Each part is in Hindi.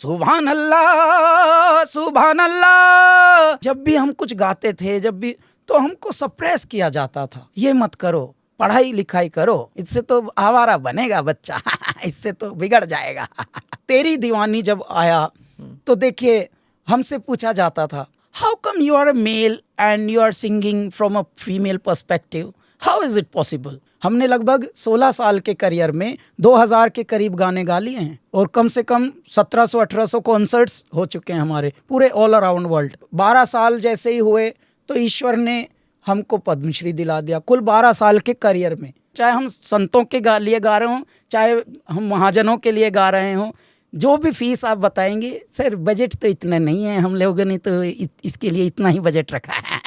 सुभान अल्लाह सुभान अल्लाह। जब भी हम कुछ गाते थे, जब भी, तो हमको सप्रेस किया जाता था, ये मत करो, पढ़ाई लिखाई करो, इससे तो आवारा बनेगा बच्चा इससे तो बिगड़ जाएगा तेरी दीवानी जब आया तो देखिए हमसे पूछा जाता था, how come you are a male and you are singing from a female perspective, how is it possible. हमने लगभग 16 साल के करियर में 2000 के करीब गाने गा लिए हैं और कम से कम 1700-1800 कॉन्सर्ट्स हो चुके हैं हमारे पूरे ऑल अराउंड वर्ल्ड। 12 साल जैसे ही हुए तो ईश्वर ने हमको पद्मश्री दिला दिया कुल 12 साल के करियर में। चाहे हम संतों के लिए गा रहे हों, चाहे हम महाजनों के लिए गा रहे हों, जो भी फीस आप बताएंगे, सर बजट तो इतना नहीं है, हम लोगों ने तो इसके लिए इतना ही बजट रखा है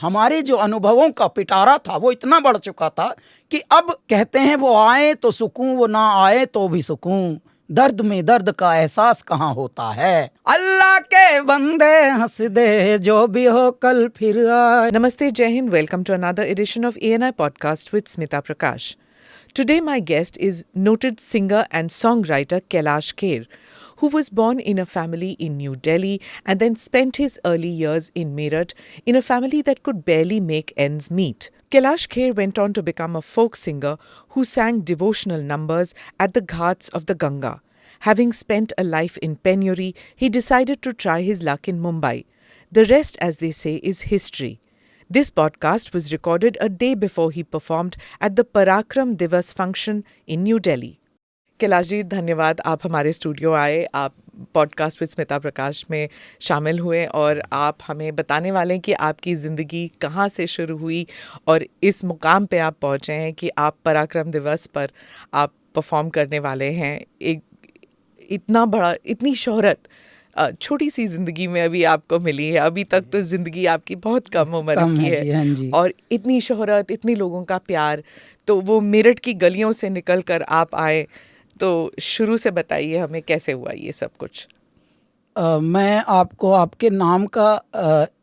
हमारे जो अनुभवों का पिटारा था वो इतना बढ़ चुका था कि अब कहते हैं वो आए तो सुकून, वो ना आए तो भी सुकून, दर्द में दर्द का एहसास कहाँ होता है, अल्लाह के बंदे हंस दे जो भी हो कल फिर आए। Namaste, Jai Hind. Welcome to another edition of ANI Podcast with Smita Prakash. Today my guest is noted singer and songwriter Kailash Kher, who was born in a family in New Delhi and then spent his early years in Meerut in a family that could barely make ends meet. Kailash Kher went on to become a folk singer who sang devotional numbers at the ghats of the Ganga. Having spent a life in penury, he decided to try his luck in Mumbai. The rest, as they say, is history. This podcast was recorded a day before he performed at the Parakram Divas function in New Delhi. Kailash ji, धन्यवाद, आप हमारे स्टूडियो आए, आप पॉडकास्ट विद स्मिता प्रकाश में शामिल हुए और आप हमें बताने वाले हैं कि आपकी ज़िंदगी कहाँ से शुरू हुई और इस मुकाम पे आप पहुँचे हैं कि आप पराक्रम दिवस पर आप परफॉर्म करने वाले हैं। एक इतना बड़ा, इतनी शोहरत छोटी सी ज़िंदगी में अभी आपको मिली है। अभी तक तो ज़िंदगी आपकी बहुत कम उम्र की है, हाँ जी। और इतनी शोहरत, इतने लोगों का प्यार, तो वो मेरठ की गलियों से निकल कर आप आए, तो शुरू से बताइए हमें कैसे हुआ ये सब कुछ। मैं आपको आपके नाम का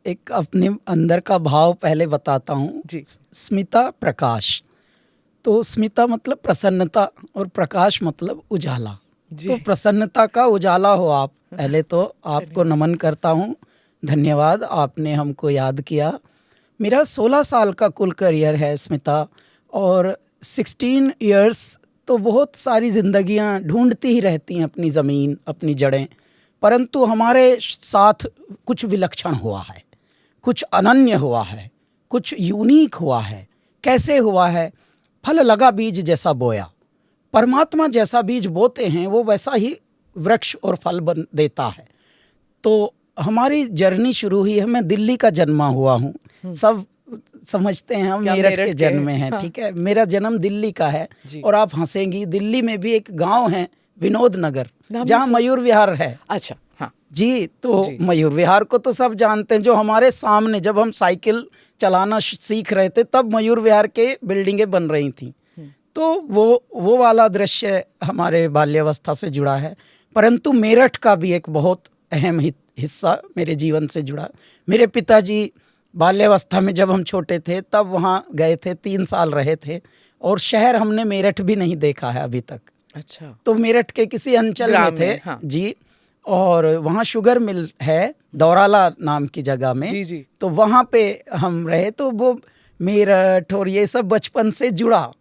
एक अपने अंदर का भाव पहले बताता हूँ जी। स्मिता प्रकाश, तो स्मिता मतलब प्रसन्नता और प्रकाश मतलब उजाला, तो प्रसन्नता का उजाला हो आप। पहले तो आपको नमन करता हूँ, धन्यवाद, आपने हमको याद किया। मेरा 16 साल का कुल करियर है स्मिता, और 16 इयर्स तो बहुत सारी ज़िंदगियां ढूंढती ही रहती हैं अपनी ज़मीन, अपनी जड़ें, परंतु हमारे साथ कुछ विलक्षण हुआ है, कुछ अनन्य हुआ है, कुछ यूनिक हुआ है। कैसे हुआ है? फल लगा बीज जैसा बोया, परमात्मा जैसा बीज बोते हैं वो वैसा ही वृक्ष और फल बन देता है। तो हमारी जर्नी शुरू हुई है, मैं दिल्ली का जन्मा हुआ हूँ, सब समझते हैं हम मेरठ के जन्म में हैं, ठीक है, मेरा जन्म दिल्ली का है। और आप हंसेंगी, दिल्ली में भी एक गांव है विनोद नगर, जहाँ मयूर विहार है। अच्छा, हाँ जी, तो मयूर विहार को तो सब जानते हैं, जो हमारे सामने जब हम साइकिल चलाना सीख रहे थे तब मयूर विहार के बिल्डिंगें बन रही थी, तो वो वाला दृश्य हमारे बाल्यावस्था से जुड़ा है। परंतु मेरठ का भी एक बहुत अहम हिस्सा मेरे जीवन से जुड़ा। मेरे पिताजी बाल्यावस्था में जब हम छोटे थे तब वहाँ गए थे, 3 साल रहे थे, और शहर हमने मेरठ भी नहीं देखा है अभी तक। अच्छा, तो मेरठ के किसी अंचल में थे, हाँ। जी, और वहाँ शुगर मिल है दौराला नाम की जगह में, जी। तो वहाँ पे हम रहे, तो वो मेरठ और ये सब बचपन से जुड़ा।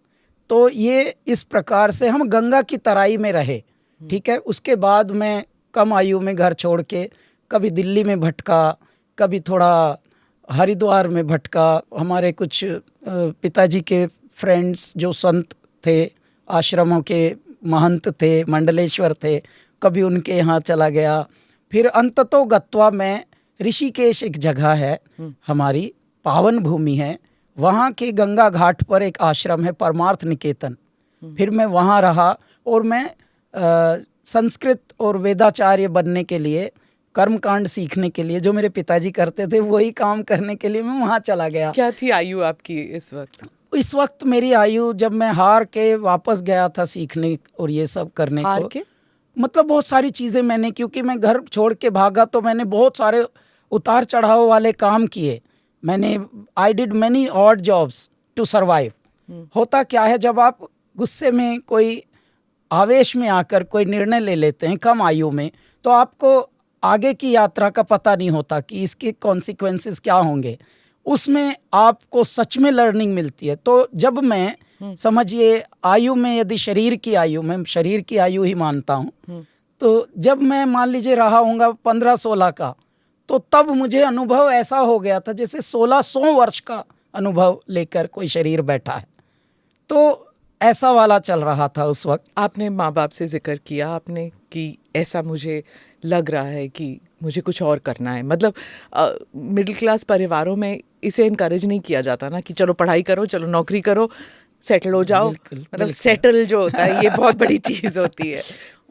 तो ये इस प्रकार से हम गंगा की तराई में रहे, ठीक है। उसके बाद मैं कम आयु में घर छोड़ के कभी दिल्ली में भटका, कभी थोड़ा हरिद्वार में भटका। हमारे कुछ पिताजी के फ्रेंड्स जो संत थे, आश्रमों के महंत थे, मंडलेश्वर थे, कभी उनके यहाँ चला गया। फिर अंततो गत्वा मैं ऋषिकेश एक जगह है हमारी, पावन भूमि है, वहाँ के गंगा घाट पर एक आश्रम है परमार्थ निकेतन। फिर मैं वहाँ रहा और मैं संस्कृत और वेदाचार्य बनने के लिए, कर्मकांड सीखने के लिए, जो मेरे पिताजी करते थे वही काम करने के लिए मैं वहाँ चला गया। क्या थी आयु आपकी इस वक्त? इस वक्त मेरी आयु, जब मैं हार के वापस गया था सीखने और ये सब करने को, मतलब बहुत सारी चीज़ें मैंने, क्योंकि मैं घर छोड़ के भागा तो मैंने बहुत सारे उतार चढ़ाव वाले काम किए। मैंने I did many odd jobs to survive. होता क्या है, जब आप गुस्से में, कोई आवेश में आकर कोई निर्णय ले लेते हैं कम आयु में, तो आपको आगे की यात्रा का पता नहीं होता कि इसके कॉन्सिक्वेंसेस क्या होंगे। उसमें आपको सच में लर्निंग मिलती है। तो जब मैं समझिए आयु में, यदि शरीर की आयु, मैं शरीर की आयु ही मानता हूँ, तो जब मैं मान लीजिए रहा हूँगा 15-16 का, तो तब मुझे अनुभव ऐसा हो गया था जैसे 1600 वर्ष का अनुभव लेकर कोई शरीर बैठा है। तो ऐसा वाला चल रहा था उस वक्त। आपने माँ बाप से जिक्र किया आपने कि ऐसा मुझे लग रहा है कि मुझे कुछ और करना है। मतलब मिडिल क्लास परिवारों में इसे इनकरेज नहीं किया जाता ना कि चलो पढ़ाई करो, चलो नौकरी करो, सेटल हो जाओ। बिल्कुल, मतलब बिल्कुल। सेटल जो होता है ये बहुत बड़ी चीज़ होती है।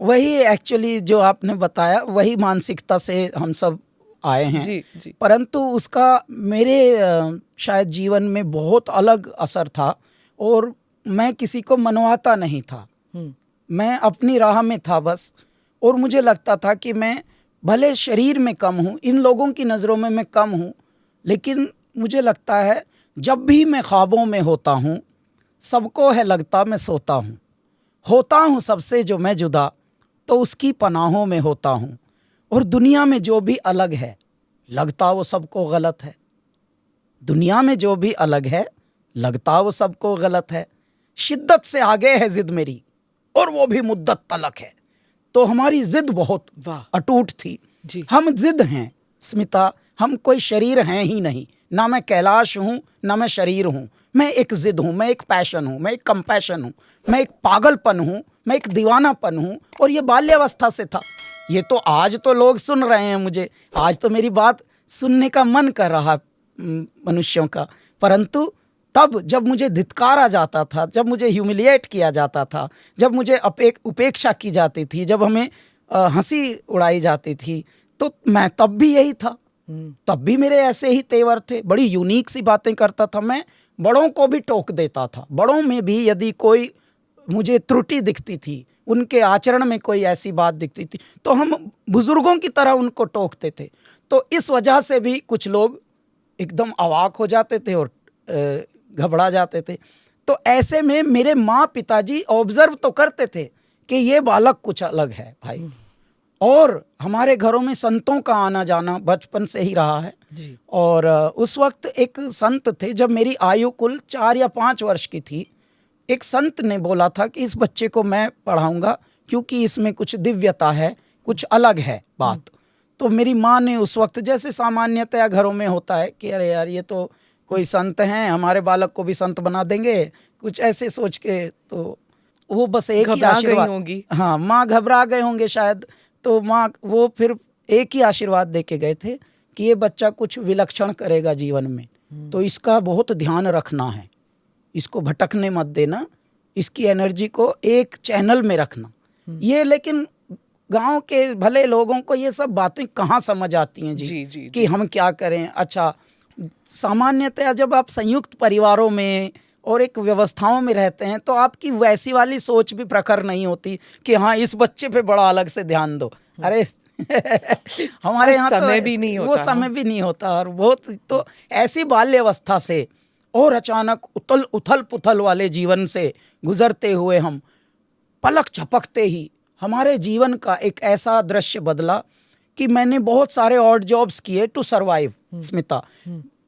वही एक्चुअली जो आपने बताया, वही मानसिकता से हम सब आए हैं। जी, जी। परंतु उसका मेरे शायद जीवन में बहुत अलग असर था और मैं किसी को मनवाता नहीं था। मैं अपनी राह में था बस। और मुझे लगता था कि मैं भले शरीर में कम हूँ, इन लोगों की नज़रों में मैं कम हूँ, लेकिन मुझे लगता है जब भी मैं ख्वाबों में होता हूँ, सबको है लगता मैं सोता हूँ, होता हूँ सबसे जो मैं जुदा, तो उसकी पनाहों में होता हूँ। और दुनिया में जो भी अलग है, लगता वो सबको गलत है। दुनिया में जो भी अलग है, लगता वो सबको गलत है। शिद्दत से आगे है जिद मेरी, और वो भी मुद्दत तलक है। तो हमारी जिद बहुत अटूट थी। जी। हम जिद हैं स्मिता, हम कोई शरीर हैं ही नहीं। ना मैं कैलाश हूँ, ना मैं शरीर हूँ। मैं एक जिद हूँ, मैं एक पैशन हूँ, मैं एक कंपैशन हूँ, मैं एक पागलपन हूँ, मैं एक दीवानापन हूँ। और ये बाल्यावस्था से था। ये तो आज तो लोग सुन रहे हैं मुझे, आज तो मेरी बात सुनने का मन कर रहा मनुष्यों का। परंतु तब जब मुझे धिक्कारा जाता था, जब मुझे ह्यूमिलिएट किया जाता था, जब मुझे उपेक्षा की जाती थी, जब हमें हंसी उड़ाई जाती थी, तो मैं तब भी यही था। तब भी मेरे ऐसे ही तेवर थे। बड़ी यूनिक सी बातें करता था मैं, बड़ों को भी टोक देता था। बड़ों में भी यदि कोई मुझे त्रुटि दिखती थी, उनके आचरण में कोई ऐसी बात दिखती थी, तो हम बुजुर्गों की तरह उनको टोकते थे। तो इस वजह से भी कुछ लोग एकदम अवाक हो जाते थे और घबरा जाते थे। तो ऐसे में मेरे माँ पिताजी ऑब्जर्व तो करते थे कि ये बालक कुछ अलग है भाई। और हमारे घरों में संतों का आना जाना बचपन से ही रहा है जी। और उस वक्त एक संत थे, जब मेरी आयु कुल 4 या 5 वर्ष की थी, एक संत ने बोला था कि इस बच्चे को मैं पढ़ाऊंगा क्योंकि इसमें कुछ दिव्यता है, कुछ अलग है बात। तो मेरी माँ ने उस वक्त, जैसे सामान्यतया घरों में होता है कि अरे यार ये तो कोई संत हैं, हमारे बालक को भी संत बना देंगे, कुछ ऐसे सोच के, तो वो बस एक ही आशीर्वाद होंगी। हाँ, माँ घबरा गए होंगे शायद। तो माँ वो फिर एक ही आशीर्वाद दे के गए थे कि ये बच्चा कुछ विलक्षण करेगा जीवन में, तो इसका बहुत ध्यान रखना है, इसको भटकने मत देना, इसकी एनर्जी को एक चैनल में रखना। ये लेकिन गांव के भले लोगों को ये सब बातें कहाँ समझ आती हैं जी, कि हम क्या करें। अच्छा, सामान्यतया जब आप संयुक्त परिवारों में और एक व्यवस्थाओं में रहते हैं तो आपकी वैसी वाली सोच भी प्रखर नहीं होती कि हाँ इस बच्चे पे बड़ा अलग से ध्यान दो। अरे हमारे यहाँ समय तो भी नहीं होता, वो समय भी नहीं होता। और बहुत तो ऐसी बाल्यावस्था से और अचानक उथल पुथल वाले जीवन से गुजरते हुए हम पलक झपकते ही हमारे जीवन का एक ऐसा दृश्य बदला कि मैंने बहुत सारे ऑड जॉब्स किए to survive Smita.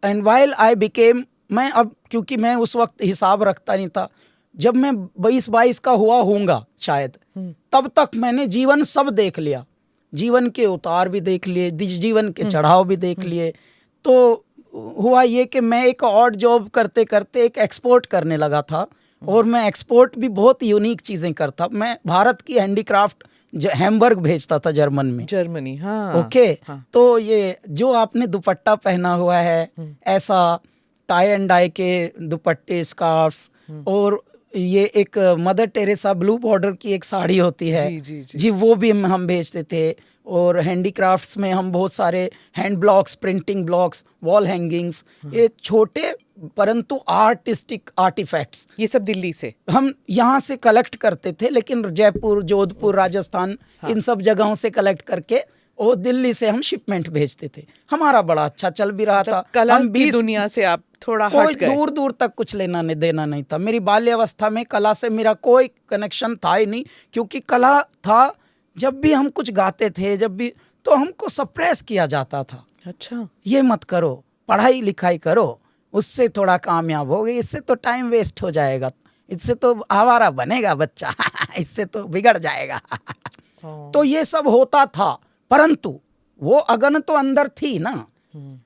And while I became, मैं अब क्योंकि मैं उस वक्त हिसाब रखता नहीं था, जब मैं 22 का हुआ शायद, तब तक मैंने जीवन सब देख लिया। जीवन के उतार भी देख लिए, जीवन के चढ़ाव भी देख लिए। तो हुआ ये कि मैं एक ऑड जॉब करते करते एक एक्सपोर्ट करने लगा था। और मैं एक्सपोर्ट भी बहुत यूनिक चीज़ें करता। मैं भारत की हैंडीक्राफ्ट हैम्बर्ग भेजता था जर्मनी। हाँ। ओके। तो ये जो आपने दुपट्टा पहना हुआ है, ऐसा टाई एंड डाई के दुपट्टे, स्कार्फ्स, और ये एक मदर टेरेसा ब्लू बॉर्डर की एक साड़ी होती है जी, वो भी हम भेजते थे। और हैंडीक्राफ्ट्स में हम बहुत सारे hand blocks, printing blocks, wall hangings, ये छोटे परंतु आर्टिस्टिक आर्टिफैक्ट्स, ये सब दिल्ली से हम यहाँ से कलेक्ट करते थे। लेकिन जयपुर, जोधपुर, राजस्थान, इन सब जगहों से कलेक्ट करके और दिल्ली से हम शिपमेंट भेजते थे। हमारा बड़ा अच्छा चल भी रहा था। कला की दुनिया से आप थोड़ा हट गए। दूर दूर तक कुछ लेना देना नहीं था। मेरी बाल्यावस्था में कला से मेरा कोई कनेक्शन था ही नहीं, क्योंकि कला था जब भी हम कुछ गाते थे, जब भी, तो हमको सप्रेस किया जाता था। अच्छा। ये मत करो, पढ़ाई लिखाई करो, उससे थोड़ा कामयाब हो गई, इससे तो टाइम वेस्ट हो जाएगा, इससे तो आवारा बनेगा बच्चा इससे तो बिगड़ जाएगा तो ये सब होता था। परंतु वो अगन तो अंदर थी ना,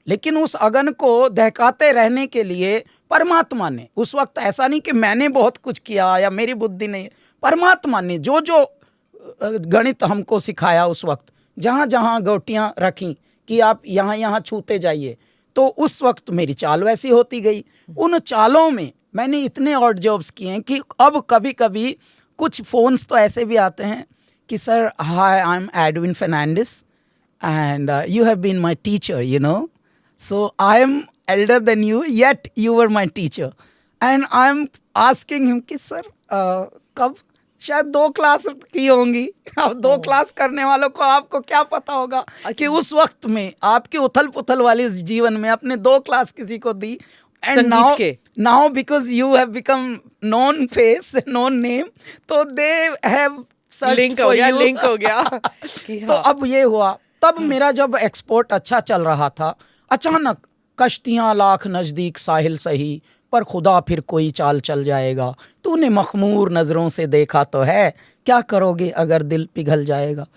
लेकिन उस अगन को दहकाते रहने के लिए परमात्मा ने उस वक्त, ऐसा नहीं कि मैंने बहुत कुछ किया या मेरी बुद्धि ने, परमात्मा ने जो जो गणित हमको सिखाया उस वक्त, जहाँ जहाँ गोटियाँ रखी कि आप यहाँ यहाँ छूते जाइए, तो उस वक्त मेरी चाल वैसी होती गई। उन चालों में मैंने इतने ऑड जॉब्स किए हैं कि अब कभी कभी कुछ फ़ोन्स तो ऐसे भी आते हैं कि sir, hi, I am Edwin Fernandes and you have been my teacher, you know, so I am elder than you, yet you were my teacher, and I am asking him कि सर कब, शायद 2 क्लास की होंगी, अब 2 क्लास करने वालों को आपको क्या पता होगा कि उस वक्त में आपकी उथल पुथल वाले जीवन में अपने 2 क्लास किसी को दी। And now because you have become known face, known name, तो they have searched for you. Link हो गया कि तो अब ये हुआ। तब मेरा जब एक्सपोर्ट अच्छा चल रहा था, अचानक कश्तियां लाख नजदीक साहिल सही, पर खुदा फिर कोई चाल चल जाएगा, तूने मखमूर नजरों से देखा तो है, क्या करोगे अगर दिल पिघल जाएगा।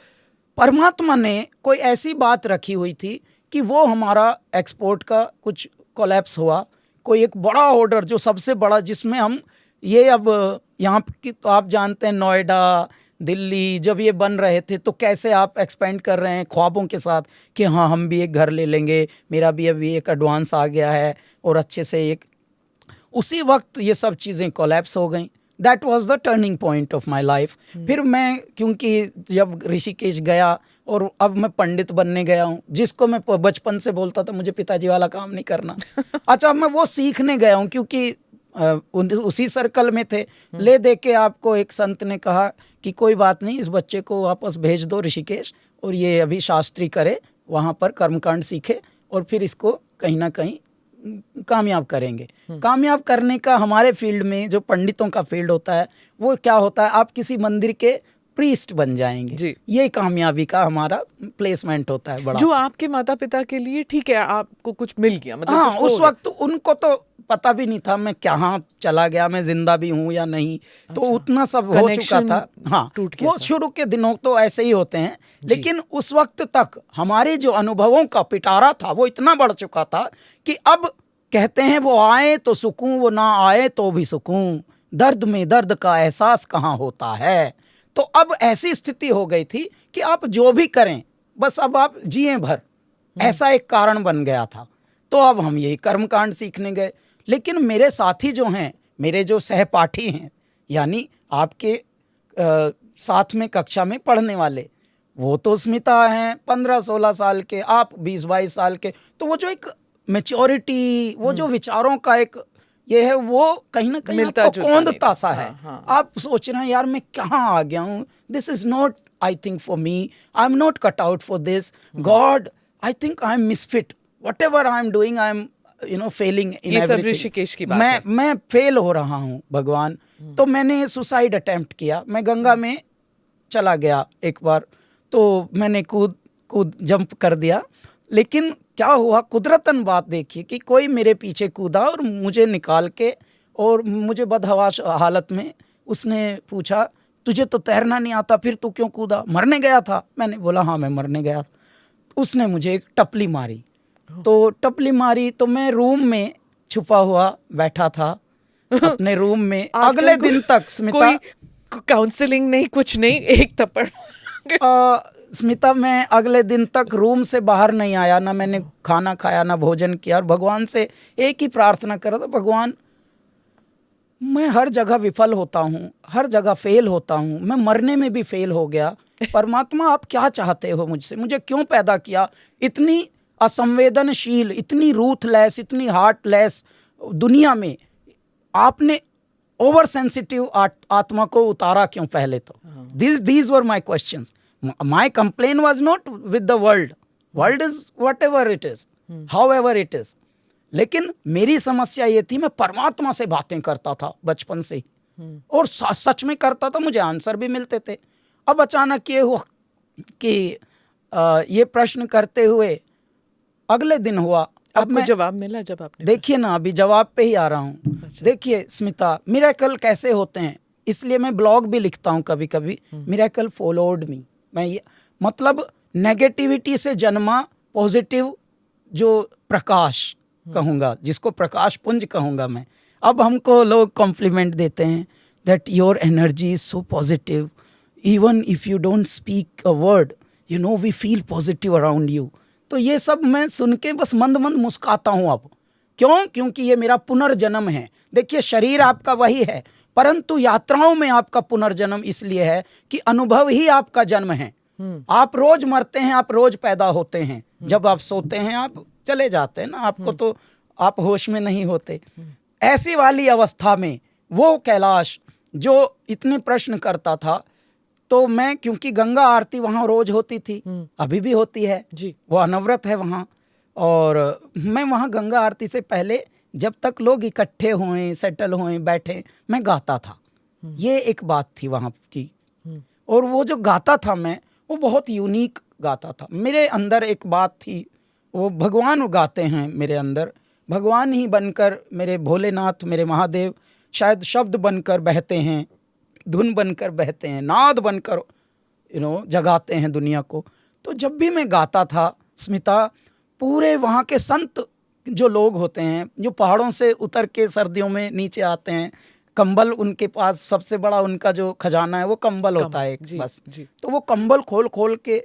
परमात्मा ने कोई ऐसी बात रखी हुई थी कि वो हमारा एक्सपोर्ट का कुछ कोलैप्स हुआ, कोई एक बड़ा ऑर्डर जो सबसे बड़ा, जिसमें हम ये, अब यहाँ की तो आप जानते हैं, नोएडा, दिल्ली जब ये बन रहे थे तो कैसे आप एक्सपेंड कर रहे हैं ख्वाबों के साथ कि हाँ हम भी एक घर ले लेंगे, मेरा भी अभी एक एडवांस आ गया है और अच्छे से एक, उसी वक्त ये सब चीज़ें कोलैप्स हो गई। That was the turning point of my life. फिर मैं, क्योंकि जब ऋषिकेश गया और अब मैं पंडित बनने गया हूँ, जिसको मैं बचपन से बोलता था मुझे पिताजी वाला काम नहीं करना अच्छा, मैं वो सीखने गया हूँ, क्योंकि उसी सर्कल में थे। ले दे के आपको एक संत ने कहा कि कोई बात नहीं, इस बच्चे को वापस भेज दो ऋषिकेश, और ये अभी शास्त्री करे, वहाँ पर कर्मकांड सीखे, और फिर इसको कहीं ना कहीं कामयाब करेंगे। कामयाब करने का हमारे फील्ड में, जो पंडितों का फील्ड होता है, वो क्या होता है, आप किसी मंदिर के प्रीस्ट बन जाएंगे, ये कामयाबी का हमारा प्लेसमेंट होता है बड़ा। जो आपके माता पिता के लिए ठीक है, आपको कुछ मिल गया, मतलब हाँ, उस वक्त उनको तो पता भी नहीं था मैं कहाँ चला गया, मैं जिंदा भी हूँ या नहीं। तो उतना सब हो चुका था। हाँ, वो शुरू के दिनों तो ऐसे ही होते हैं, लेकिन उस वक्त तक हमारे जो अनुभवों का पिटारा था वो इतना बढ़ चुका था कि अब कहते हैं वो आए तो सुकून, वो ना आए तो भी सुकून, दर्द में दर्द का एहसास कहाँ होता है। तो अब ऐसी स्थिति हो गई थी कि आप जो भी करें बस अब आप जिए भर, ऐसा एक कारण बन गया था। तो अब हम यही कर्मकांड सीखने गए। लेकिन मेरे साथी जो हैं, मेरे जो सहपाठी हैं, यानी आपके साथ में कक्षा में पढ़ने वाले, वो तो स्मिता हैं 15-16 साल के, आप 20-22 साल के। तो वो जो एक मैच्योरिटी, वो जो विचारों का एक ये है, वो कहीं ना कहीं आपको कौंधता सा है। आप सोच रहे हैं यार मैं कहाँ आ गया हूँ, this is not I think for me, I am not cut out for this, God I think I am misfit, what ever I am doing I am Fehling in everything. Rishikesh की बात है। मैं फेल हो रहा हूँ भगवान। तो मैंने सुसाइड अटेम्प्ट किया, मैं गंगा में चला गया एक बार, तो मैंने कूद जंप कर दिया। लेकिन क्या हुआ, कुदरतन बात देखिए कि कोई मेरे पीछे कूदा और मुझे निकाल के, और मुझे बदहवास हालत में उसने पूछा तुझे तो तैरना नहीं आता, फिर तू क्यों कूदा, मरने गया था? मैंने बोला हाँ मैं मरने गया था। उसने मुझे एक टपली मारी, तो टपली मारी तो मैं रूम में छुपा हुआ बैठा था अपने रूम में। अगले दिन तक स्मिता, कोई काउंसलिंग नहीं, कुछ नहीं, एक थप्पड़ स्मिता, मैं अगले दिन तक रूम से बाहर नहीं आया, ना मैंने खाना खाया ना भोजन किया, और भगवान से एक ही प्रार्थना कर रहा था, भगवान मैं हर जगह विफल होता हूँ, हर जगह फेल होता हूँ, मैं मरने में भी फेल हो गया, परमात्मा आप क्या चाहते हो मुझसे, मुझे क्यों पैदा किया? इतनी असंवेदनशील, इतनी रूथलेस, इतनी हार्टलेस दुनिया में आपने ओवर सेंसिटिव आत्मा को उतारा क्यों पहले? तो these were my questions. My complaint was not with the world. World is whatever it is, however it is. लेकिन मेरी समस्या ये थी, मैं परमात्मा से बातें करता था बचपन से ही, और सच में करता था, मुझे आंसर भी मिलते थे। अब अचानक ये हुआ कि ये प्रश्न करते हुए अगले दिन हुआ। अब आपको जवाब मिला जब आपने देखिए ना, अभी जवाब पे ही आ रहा हूँ। अच्छा। देखिए स्मिता, मिरेकल कैसे होते हैं, इसलिए मैं ब्लॉग भी लिखता हूँ कभी कभी। Miracle followed me. मैं ये मतलब नेगेटिविटी से जन्मा पॉजिटिव जो प्रकाश कहूँगा, जिसको प्रकाश पुंज कहूँगा मैं। अब हमको लोग कॉम्प्लीमेंट देते हैं that your energy is so positive, even if you don't speak a word, you know we feel positive around you. तो ये सब मैं सुन के बस मंद मंद मुस्काता हूँ अब। क्यों? क्योंकि ये मेरा पुनर्जन्म है। देखिए शरीर आपका वही है, परंतु यात्राओं में आपका पुनर्जन्म इसलिए है कि अनुभव ही आपका जन्म है। आप रोज मरते हैं, आप रोज पैदा होते हैं। जब आप सोते हैं आप चले जाते हैं ना, आपको तो आप होश में नहीं होते। ऐसी वाली अवस्था में वो कैलाश जो इतने प्रश्न करता था, तो मैं, क्योंकि गंगा आरती वहाँ रोज होती थी, अभी भी होती है जी। वो अनवरत है वहाँ। और मैं वहाँ गंगा आरती से पहले जब तक लोग इकट्ठे हुए, सेटल हुए, बैठे, मैं गाता था। ये एक बात थी वहाँ की। और वो जो गाता था मैं, वो बहुत यूनिक गाता था। मेरे अंदर एक बात थी, वो भगवान गाते हैं मेरे अंदर, भगवान ही बनकर, मेरे भोलेनाथ, मेरे महादेव शायद शब्द बनकर बहते हैं, धुन बनकर बहते हैं, नाद बनकर जगाते हैं दुनिया को। तो जब भी मैं गाता था स्मिता, पूरे वहाँ के संत जो लोग होते हैं, जो पहाड़ों से उतर के सर्दियों में नीचे आते हैं, कंबल उनके पास सबसे बड़ा उनका जो खजाना है वो कंबल होता है एक, बस। तो वो कंबल खोल खोल के,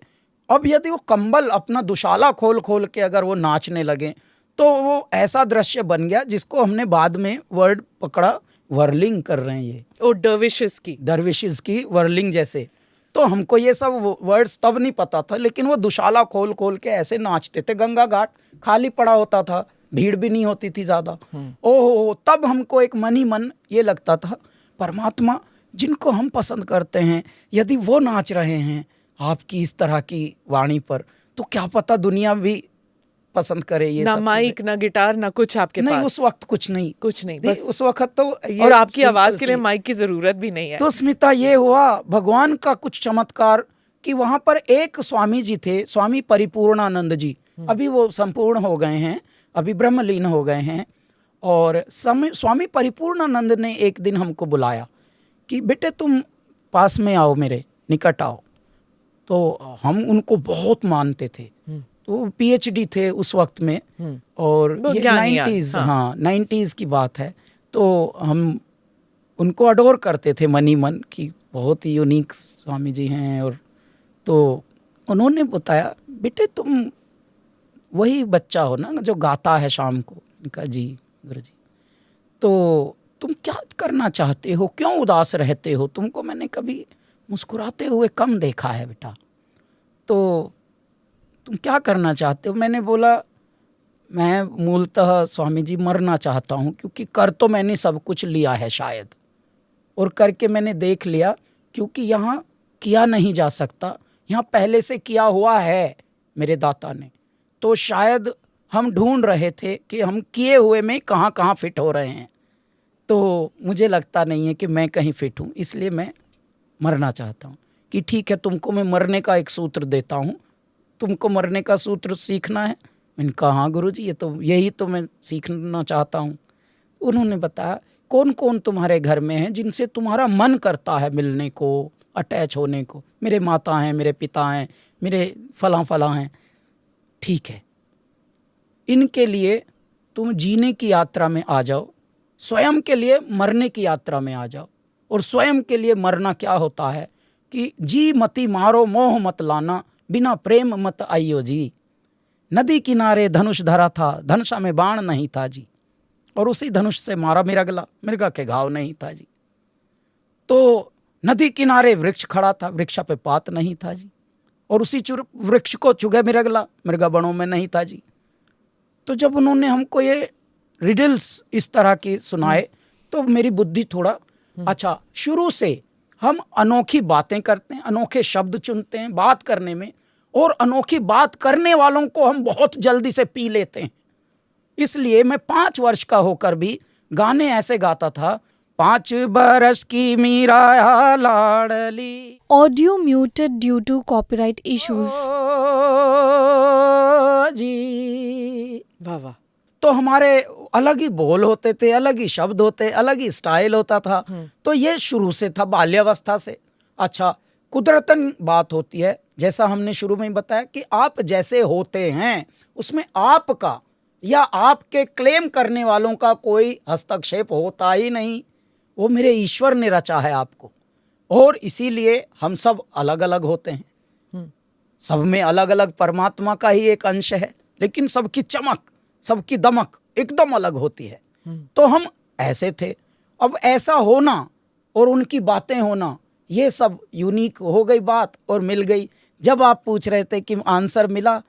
अब यदि वो कंबल अपना दुशाला खोल खोल के अगर वो नाचने लगे, तो वो ऐसा दृश्य बन गया जिसको हमने बाद में वर्ड पकड़ा, वर्लिंग कर रहे हैं ये, और दरविशेस की वर्लिंग जैसे। तो हमको ये सब वर्ड्स तब नहीं पता था, लेकिन वो दुशाला खोल खोल के ऐसे नाचते थे। गंगा घाट खाली पड़ा होता था, भीड़ भी नहीं होती थी ज़्यादा। ओहो, तब हमको एक मन ही मन ये लगता था, परमात्मा जिनको हम पसंद करते हैं यदि वो नाच रहे हैं आपकी इस तरह की वाणी पर, तो क्या पता दुनिया भी पसंद करे ये ना सब माइक, ना गिटार, ना कुछ आपके नहीं, पास? उस वक्त कुछ नहीं बस उस वक्त तो ये, और आपकी आवाज के लिए माइक की जरूरत भी नहीं है। तो स्मिता ये हुआ भगवान का कुछ चमत्कार कि वहां पर एक स्वामी जी थे, स्वामी परिपूर्णानंद जी। अभी वो संपूर्ण हो गए हैं, अभी ब्रह्मलीन हो गए हैं। और स्वामी परिपूर्णानंद ने एक दिन हमको बुलाया कि बेटे तुम पास में आओ, मेरे निकट आओ। तो हम उनको बहुत मानते थे। तो पीएचडी थे उस वक्त में, और ये 90s, हाँ 90s की बात है। तो हम उनको अडोर करते थे मनी मन की, बहुत ही यूनिक स्वामी जी हैं। और तो उन्होंने बताया, बेटे तुम वही बच्चा हो ना जो गाता है शाम को? कहा जी गुरु जी। तो तुम क्या करना चाहते हो, क्यों उदास रहते हो? तुमको मैंने कभी मुस्कुराते हुए कम देखा है बेटा, तो तुम क्या करना चाहते हो? मैंने बोला, मैं मूलतः स्वामी जी मरना चाहता हूँ, क्योंकि कर तो मैंने सब कुछ लिया है शायद, और करके मैंने देख लिया, क्योंकि यहाँ किया नहीं जा सकता, यहाँ पहले से किया हुआ है मेरे दाता ने। तो शायद हम ढूंढ रहे थे कि हम किए हुए में कहाँ कहाँ फिट हो रहे हैं। तो मुझे लगता नहीं है कि मैं कहीं फिट हूँ, इसलिए मैं मरना चाहता हूँ। कि ठीक है, तुमको मैं मरने का एक सूत्र देता हूँ, तुमको मरने का सूत्र सीखना है? मैंने कहा हाँ गुरु जी, यही तो मैं सीखना चाहता हूँ। उन्होंने बताया, कौन कौन तुम्हारे घर में है जिनसे तुम्हारा मन करता है मिलने को, अटैच होने को? मेरे माता हैं, मेरे पिता हैं, मेरे फलां फलां हैं। ठीक है, इनके लिए तुम जीने की यात्रा में आ जाओ, स्वयं के लिए मरने की यात्रा में आ जाओ। और स्वयं के लिए मरना क्या होता है कि जी मती मारो मोह मत लाना, बिना प्रेम मत आइयो जी। नदी किनारे धनुष धरा था, धनुषा में बाण नहीं था जी, और उसी धनुष से मारा मृगा के घाव नहीं था जी। तो नदी किनारे वृक्ष खड़ा था, वृक्ष पे पात नहीं था जी, और उसी वृक्ष को चुगे मृगा बणों में नहीं था जी। तो जब उन्होंने हमको ये रिडल्स इस तरह के सुनाए, तो मेरी बुद्धि थोड़ा अच्छा, शुरू से हम अनोखी बातें करते हैं, अनोखे शब्द चुनते हैं बात करने में, और अनोखी बात करने वालों को हम बहुत जल्दी से पी लेते हैं। इसलिए मैं 5 वर्ष का होकर भी गाने ऐसे गाता था, 5 बरस की मीरा लाडली। Audio muted due to copyright issues. ओ जी। वाह वाह। तो हमारे अलग ही बोल होते थे, अलग ही शब्द होते, अलग ही स्टाइल होता था। तो ये शुरू से था, बाल्यावस्था से। अच्छा, कुदरतन बात होती है, जैसा हमने शुरू में ही बताया कि आप जैसे होते हैं उसमें आपका या आपके क्लेम करने वालों का कोई हस्तक्षेप होता ही नहीं। वो मेरे ईश्वर ने रचा है आपको, और इसीलिए हम सब अलग अलग होते हैं। सब में अलग अलग परमात्मा का ही एक अंश है, लेकिन सबकी चमक, सबकी दमक एकदम अलग होती है। तो हम ऐसे थे। अब ऐसा होना और उनकी बातें होना, ये सब यूनिक हो गई बात और मिल गई। जब आप पूछ रहे थे कि आंसर मिला,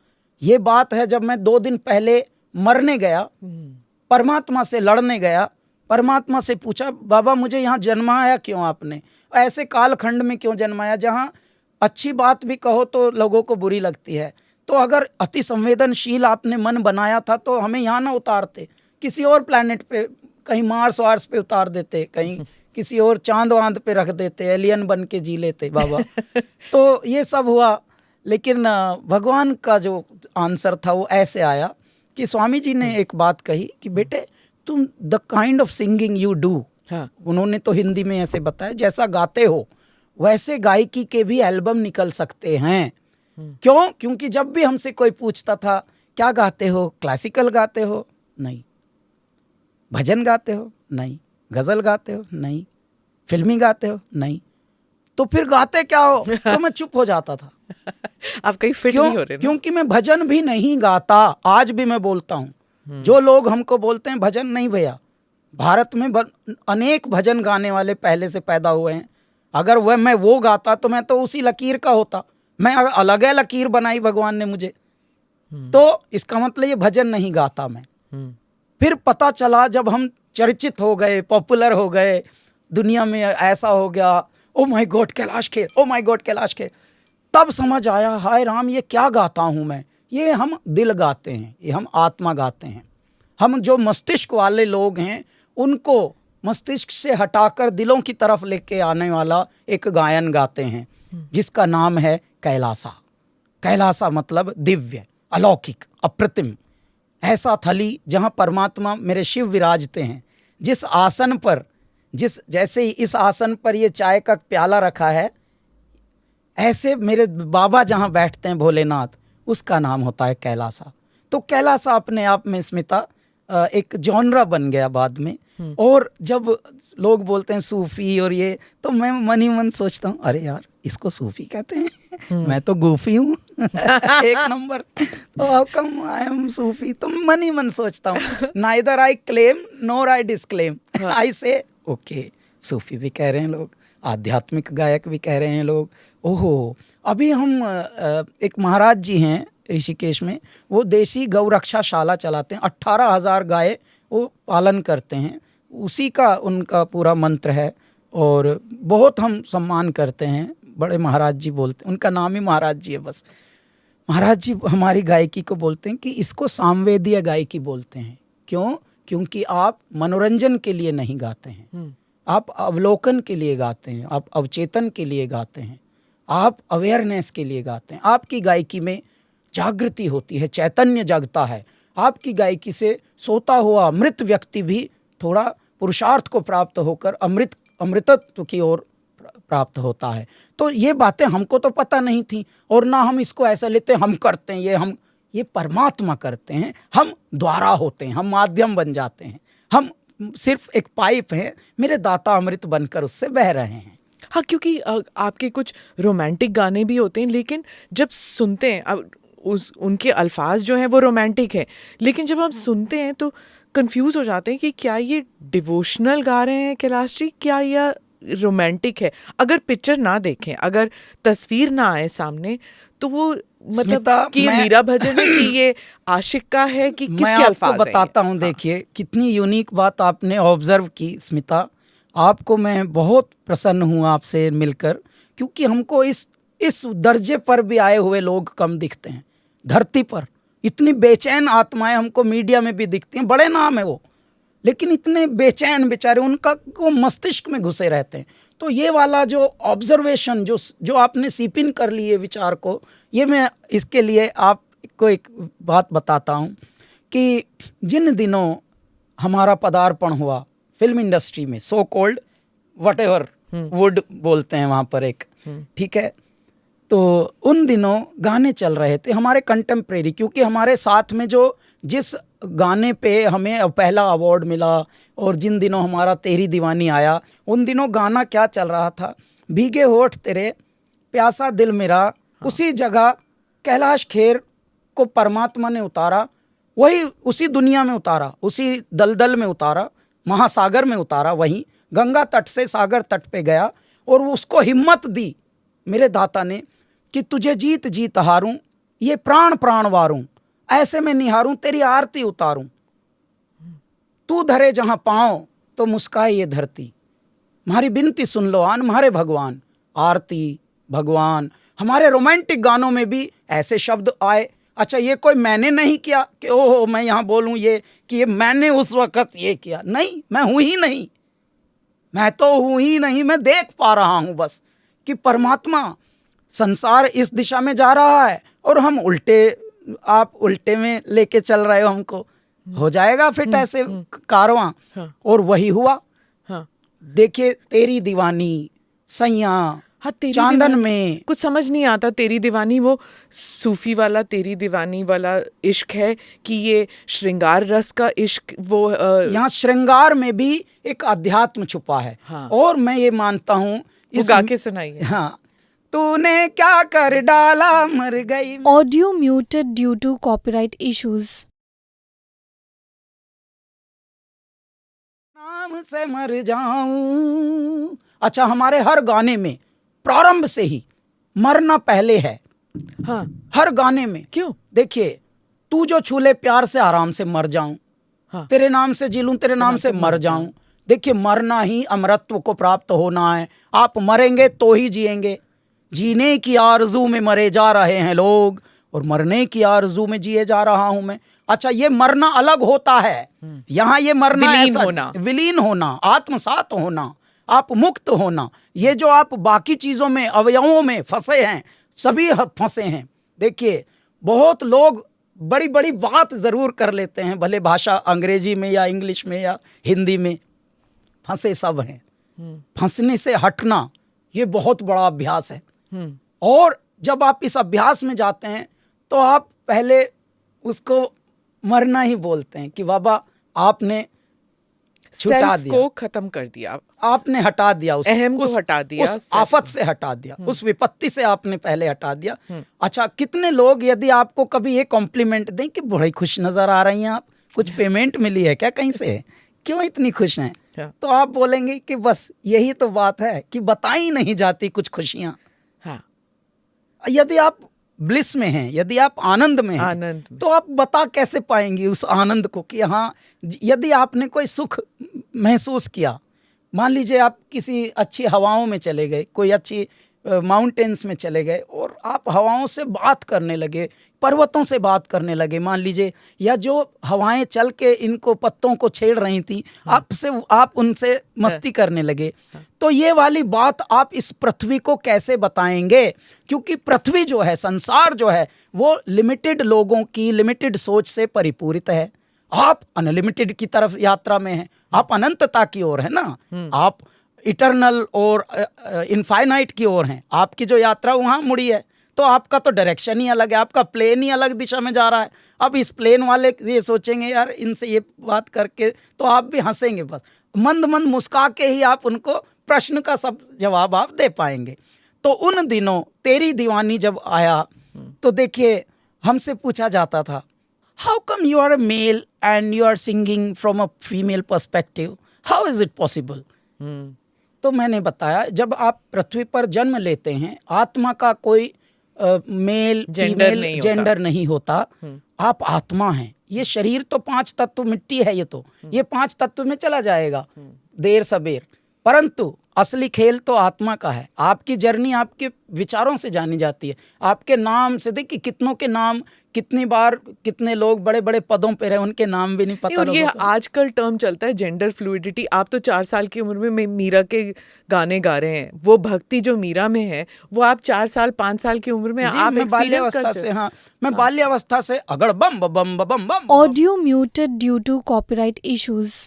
ये बात है जब मैं 2 दिन पहले मरने गया, परमात्मा से लड़ने गया, परमात्मा से पूछा, बाबा मुझे यहाँ जन्माया क्यों आपने, ऐसे कालखंड में क्यों जन्माया जहाँ अच्छी बात भी कहो तो लोगों को बुरी लगती है। तो अगर अति संवेदनशील आपने मन बनाया था तो हमें यहाँ ना उतारते, किसी और प्लैनेट पे, कहीं मार्स वार्स पे उतार देते, कहीं किसी और चांद वांद पे रख देते, एलियन बन के जी लेते बाबा। तो ये सब हुआ, लेकिन भगवान का जो आंसर था वो ऐसे आया कि स्वामी जी ने एक बात कही कि बेटे तुम the kind of singing you do, उन्होंने तो हिंदी में ऐसे बताया, जैसा गाते हो वैसे गायकी के भी एल्बम निकल सकते हैं। क्यों? क्योंकि जब भी हमसे कोई पूछता था क्या गाते हो, क्लासिकल गाते हो? नहीं। भजन गाते हो? नहीं। गजल गाते हो? नहीं। फिल्मी गाते हो? नहीं। तो फिर गाते क्या हो? तो मैं चुप हो जाता था। आप कहीं फिट नहीं हो रहे ना? क्योंकि मैं भजन भी नहीं गाता, आज भी मैं बोलता हूँ। जो लोग हमको बोलते हैं भजन, नहीं भैया, भारत में अनेक भजन गाने वाले पहले से पैदा हुए हैं। अगर मैं वो गाता तो मैं तो उसी लकीर का होता। मैं अलग है लकीर बनाई भगवान ने मुझे, तो इसका मतलब ये भजन नहीं गाता मैं। फिर पता चला जब हम चर्चित हो गए, पॉपुलर हो गए, दुनिया में ऐसा हो गया, ओ my God Kailash Kher, O my God Kailash Kher, तब समझ आया हाय राम ये क्या गाता हूँ मैं। ये हम दिल गाते हैं, ये हम आत्मा गाते हैं। हम जो मस्तिष्क वाले लोग हैं उनको मस्तिष्क से हटाकर दिलों की तरफ लेके आने वाला एक गायन गाते हैं, जिसका नाम है कैलासा। कैलासा मतलब दिव्य, अलौकिक, अप्रतिम, ऐसा थली जहाँ परमात्मा मेरे शिव विराजते हैं। जिस आसन पर, जैसे ही इस आसन पर ये चाय का प्याला रखा है, ऐसे मेरे बाबा जहाँ बैठते हैं भोलेनाथ, उसका नाम होता है कैलासा। तो कैलासा अपने आप में स्मिता एक जॉनरा बन गया बाद में। और जब लोग बोलते हैं सूफी और ये, तो मैं मन ही मन सोचता हूँ अरे यार इसको सूफी कहते हैं, मैं तो गोफी हूँ एक नंबर, तो हाउ कम आई एम सूफी। तो मन ही मन सोचता हूँ, neither I claim nor I disclaim, I say okay सूफी भी कह रहे हैं लोग, आध्यात्मिक गायक भी कह रहे हैं लोग। ओहो, अभी हम एक महाराज जी हैं ऋषिकेश में, वो देशी गौरक्षाशाला चलाते हैं, 18,000 गाय वो पालन करते हैं, उसी का उनका पूरा मंत्र है। और बहुत हम सम्मान करते हैं, बड़े महाराज जी बोलते हैं, उनका नाम ही महाराज जी है बस। महाराज जी हमारी गायकी को बोलते हैं कि इसको सामवेदीय गायकी बोलते हैं। क्यों? क्योंकि आप मनोरंजन के लिए नहीं गाते हैं, आप अवलोकन के लिए गाते हैं, आप अवचेतन के लिए गाते हैं, आप अवेयरनेस के लिए गाते हैं। आपकी गायकी में जागृति होती है, चैतन्य जागता है। आपकी गायकी से सोता हुआ मृत व्यक्ति भी थोड़ा पुरुषार्थ को प्राप्त होकर अमृतत्व की ओर प्राप्त होता है। तो ये बातें हमको तो पता नहीं थी, और ना हम इसको ऐसा लेते हम करते हैं, ये परमात्मा करते हैं, हम द्वारा होते हैं, हम माध्यम बन जाते हैं, हम सिर्फ एक पाइप है, मेरे दाता अमृत बनकर उससे बह रहे हैं। हाँ, क्योंकि आपके कुछ रोमांटिक गाने भी होते हैं, लेकिन जब सुनते हैं अब उनके अल्फाज जो हैं वो रोमांटिक हैं, लेकिन जब हम सुनते हैं तो कंफ्यूज हो जाते हैं कि क्या ये डिवोशनल गा रहे हैं कैलाश जी, क्या यह रोमांटिक है। अगर पिक्चर ना देखें, अगर तस्वीर ना आए सामने, तो वो मतलब कि ये मीरा भजन है कि ये आशिक का है कि किसके अल्फाज हैं। मैं आपको बताता हूँ, देखिए कितनी यूनिक बात आपने ऑब्जर्व की स्मिता। आपको मैं बहुत प्रसन्न हूँ आपसे मिलकर, क्योंकि हमको इस दर्जे पर भी आए हुए लोग कम दिखते हैं धरती पर। इतनी बेचैन आत्माएं हमको मीडिया में भी दिखती हैं, बड़े नाम है वो, लेकिन इतने बेचैन बेचारे, उनका वो मस्तिष्क में घुसे रहते हैं। तो ये वाला जो ऑब्जर्वेशन जो आपने सीप इन कर लिए विचार को, ये मैं इसके लिए आपको एक बात बताता हूँ कि जिन दिनों हमारा पदार्पण हुआ फिल्म इंडस्ट्री में, so called what ever would बोलते हैं वहाँ पर एक, ठीक है, तो उन दिनों गाने चल रहे थे हमारे कंटेम्प्रेरी, क्योंकि हमारे साथ में जो जिस गाने पे हमें पहला अवार्ड मिला और जिन दिनों हमारा तेरी दीवानी आया, उन दिनों गाना क्या चल रहा था, भीगे होठ तेरे प्यासा दिल मेरा। उसी जगह कैलाश खेर को परमात्मा ने उतारा, वही उसी दुनिया में उतारा, उसी दलदल में उतारा, महासागर में उतारा, वहीं गंगा तट से सागर तट पे गया और वो उसको हिम्मत दी मेरे दाता ने कि तुझे जीत जीत हारूं, ये प्राण प्राण वारूं, ऐसे में निहारूं तेरी आरती उतारूं, तू धरे जहां पाँव तो मुस्काए ये धरती, हमारी बिनती सुन लो आन म्हारे भगवान। आरती, भगवान, हमारे रोमांटिक गानों में भी ऐसे शब्द आए। अच्छा, ये कोई मैंने नहीं किया कि ओहो मैं यहाँ बोलूँ ये कि ये मैंने उस वक़्त ये किया, नहीं, मैं हूँ ही नहीं, मैं तो हूँ ही नहीं, मैं देख पा रहा हूँ बस कि परमात्मा संसार इस दिशा में जा रहा है और हम आप उल्टे में लेके चल रहे हो हमको, हो जाएगा फिर ऐसे कारवां। और वही हुआ। देखिए तेरी दीवानी, सैया, हाँ, तेरी चांदन दीवानी, में कुछ समझ नहीं आता। तेरी दीवानी वो सूफी वाला तेरी दीवानी वाला इश्क है कि ये श्रृंगार रस का इश्क? वो यहाँ श्रृंगार में भी एक अध्यात्म छुपा है। हाँ। और मैं ये मानता हूँ गा के सुनाइए। हाँ, तूने क्या कर डाला मर गई मैं। Audio muted due to copyright issues. नाम से मर जाऊं। अच्छा, हमारे हर गाने में प्रारंभ से ही मरना पहले है। हाँ, हर गाने में। क्यों? देखिए, तू जो छूले प्यार से आराम से मर जाऊं, हाँ। तेरे नाम से जी लूं, तेरे नाम से मर जाऊं। देखिए, मरना ही अमरत्व को प्राप्त होना है। आप मरेंगे तो ही जिएंगे। जीने की आरजू में मरे जा रहे हैं लोग और मरने की आरजू में जिए जा रहा हूं मैं। अच्छा, ये मरना अलग होता है। यहाँ ये मरना विलीन ऐसा, होना। विलीन होना, आत्मसात होना, आप मुक्त होना। ये जो आप बाकी चीजों में, अवयवों में फंसे हैं, सभी फंसे हैं। देखिए, बहुत लोग बड़ी बड़ी बात जरूर कर लेते हैं, भले भाषा अंग्रेजी में या इंग्लिश में या हिंदी में, फंसे सब हैं। फंसने से हटना ये बहुत बड़ा अभ्यास है। और जब आप इस अभ्यास में जाते हैं तो आप पहले उसको मरना ही बोलते हैं कि बाबा आपने छुटा सेल्फ दिया, को खत्म कर दिया, आपने हटा दिया, उस अहम को हटा दिया, उस आफत से हटा दिया, उस विपत्ति से आपने पहले हटा दिया। अच्छा, कितने लोग यदि आपको कभी ये कॉम्प्लीमेंट दें कि बड़ी खुश नजर आ रही हैं आप, कुछ पेमेंट मिली है क्या कहीं से, क्यों इतनी खुश हैं, तो आप बोलेंगे कि बस यही तो बात है कि बताई नहीं जाती कुछ खुशियां। हाँ। यदि आप ब्लिस में हैं, यदि आप आनंद में हैं, तो आप बता कैसे पाएंगे उस आनंद को कि हाँ, यदि आपने कोई सुख महसूस किया, मान लीजिए आप किसी अच्छी हवाओं में चले गए, कोई अच्छी माउंटेन्स में चले गए और आप हवाओं से बात करने लगे, पर्वतों से बात करने लगे मान लीजिए, या जो हवाएं चल के इनको पत्तों को छेड़ रही थी, आप उनसे मस्ती करने लगे, तो ये वाली बात आप इस पृथ्वी को कैसे बताएंगे? क्योंकि पृथ्वी जो है, संसार जो है, वो लिमिटेड लोगों की लिमिटेड सोच से परिपूरित है। आप अनलिमिटेड की तरफ यात्रा में हैं, आप अनंतता की ओर है ना, आप इटर्नल और इनफाइनाइट की ओर हैं। आपकी जो यात्रा वहाँ मुड़ी है, तो आपका तो डायरेक्शन ही अलग है, आपका प्लेन ही अलग दिशा में जा रहा है। अब इस प्लेन वाले ये सोचेंगे यार इनसे ये बात करके, तो आप भी हंसेंगे, बस मंद मंद मुस्का के ही आप उनको प्रश्न का सब जवाब आप दे पाएंगे। तो उन दिनों तेरी दीवानी जब आया, तो देखिए हमसे पूछा जाता था, how come you are a male and you are singing from a female perspective, how is it possible? तो मैंने बताया, जब आप पृथ्वी पर जन्म लेते हैं, आत्मा का कोई मेल फीमेल जेंडर नहीं होता, आप आत्मा हैं। ये शरीर तो 5 तत्व मिट्टी है, ये 5 तत्व में चला जाएगा देर सबेर, परंतु असली खेल तो आत्मा का है। आपकी जर्नी आपके विचारों से जानी जाती है, आपके नाम से। देखिए कितनों के नाम, कितनी बार कितने लोग बड़े बड़े पदों पे रहे, उनके नाम भी नहीं पता और ये लोगों को। आजकल टर्म चलता है जेंडर फ्लूइडिटी। आप तो 4 साल की उम्र में मीरा के गाने गा रहे हैं, वो भक्ति जो मीरा में है वो आप 4 साल 5 साल की उम्र में जी, आप मैं एक्सपीरियंस बाल्यावस्था कर से, सकते। हाँ, मैं बाल्यावस्था से अगड़ बम बम बम बम बम Audio muted due to copyright issues.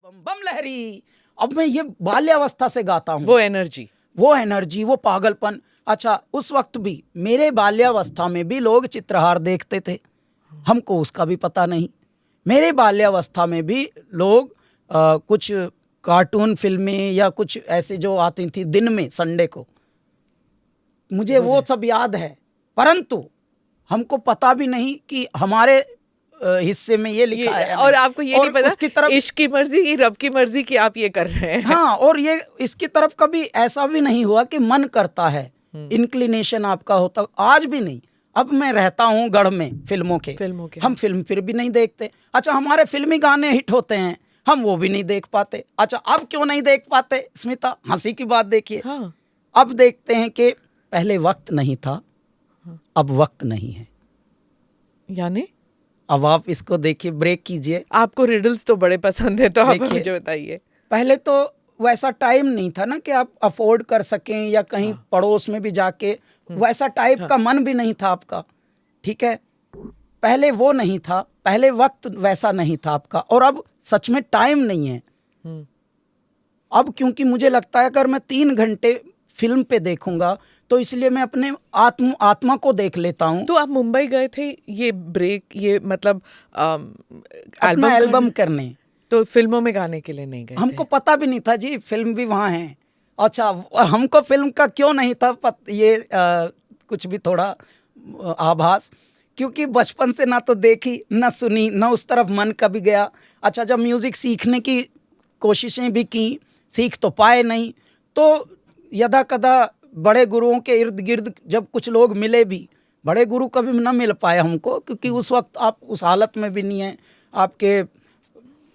बम बम लहरी। अब मैं ये बाल्यावस्था से गाता हूँ, वो एनर्जी, वो एनर्जी, वो पागलपन। अच्छा, उस वक्त भी मेरे बाल्यावस्था में भी लोग चित्रहार देखते थे, हमको उसका भी पता नहीं। मेरे बाल्यावस्था में भी लोग कुछ कार्टून फिल्में या कुछ ऐसे जो आती थी दिन में संडे को, मुझे वो सब याद है, परंतु हमको पता भी नहीं कि हमारे हिस्से में ये लिखा है। और आपको ये और नहीं पता उसकी तरफ, इश्क की मर्जी की रब की मर्जी की आप ये कर रहे हैं। हाँ, और ये इसकी तरफ कभी ऐसा भी नहीं हुआ कि मन करता है, इंक्लिनेशन आपका होता, आज भी नहीं। अब मैं रहता हूँ गढ़ में फिल्मों के, हम फिल्म फिर भी नहीं देखते। अच्छा, हमारे फिल्मी गाने हिट होते हैं, हम वो भी नहीं देख पाते। अच्छा, अब क्यों नहीं देख पाते स्मिता? हंसी की बात देखिए, हाँ। अब देखते हैं कि पहले वक्त नहीं था, अब वक्त नहीं है। यानी अब आप इसको देखिए, ब्रेक कीजिए। आपको रिडल्स तो बड़े पसंद है, तो आप देखिए, मुझे बताइए। पहले तो वैसा टाइम नहीं था ना कि आप अफोर्ड कर सकें या कहीं पड़ोस में भी जाके, वैसा टाइप का मन भी नहीं था आपका, ठीक है। पहले वो नहीं था, पहले वक्त वैसा नहीं था आपका, और अब सच में टाइम नहीं है। अब क्योंकि मुझे लगता है अगर मैं 3 घंटे फिल्म पे देखूंगा तो इसलिए मैं अपने आत्मा को देख लेता हूँ। तो आप मुंबई गए थे ये ब्रेक, ये मतलब अपना एल्बम करने, तो फिल्मों में गाने के लिए नहीं गए हमको पता भी नहीं था जी फिल्म भी वहाँ है। अच्छा, और हमको फिल्म का क्यों नहीं था ये कुछ भी थोड़ा आभास, क्योंकि बचपन से ना तो देखी ना सुनी, ना उस तरफ मन कभी गया। अच्छा, जब म्यूज़िक सीखने की कोशिशें भी की, सीख तो पाए नहीं, तो यदा कदा बड़े गुरुओं के इर्द गिर्द जब कुछ लोग मिले भी, बड़े गुरु कभी ना मिल पाए हमको, क्योंकि उस वक्त आप उस हालत में भी नहीं हैं, आपके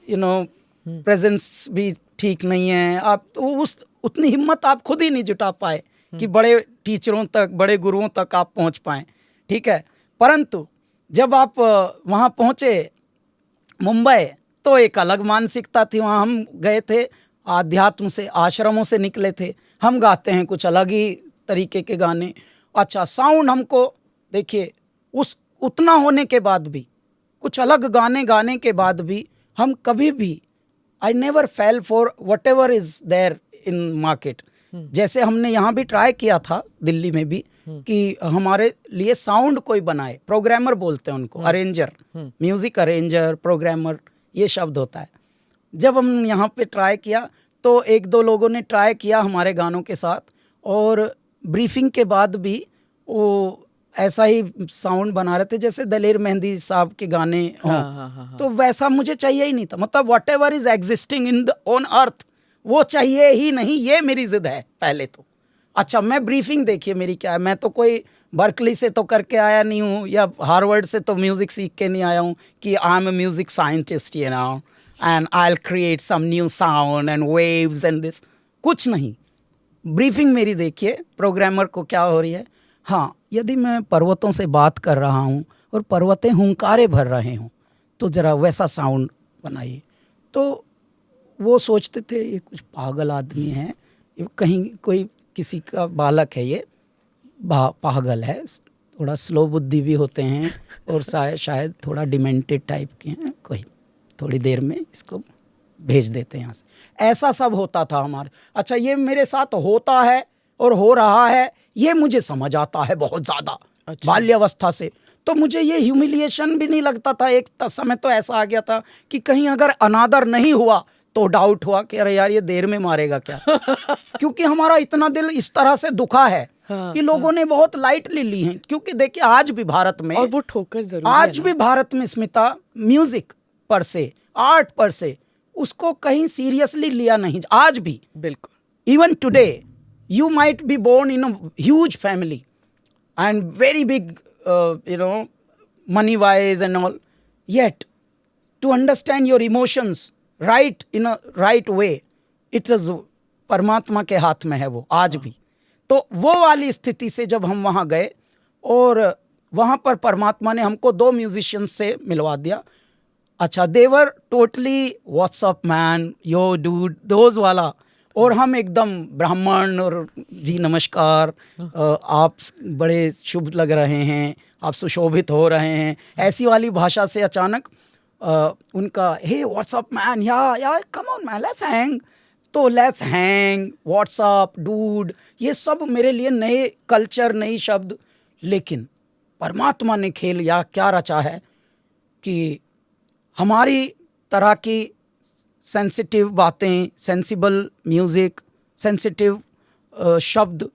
प्रेजेंस भी ठीक नहीं है, आप तो उस उतनी हिम्मत आप खुद ही नहीं जुटा पाए कि बड़े टीचरों तक, बड़े गुरुओं तक आप पहुंच पाएँ, ठीक है। परंतु जब आप वहाँ पहुँचे मुंबई, तो एक अलग मानसिकता थी। वहाँ हम गए थे, आध्यात्म से, आश्रमों से निकले थे, हम गाते हैं कुछ अलग ही तरीके के गाने। अच्छा, साउंड हमको देखिए, उस उतना होने के बाद भी, कुछ अलग गाने गाने के बाद भी, हम कभी भी, I never fail for whatever is there in market. जैसे हमने यहाँ भी ट्राई किया था दिल्ली में भी कि हमारे लिए साउंड कोई बनाए, प्रोग्रामर बोलते हैं उनको, अरेंजर, म्यूजिक अरेंजर, प्रोग्रामर, ये शब्द होता है। जब हम यहाँ पे ट्राई किया तो 1-2 लोगों ने ट्राई किया हमारे गानों के साथ, और ब्रीफिंग के बाद भी वो ऐसा ही साउंड बना रहे थे जैसे दलेर मेहंदी साहब के गाने हों। तो वैसा मुझे चाहिए ही नहीं था, मतलब what ever is existing in the on earth, वो चाहिए ही नहीं, ये मेरी जिद है पहले तो। अच्छा, मैं ब्रीफिंग देखिए मेरी क्या है, मैं तो कोई बर्कली से तो करके आया नहीं हूँ, या हार्वर्ड से तो म्यूज़िक सीख के नहीं आया हूँ कि I am a music scientist, you know, and I will create some new sound and waves and this, कुछ नहीं। ब्रीफिंग मेरी देखिए प्रोग्रामर को क्या हो रही है। हाँ, यदि मैं पर्वतों से बात कर रहा हूँ और पर्वतें हुंकारे भर रहे हों, तो ज़रा वैसा साउंड बनाइए। तो वो सोचते थे ये कुछ पागल आदमी है, ये कहीं कोई किसी का बालक है, ये पागल है, थोड़ा स्लो बुद्धि भी होते हैं, और शायद थोड़ा डिमेंटेड टाइप के हैं, कोई थोड़ी देर में इसको भेज देते हैं यहाँ से। ऐसा सब होता था हमारे। अच्छा, ये मेरे साथ होता है और हो रहा है, ये मुझे समझ आता है बहुत ज़्यादा। अच्छा। बाल्यावस्था से तो मुझे ये ह्यूमिलिएशन भी नहीं लगता था। एक समय तो ऐसा आ गया था कि कहीं अगर अनादर नहीं हुआ तो डाउट हुआ कि अरे यार ये देर में मारेगा क्या क्योंकि हमारा इतना दिल इस तरह से दुखा है कि लोगों ने बहुत लाइटली ली हैं। क्योंकि देखिए आज भी भारत में, और वो ठोकर जरूर आज भी भारत में स्मिता, म्यूजिक पर से, आर्ट पर से, उसको कहीं सीरियसली लिया नहीं आज भी। बिल्कुल। Even today you might be born in a huge family and very big money wise and all, yet to understand your emotions right in a right way, it is परमात्मा के हाथ में है वो आज भी। तो वो वाली स्थिति से जब हम वहाँ गए और वहाँ पर परमात्मा ने हमको 2 म्यूजिशियंस से मिलवा दिया। अच्छा, they were totally what's up man, yo dude, those वाला, और हम एकदम ब्राह्मण और जी नमस्कार, आप बड़े शुभ लग रहे हैं, आप सुशोभित हो रहे हैं, ऐसी वाली भाषा से अचानक उनका हे व्हाट्सअप मैन, या come on man let's hang. तो लेट्स हैंग, व्हाट्सअप, डूड, ये सब मेरे लिए नए कल्चर, नई शब्द। लेकिन परमात्मा ने खेल या क्या रचा है कि हमारी तरह की सेंसिटिव बातें, सेंसिबल म्यूज़िक, सेंसिटिव शब्द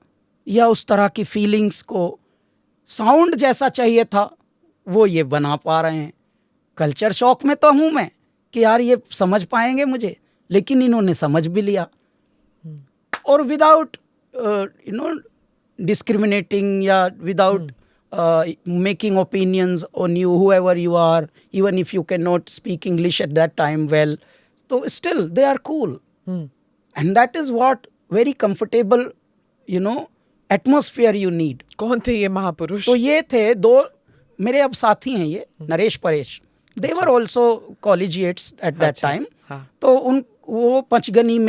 या उस तरह की फीलिंग्स को साउंड जैसा चाहिए था वो ये बना पा रहे हैं। कल्चर शॉक में तो हूँ मैं कि यार ये समझ पाएंगे मुझे, लेकिन इन्होंने समझ भी लिया और विदाउट डिस्क्रिमिनेटिंग या without making opinions on you, whoever you are, even if you cannot speak English at that time well, so still they are cool. And that is what very comfortable, atmosphere you need. कौन थे ये महापुरुष? तो ये थे 2 मेरे अब साथी हैं, ये Naresh Paresh. They were also collegiates at that time. तो वो पंचगनी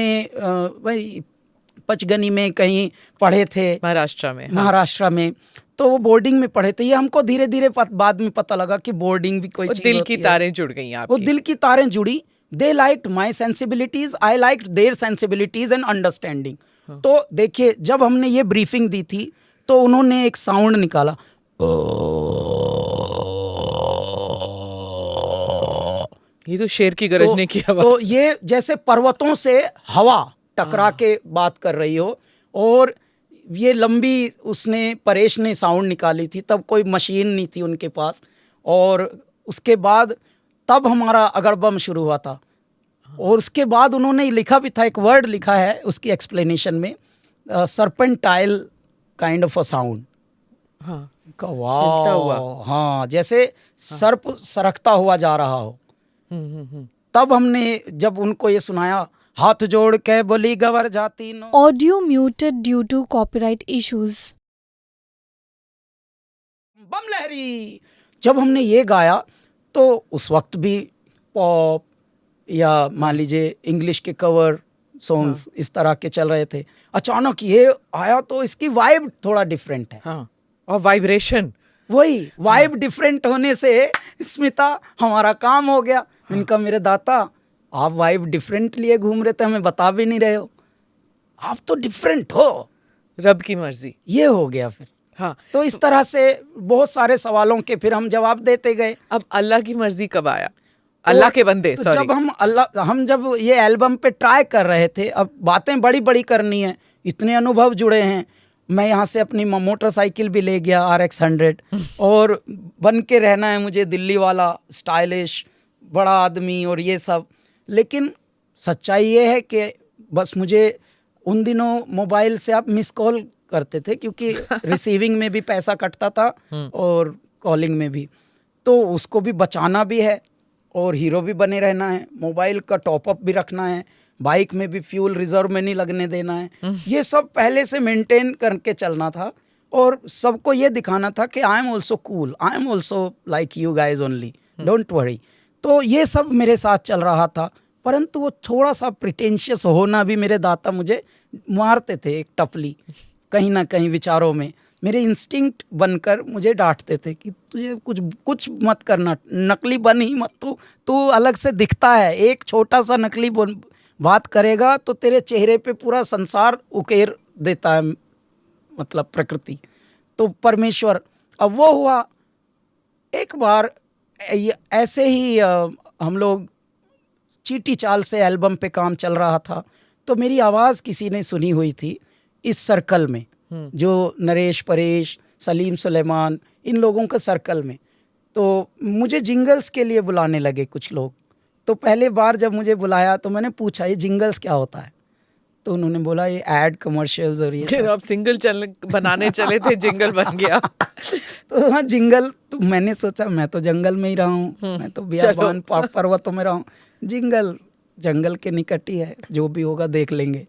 में कहीं पढ़े थे, महाराष्ट्र में। तो वो बोर्डिंग में पढ़े थे। ये हमको धीरे धीरे बाद में पता लगा कि बोर्डिंग भी कोई चीज दिल की तारें जुड़ गई आपकी। वो दिल की तारें जुड़ी। They liked my sensibilities, I liked their sensibilities and understanding. तो देखिए, जब हमने ये ब्रीफिंग दी थी तो उन्होंने एक साउंड निकाला, ये तो शेर की गरजने की आवाज। तो ये जैसे पर्वतों से हवा टकरा के बात कर रही हो। और ये लंबी उसने परेश ने साउंड निकाली थी, तब कोई मशीन नहीं थी उनके पास। और उसके बाद तब हमारा अगड़बम शुरू हुआ था। और उसके बाद उन्होंने लिखा भी था, एक वर्ड लिखा है उसकी एक्सप्लेनेशन में, सर्पेंटाइल काइंड ऑफ अ साउंड। वाह, हाँ, जैसे सर्प सरकता हुआ जा रहा हो। तब हमने जब उनको ये सुनाया, हाथ जोड़ के बोली गवर जाती नो। Audio muted due to copyright issues. Bam Lahari. जब हमने ये गाया तो उस वक्त भी पॉप या मान लीजिए इंग्लिश के कवर सॉन्ग्स इस तरह के चल रहे थे। अचानक ये आया तो इसकी वाइब थोड़ा डिफरेंट है। और वाइब्रेशन, वही वाइब डिफरेंट होने से स्मिता हमारा काम हो गया। इनका मेरे दाता, आप वाइब डिफरेंट लिए घूम रहे थे, हमें बता भी नहीं रहे हो, आप तो डिफरेंट हो, रब की मर्जी। ये हो गया फिर। तो इस तरह से बहुत सारे सवालों के फिर हम जवाब देते गए। अब अल्लाह की मर्जी कब आया? अल्लाह के बंदे, सॉरी। जब हम जब ये एल्बम पे ट्राई कर रहे थे, अब बातें बड़ी बड़ी करनी है, इतने अनुभव जुड़े हैं। मैं यहाँ से अपनी मोटरसाइकिल भी ले गया RX 100 और बन के रहना है मुझे दिल्ली वाला, स्टाइलिश बड़ा आदमी और ये सब। लेकिन सच्चाई ये है कि बस मुझे उन दिनों मोबाइल से आप मिस कॉल करते थे, क्योंकि रिसीविंग में भी पैसा कटता था और कॉलिंग में भी, तो उसको भी बचाना भी है और हीरो भी बने रहना है। मोबाइल का टॉपअप भी रखना है, बाइक में भी फ्यूल रिजर्व में नहीं लगने देना है। ये सब पहले से मेंटेन करके चलना था और सबको ये दिखाना था कि I am also cool, I am also like you guys only, don't worry. तो ये सब मेरे साथ चल रहा था, परंतु वो थोड़ा सा प्रिटेंशियस होना भी मेरे दाता मुझे मारते थे एक टपली कहीं ना कहीं विचारों में। मेरे इंस्टिंक्ट बनकर मुझे डांटते थे कि तुझे कुछ मत करना, नकली बन ही मत, तू अलग से दिखता है, एक छोटा सा नकली बात करेगा तो तेरे चेहरे पे पूरा संसार उकेर देता है, मतलब प्रकृति। तो परमेश्वर, अब वो हुआ एक बार ऐसे ही हम लोग चीटी चाल से एल्बम पे काम चल रहा था, तो मेरी आवाज़ किसी ने सुनी हुई थी इस सर्कल में, जो नरेश परेश, सलीम सुलेमान, इन लोगों के सर्कल में। तो मुझे जिंगल्स के लिए बुलाने लगे कुछ लोग। तो पहले बार जब मुझे बुलाया तो मैंने पूछा ये जिंगल्स क्या होता है, तो उन्होंने बोला ये एड कमर्शियल्स और ये सब। आप सिंगल चैनल बनाने चले थे, जिंगल बन गया। तो हाँ, जिंगल, तो मैंने सोचा मैं तो जंगल में ही रहा हूँ, मैं तो बियाबान पर्वतों में रहा हूँ, जिंगल जंगल के निकट ही है, जो भी होगा देख लेंगे।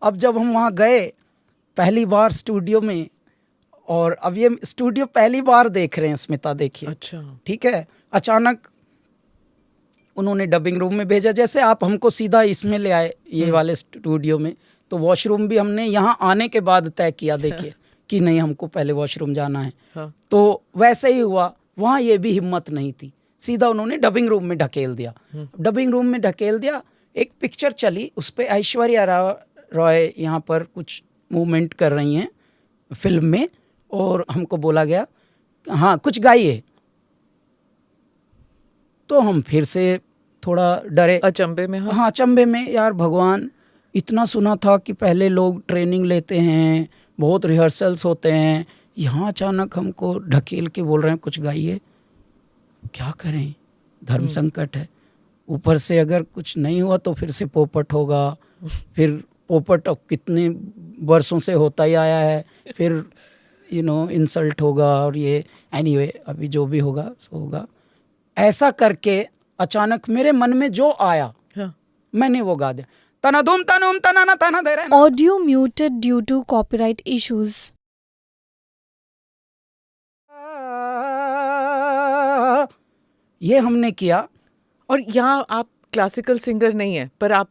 अब जब हम वहाँ गए पहली बार स्टूडियो में, और अब ये स्टूडियो पहली बार देख रहे हैं स्मिता, देखिए। अच्छा। ठीक है, अचानक उन्होंने डबिंग रूम में भेजा, जैसे आप हमको सीधा इसमें ले आए ये वाले स्टूडियो में, तो वॉशरूम भी हमने यहाँ आने के बाद तय किया, देखिए कि नहीं हमको पहले वॉशरूम जाना है। हाँ। तो वैसे ही हुआ, वहाँ ये भी हिम्मत नहीं थी, सीधा उन्होंने डबिंग रूम में ढकेल दिया। डबिंग रूम में ढकेल दिया, एक पिक्चर चली, उस पर ऐश्वर्या रॉय यहाँ पर कुछ मूवमेंट कर रही हैं फिल्म में, और हमको बोला गया हाँ कुछ गाइए। तो हम फिर से थोड़ा डरे, अचंभे में। हाँ अचंभे में, यार भगवान, इतना सुना था कि पहले लोग ट्रेनिंग लेते हैं, बहुत रिहर्सल्स होते हैं, यहाँ अचानक हमको ढकेल के बोल रहे हैं कुछ गाइए। क्या करें, धर्म संकट है, ऊपर से अगर कुछ नहीं हुआ तो फिर से पोपट होगा, फिर पोपट अब कितने वर्षों से होता ही आया है, फिर इंसल्ट होगा, और ये एनीवे अभी जो भी होगा सो होगा। ऐसा करके अचानक मेरे मन में जो आया, हाँ। मैंने वो गा दिया, तना धूम तनुम तना ना तना दे रहे। Audio muted due to copyright issues. ये हमने किया। और यहाँ आप क्लासिकल सिंगर नहीं है, पर आप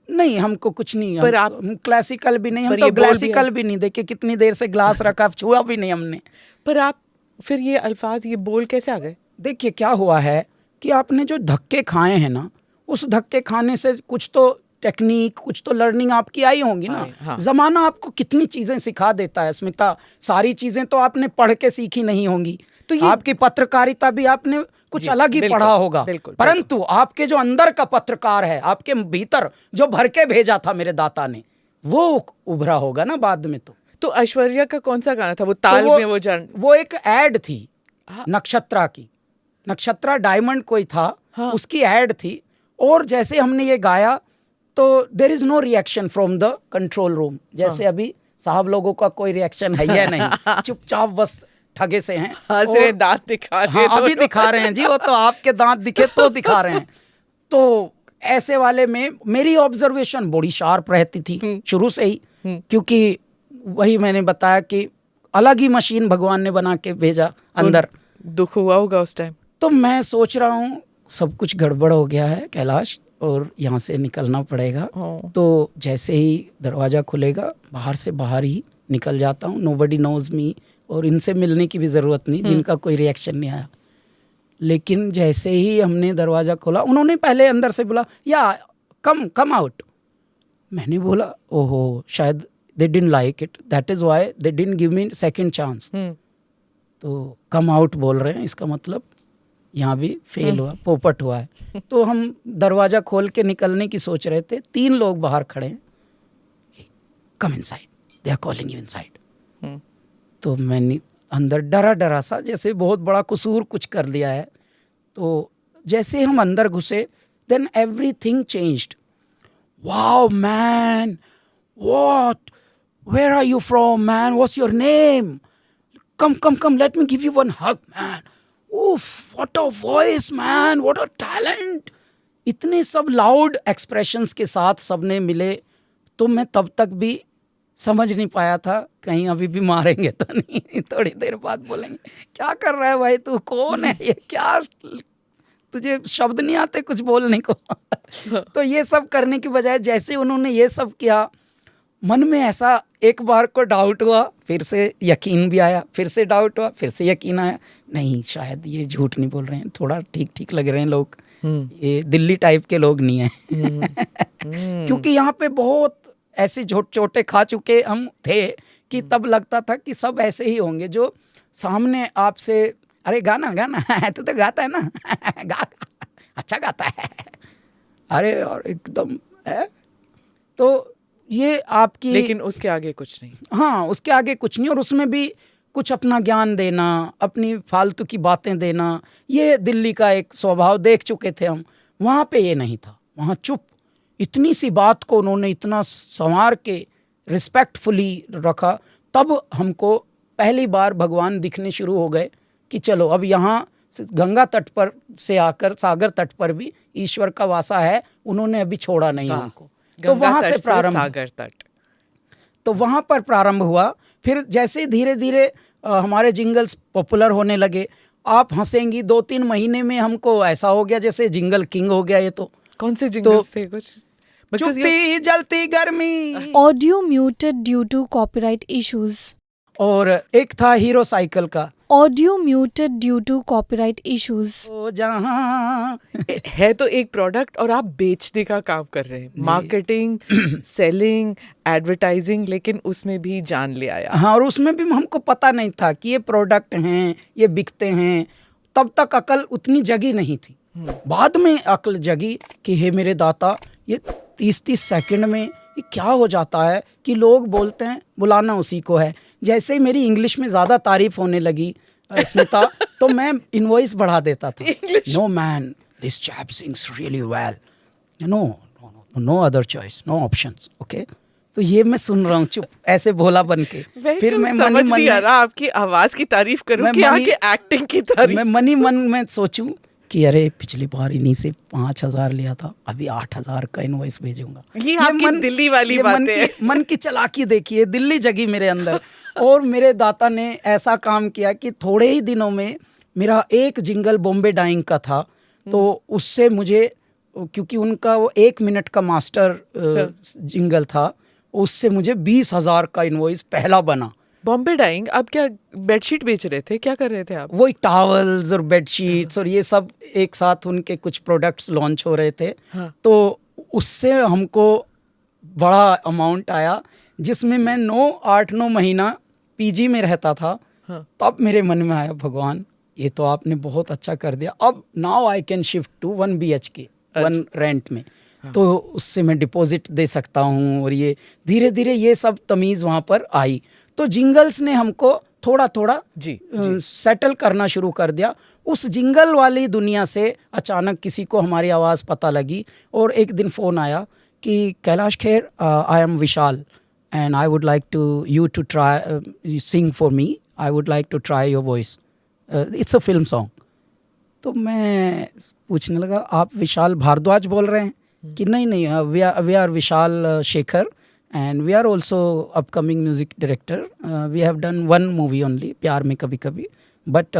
नहीं, हमको कुछ नहीं, पर हम क्लासिकल भी नहीं, हम पर तो ये बोल भी क्लासिकल भी नहीं, देखिए कितनी देर से ग्लास रखा, छुआ भी नहीं हमने। पर आप फिर ये अल्फाज, ये बोल कैसे आ गए? देखिए क्या हुआ है कि आपने जो धक्के खाए हैं ना, उस धक्के खाने से कुछ तो टेक्निक, कुछ तो लर्निंग आपकी आई होंगी ना। हाँ। जमाना आपको कितनी चीजें सिखा देता है स्मिता, सारी चीजें तो आपने पढ़ के सीखी नहीं होंगी, तो आपकी पत्रकारिता भी आपने कुछ अलग ही पढ़ा होगा, परंतु आपके जो अंदर का पत्रकार है, आपके भीतर जो भर के भेजा था मेरे दाता ने, वो उभरा होगा ना बाद में। तो ऐश्वर्या का कौन सा गाना था वो ताल में वो एक एड थी नक्षत्रा की, नक्षत्रा डायमंड कोई था, हाँ। उसकी एड थी, और जैसे हमने ये गाया तो there is no reaction from the control room, जैसे अभी साहब लोगों का कोई रिएक्शन है या नहीं, चुपचाप बस ठगे से हैं, दांत दिखा रहे हैं। हाँ अभी दिखा रहे हैं जी, वो तो आपके दांत दिखे तो दिखा रहे हैं। तो ऐसे वाले में मेरी ऑब्जर्वेशन बड़ी शार्प रहती थी शुरू से ही, क्योंकि वही मैंने बताया कि अलग ही मशीन भगवान ने बना के भेजा अंदर। दुख हुआ होगा उस टाइम? तो मैं सोच रहा हूँ सब कुछ गड़बड़ हो गया है कैलाश, और यहाँ से निकलना पड़ेगा। तो जैसे ही दरवाज़ा खुलेगा, बाहर से बाहर ही निकल जाता हूँ, नोबडी नोज मी, और इनसे मिलने की भी ज़रूरत नहीं, जिनका कोई रिएक्शन नहीं आया। लेकिन जैसे ही हमने दरवाज़ा खोला, उन्होंने पहले अंदर से बोला या कम आउट। मैंने बोला ओहो, शायद they didn't like it, that is why they didn't give me second chance। तो कम आउट बोल रहे हैं, इसका मतलब यहाँ भी फेल हुआ, पोपट हुआ है। तो हम दरवाज़ा खोल के निकलने की सोच रहे थे, 3 लोग बाहर खड़े हैं, come inside, they are calling you inside. तो मैंने अंदर डरा सा, जैसे बहुत बड़ा कसूर कुछ कर लिया है। तो जैसे हम अंदर घुसे, then everything changed. Wow man, what, where are you from man, what's your name, come let me give you one hug man, उफ what a voice man, what a talent. इतने सब लाउड एक्सप्रेशंस के साथ सबने मिले। तो मैं तब तक भी समझ नहीं पाया था, कहीं अभी भी मारेंगे तो नहीं, थोड़ी देर बाद बोलेंगे क्या कर रहा है भाई, तू कौन है, ये क्या, तुझे शब्द नहीं आते कुछ बोलने को। तो ये सब करने की बजाय जैसे उन्होंने ये सब किया, मन में ऐसा एक बार को डाउट हुआ, फिर से यकीन भी आया, फिर से डाउट हुआ, फिर से यकीन आया, नहीं शायद ये झूठ नहीं बोल रहे हैं, थोड़ा ठीक लग रहे हैं लोग, ये दिल्ली टाइप के लोग नहीं हैं। क्योंकि यहाँ पे बहुत ऐसे छोटे खा चुके हम थे कि तब लगता था कि सब ऐसे ही होंगे, जो सामने आपसे अरे गाना तू तो गाता है ना, गा अच्छा गाता है, अरे और एकदम है। तो ये आपकी, लेकिन उसके आगे कुछ नहीं। हाँ उसके आगे कुछ नहीं, और उसमें भी कुछ अपना ज्ञान देना, अपनी फालतू की बातें देना, ये दिल्ली का एक स्वभाव देख चुके थे हम। वहाँ पे ये नहीं था, वहाँ चुप, इतनी सी बात को उन्होंने इतना संवार के रिस्पेक्टफुली रखा। तब हमको पहली बार भगवान दिखने शुरू हो गए कि चलो अब यहाँ गंगा तट पर से आकर सागर तट पर भी ईश्वर का वासा है, उन्होंने अभी छोड़ा नहीं हमको। तो गंगा वहां तट से प्रारंभ, सागर तट। तो वहां पर प्रारंभ हुआ। फिर जैसे धीरे धीरे हमारे जिंगल्स पॉपुलर होने लगे। आप हंसेंगी, 2-3 महीने में हमको ऐसा हो गया जैसे जिंगल किंग हो गया ये। तो कौन से जिंगल्स थे कुछ? Because you- चुपती जलती गर्मी, Audio muted due to copyright issues. और एक था हीरो साइकिल का, Audio muted due to copyright issues. ओ जहां है तो एक प्रोडक्ट और आप बेचने का काम कर रहे हैं, मार्केटिंग, सेलिंग, एडवर्टाइजिंग, लेकिन उसमें भी जान ले आया। हाँ, और उसमें भी हमको पता नहीं था कि ये प्रोडक्ट हैं, ये बिकते हैं। तब तक अकल उतनी जगी नहीं थी। बाद में अकल जगी कि हे मेरे दाता, ये 30-30 सेकंड में ये क्या हो जाता है कि लोग बोलते हैं बुलाना उसी को है। जैसे ही मेरी इंग्लिश में ज़्यादा तारीफ होने लगी स्मिता, तो मैं इनवॉइस बढ़ा देता था। No man, this chap sings really well, no other choice, no options, okay. तो ये मैं सुन रहा हूँ चुप ऐसे भोला बन के। फिर मैं समझ नहीं आ रहा आपकी आवाज की तारीफ करूं कि आपकी एक्टिंग की तारीफ। मैं मनी मन में सोचूं कि अरे पिछली बार इन्हीं से 5,000 लिया था, अभी 8,000 का इनवॉइस भेजूंगा। ये आपकी दिल्ली वाली बातें हैं। मन की चालाकी देखिए, दिल्ली जगी मेरे अंदर। और मेरे दाता ने ऐसा काम किया कि थोड़े ही दिनों में मेरा एक जिंगल बॉम्बे डाइंग का था, तो उससे मुझे, क्योंकि उनका वो 1 मिनट का मास्टर जिंगल था, उससे मुझे 20,000 का इनवॉइस पहला बना। बॉम्बे डाइंग, आप क्या बेडशीट बेच रहे थे, क्या कर रहे थे आप? वही टॉवल्स और बेडशीट्स और ये सब एक साथ उनके कुछ प्रोडक्ट्स लॉन्च हो रहे थे। हाँ। तो उससे हमको बड़ा अमाउंट आया, जिसमें मैं 8-9 महीना पीजी में रहता था। हाँ। तब मेरे मन में आया, भगवान ये तो आपने बहुत अच्छा कर दिया, अब now I can shift to 1 BHK 1 rent में। तो उससे मैं डिपॉजिट दे सकता हूँ। और ये धीरे धीरे ये सब तमीज़ वहाँ पर आई। तो जिंगल्स ने हमको थोड़ा थोड़ा जी, सेटल करना शुरू कर दिया। उस जिंगल वाली दुनिया से अचानक किसी को हमारी आवाज़ पता लगी, और एक दिन फ़ोन आया कि Kailash Kher, I am Vishal and I would like to you to try sing for me, I would like to try your voice, it's a film song. तो मैं पूछने लगा, आप विशाल भारद्वाज बोल रहे हैं? कि नहीं, we are Vishal Shekhar and we are also upcoming music director. We have done 1 movie only, प्यार में कभी कभी, but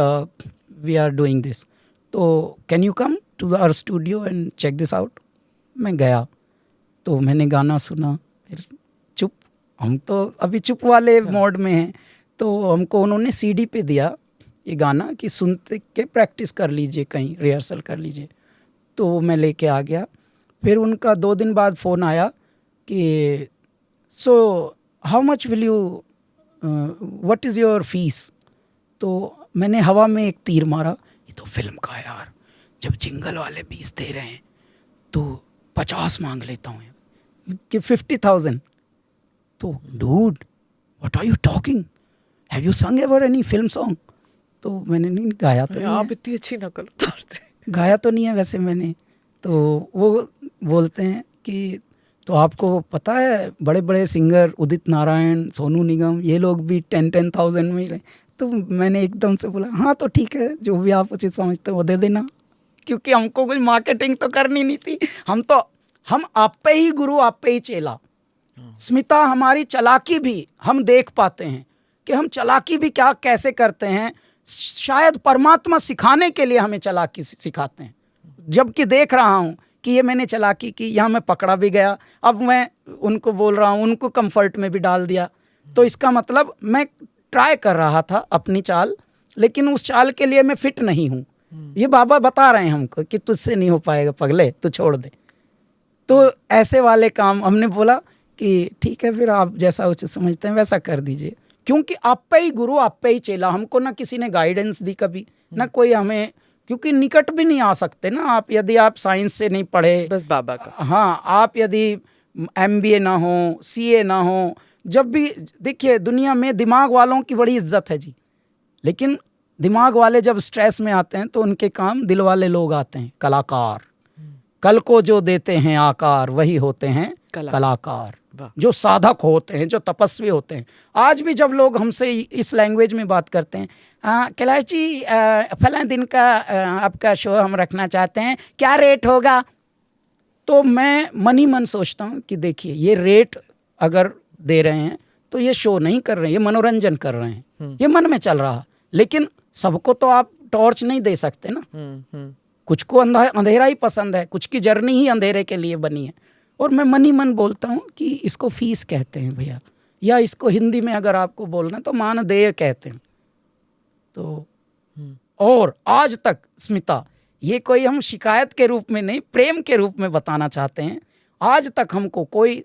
we are doing this. तो can you come to our studio and check this out? मैं गया, तो मैंने गाना सुना, फिर चुप, हम तो अभी चुप वाले मोड में हैं। तो हमको उन्होंने CD पे दिया ये गाना कि सुनते के प्रैक्टिस कर लीजिए, कहीं रिहर्सल कर लीजिए। तो मैं लेके आ गया। फिर उनका 2 दिन बाद फ़ोन आया कि so how much will you, what is your fees? तो मैंने हवा में एक तीर मारा, ये तो फिल्म का है यार, जब जिंगल वाले 20 दे रहे हैं तो 50 मांग लेता हूँ कि 50,000। तो dude what are you talking, have you sung ever any film song? तो मैंने नहीं गाया, तो आप इतनी अच्छी नकल उतारते, गाया तो नहीं है वैसे मैंने। तो वो बोलते हैं कि तो आपको पता है बड़े बड़े सिंगर उदित नारायण, सोनू निगम, ये लोग भी 10,000 में ही। तो मैंने एकदम से बोला, हाँ तो ठीक है, जो भी आप उचित समझते हो वो दे देना, क्योंकि हमको कोई मार्केटिंग तो करनी नहीं थी। हम आप पे ही गुरु, आप पे ही चेला। स्मिता, हमारी चालाकी भी हम देख पाते हैं कि हम चालाकी भी क्या कैसे करते हैं। शायद परमात्मा सिखाने के लिए हमें चालाकी सिखाते हैं। जबकि देख रहा हूँ कि ये मैंने चालाकी की, यहाँ मैं पकड़ा भी गया, अब मैं उनको बोल रहा हूँ, उनको कंफर्ट में भी डाल दिया। तो इसका मतलब मैं ट्राई कर रहा था अपनी चाल, लेकिन उस चाल के लिए मैं फिट नहीं हूँ। ये बाबा बता रहे हैं हमको कि तुझसे नहीं हो पाएगा पगले, तू छोड़ दे। तो ऐसे वाले काम हमने बोला कि ठीक है, फिर आप जैसा उचित समझते हैं वैसा कर दीजिए, क्योंकि आप पे ही गुरु, आप पे ही चेला। हमको ना किसी ने गाइडेंस दी कभी, ना कोई हमें, क्योंकि निकट भी नहीं आ सकते ना आप, यदि आप साइंस से नहीं पढ़े, बस बाबा का। हाँ, आप यदि MBA ना हो, CA ना हो, जब भी देखिए दुनिया में दिमाग वालों की बड़ी इज्जत है जी, लेकिन दिमाग वाले जब स्ट्रेस में आते हैं तो उनके काम दिल वाले लोग आते हैं, कलाकार। कल को जो देते हैं आकार वही होते हैं कलाकार। वाह। जो साधक होते हैं, जो तपस्वी होते हैं। आज भी जब लोग हमसे इस लैंग्वेज में बात करते हैं, कैलाश जी फलां दिन का आपका शो हम रखना चाहते हैं, क्या रेट होगा? तो मैं मन ही मन सोचता हूँ कि देखिए, ये रेट अगर दे रहे हैं तो ये शो नहीं कर रहे हैं, ये मनोरंजन कर रहे हैं, ये मन में चल रहा। लेकिन सबको तो आप टॉर्च नहीं दे सकते ना। कुछ को अंधेरा ही पसंद है, कुछ की जर्नी ही अंधेरे के लिए बनी है। और मैं मन ही मन बोलता हूँ कि इसको फीस कहते हैं भैया, या इसको हिंदी में अगर आपको बोलना तो मानदेय कहते हैं। तो और आज तक स्मिता, ये कोई हम शिकायत के रूप में नहीं, प्रेम के रूप में बताना चाहते हैं, आज तक हमको कोई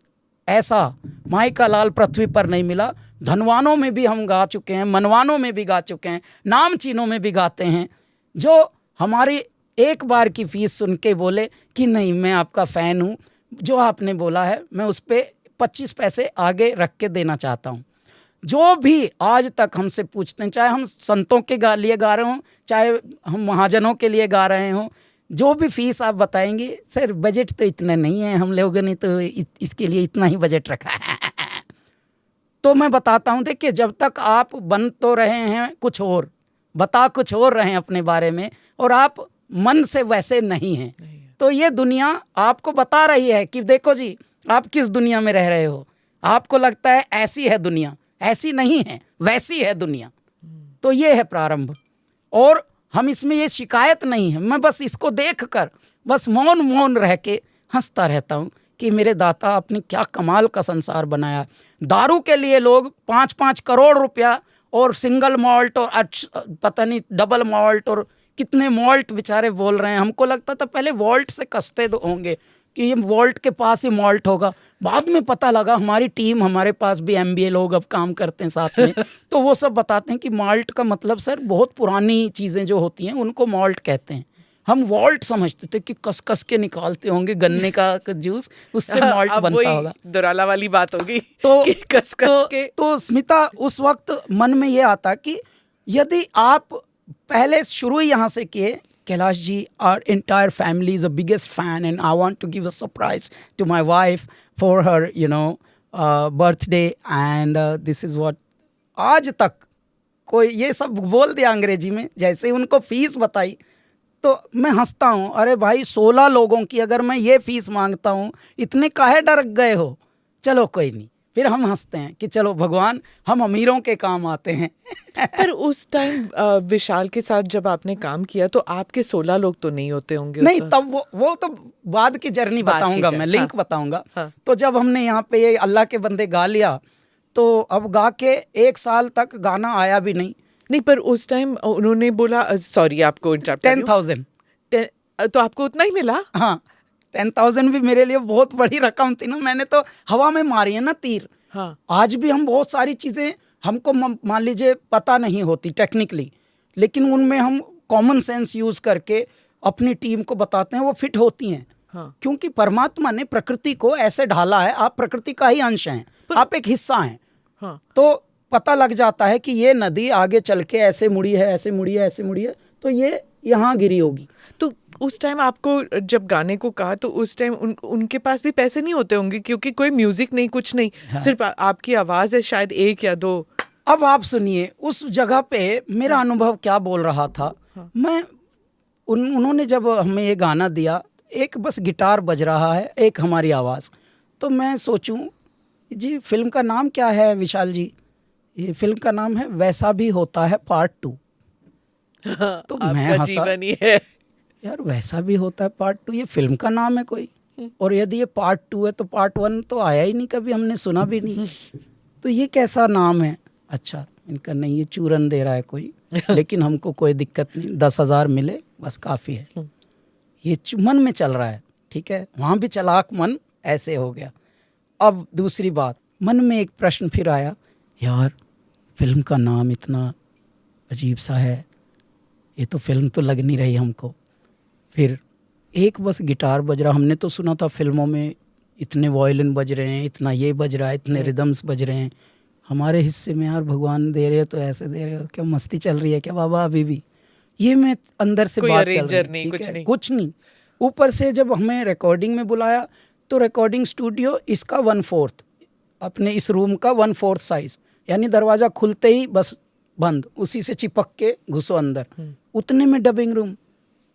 ऐसा माई का लाल पृथ्वी पर नहीं मिला। धनवानों में भी हम गा चुके हैं, मनवानों में भी गा चुके हैं, नाम चीनों में भी गाते हैं, जो हमारी एक बार की फीस सुन के बोले कि नहीं, मैं आपका फ़ैन हूँ, जो आपने बोला है मैं उस पर 25 पैसे आगे रख के देना चाहता हूँ। जो भी आज तक हमसे पूछते हैं, चाहे हम संतों के लिए गा रहे हों, चाहे हम महाजनों के लिए गा रहे हों, जो भी फीस आप बताएंगे, सर बजट तो इतना नहीं है, हम लोगों ने तो इसके लिए इतना ही बजट रखा है। तो मैं बताता हूँ, देखिए, जब तक आप बन तो रहे हैं कुछ और, बता कुछ और रहे हैं अपने बारे में, और आप मन से वैसे नहीं हैं, तो ये दुनिया आपको बता रही है कि देखो जी, आप किस दुनिया में रह रहे हो। आपको लगता है ऐसी है दुनिया, ऐसी नहीं है, वैसी है दुनिया। तो ये है प्रारंभ, और हम इसमें ये शिकायत नहीं है। मैं बस इसको देखकर बस मौन मौन रह के हंसता रहता हूँ कि मेरे दाता, आपने क्या कमाल का संसार बनाया। दारू के लिए लोग 5-5 करोड़ रुपया, और सिंगल मॉल्ट और पता नहीं डबल मॉल्ट, और कितने मॉल्ट बेचारे बोल रहे हैं। हमको लगता था पहले वॉल्ट से कसते होंगे कि ये वॉल्ट के पास ही मॉल्ट होगा। बाद में पता लगा, हमारी टीम, हमारे पास भी MBA लोग अब काम करते हैं साथ में, तो वो सब बताते हैं कि मॉल्ट का मतलब सर बहुत पुरानी चीज़ें जो होती हैं उनको मॉल्ट कहते हैं। हम वॉल्ट समझते थे कि कस कस के निकालते होंगे गन्ने का जूस, उससे मॉल्ट बनता होगा। दुराला वाली बात होगी तो कि कस कस के। तो स्मिता, उस वक्त मन में ये आता कि यदि आप पहले शुरू ही यहाँ से किए, Kailash ji, our entire family is the biggest fan and I want to give a surprise to my wife for her, birthday and this is what। आज तक कोई ये सब बोल दिया अंग्रेजी में, जैसे उनको फीस बताई तो मैं हंसता हूँ, अरे भाई 16 लोगों की अगर मैं ये फीस मांगता हूँ, इतने काहे डर गए हो? चलो कोई नहीं, फिर हम हंसते हैं कि चलो भगवान, हम अमीरों के काम आते हैं। पर उस टाइम विशाल के साथ जब आपने काम किया तो आपके 16 लोग तो नहीं होते होंगे? नहीं, तब वो तो बाद की जर्नी बताऊंगा मैं, लिंक बताऊंगा। तो जब हमने यहाँ पे ये अल्लाह के बंदे गा लिया, तो अब गा के 1 साल तक गाना आया भी नहीं। नहीं, पर उस टाइम उन्होंने बोला, सॉरी आपको इंटरप्ट, 10,000। तो आपको उतना ही मिला? हाँ, 10,000 भी मेरे लिए बहुत बड़ी रकम थी ना। मैंने तो हवा में मारी है ना तीर। हाँ। आज भी हम बहुत सारी चीज़ें हमको मान लीजिए पता नहीं होती टेक्निकली, लेकिन उनमें हम कॉमन सेंस यूज़ करके अपनी टीम को बताते हैं, वो फिट होती हैं। हाँ। क्योंकि परमात्मा ने प्रकृति को ऐसे ढाला है, आप प्रकृति का ही अंश हैं, आप एक हिस्सा हैं। हाँ। तो पता लग जाता है कि ये नदी आगे चल के ऐसे मुड़ी है, ऐसे मुड़ी है, ऐसे मुड़ी है, तो ये यहाँ गिरी होगी। तो उस टाइम आपको जब गाने को कहा तो उस टाइम उनके पास भी पैसे नहीं होते होंगे, क्योंकि कोई म्यूजिक नहीं, कुछ नहीं। हाँ। सिर्फ आपकी आवाज़ है, शायद 1 या 2। अब आप सुनिए, उस जगह पे मेरा अनुभव क्या बोल रहा था। हाँ। मैं उन्होंने जब हमें ये गाना दिया, एक बस गिटार बज रहा है, एक हमारी आवाज़, तो मैं सोचूं जी फिल्म का नाम क्या है विशाल जी? ये फिल्म का नाम है वैसा भी होता है पार्ट 2। तो मैं हंसा, जीवन ही है यार, वैसा भी होता है पार्ट 2, ये फिल्म का नाम है कोई, और यदि ये पार्ट 2 है तो पार्ट 1 तो आया ही नहीं, कभी हमने सुना भी नहीं, तो ये कैसा नाम है? अच्छा, इनका नहीं, ये चूरन दे रहा है कोई, लेकिन हमको कोई दिक्कत नहीं, 10,000 मिले बस काफ़ी है। ये मन में चल रहा है, ठीक है, वहाँ भी चालाक मन ऐसे हो गया। अब दूसरी बात, मन में एक प्रश्न फिर आया, यार फिल्म का नाम इतना अजीब सा है, ये तो फिल्म तो लग नहीं रही हमको। फिर एक बस गिटार बज रहा, हमने तो सुना था फिल्मों में इतने वायलिन बज रहे हैं, इतना ये बज रहा है, इतने रिदम्स बज रहे हैं। हमारे हिस्से में यार भगवान दे रहे हो तो ऐसे दे रहे हो, क्या मस्ती चल रही है क्या बाबा अभी भी? ये मैं अंदर से बात चल रही है, कुछ नहीं। ऊपर से जब हमें रिकॉर्डिंग में बुलाया तो रिकॉर्डिंग स्टूडियो इसका 1/4, अपने इस रूम का 1/4 साइज, यानी दरवाज़ा खुलते ही बस बंद, उसी से चिपक के घुसो अंदर, उतने में डबिंग रूम।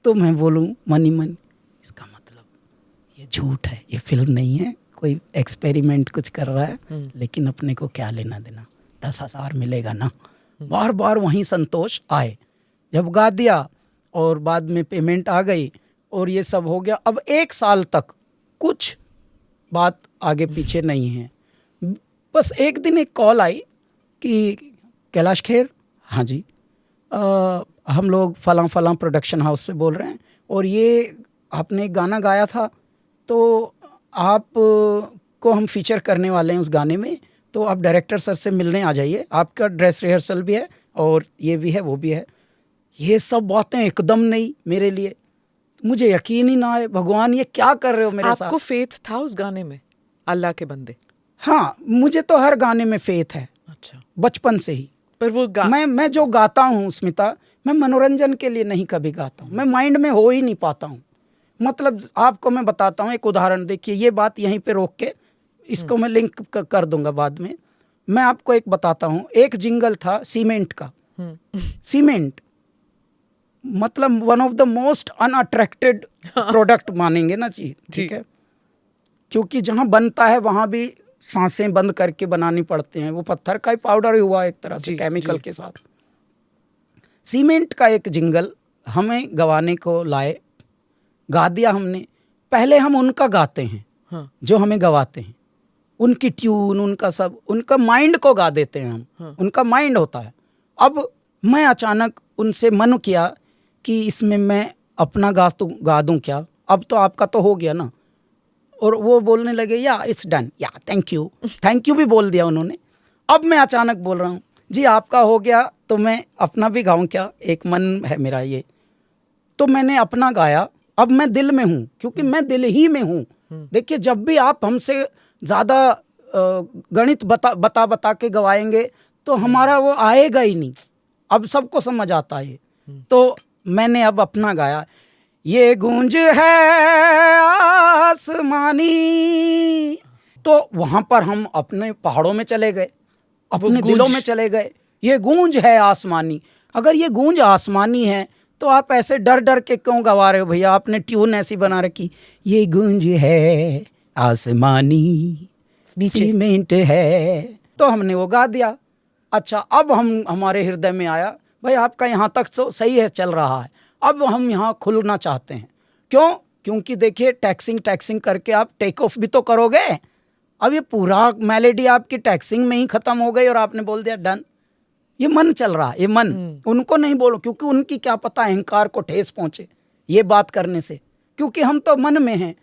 तो मैं बोलूँ मन ही मन, इसका मतलब ये झूठ है, ये फिल्म नहीं है, कोई एक्सपेरिमेंट कुछ कर रहा है, लेकिन अपने को क्या लेना देना, 10,000 मिलेगा ना। बार बार वहीं संतोष आए, जब गा दिया और बाद में पेमेंट आ गई और ये सब हो गया। अब 1 साल तक कुछ बात आगे पीछे नहीं है। बस एक दिन एक कॉल आई कि कैलाश खेर, हाँ जी, हम लोग फलां फलां प्रोडक्शन हाउस से बोल रहे हैं और ये आपने एक गाना गाया था, तो आप को हम फीचर करने वाले हैं उस गाने में, तो आप डायरेक्टर सर से मिलने आ जाइए, आपका ड्रेस रिहर्सल भी है और ये भी है वो भी है। ये सब बातें एकदम नहीं मेरे लिए, मुझे यकीन ही ना आए, भगवान ये क्या कर रहे हो मेरे साथ। आपको फेथ था उस गाने में, अल्लाह के बंदे? हाँ, मुझे तो हर गाने में फेथ है, अच्छा, बचपन से ही। पर वो मैं जो गाता हूँ स्मिता, मैं मनोरंजन के लिए नहीं कभी गाता हूँ, मैं माइंड में हो ही नहीं पाता हूँ। मतलब आपको मैं बताता हूँ एक उदाहरण, देखिए ये बात यहीं पे रोक के इसको मैं लिंक कर दूंगा बाद में। मैं आपको एक बताता हूँ, एक जिंगल था सीमेंट का। सीमेंट मतलब one of the most unattracted product मानेंगे ना जी, ठीक है, क्योंकि जहाँ बनता है वहाँ भी सांसें बंद करके बनानी पड़ते हैं, वो पत्थर का ही पाउडर ही हुआ एक तरह से केमिकल के साथ। सीमेंट का एक जिंगल हमें गवाने को लाए, गा दिया हमने। पहले हम उनका गाते हैं, हाँ, जो हमें गवाते हैं, उनकी ट्यून, उनका सब, उनका माइंड को गा देते हैं हम, हाँ। उनका माइंड होता है। अब मैं अचानक उनसे मन किया कि इसमें मैं अपना गा दूं क्या, अब तो आपका तो हो गया ना। और वो बोलने लगे या इट्स डन, या थैंक यू भी बोल दिया उन्होंने। अब मैं अचानक बोल रहा हूँ जी आपका हो गया तो मैं अपना भी गाऊं क्या, एक मन है मेरा ये। तो मैंने अपना गाया। अब मैं दिल में हूँ, क्योंकि मैं दिल ही में हूँ। देखिए जब भी आप हमसे ज़्यादा गणित बता के गवाएंगे तो हमारा वो आएगा ही नहीं, अब सबको समझ आता है। तो मैंने अब अपना गाया, ये गूंज है आसमानी। तो वहाँ पर हम अपने पहाड़ों में चले गए, अपने दिलों में चले गए। ये गूंज है आसमानी, अगर ये गूंज आसमानी है तो आप ऐसे डर डर के क्यों गवा रहे हो भैया, आपने ट्यून ऐसी बना रखी, ये गूंज है आसमानी सीमेंट है। तो हमने वो गा दिया। अच्छा, अब हमारे हृदय में आया भाई आपका यहाँ तक तो सही है, चल रहा है, अब हम यहाँ खुलना चाहते हैं। क्यों? क्योंकि देखिए टैक्सिंग करके आप टेक ऑफ भी तो करोगे। अब ये पूरा मेलेडी आपकी टैक्सिंग में ही खत्म हो गई और आपने बोल दिया डन। ये मन चल रहा है, ये मन। उनको नहीं बोलो, क्योंकि उनकी क्या पता अहंकार को ठेस पहुंचे ये बात करने से, क्योंकि हम तो मन में हैं,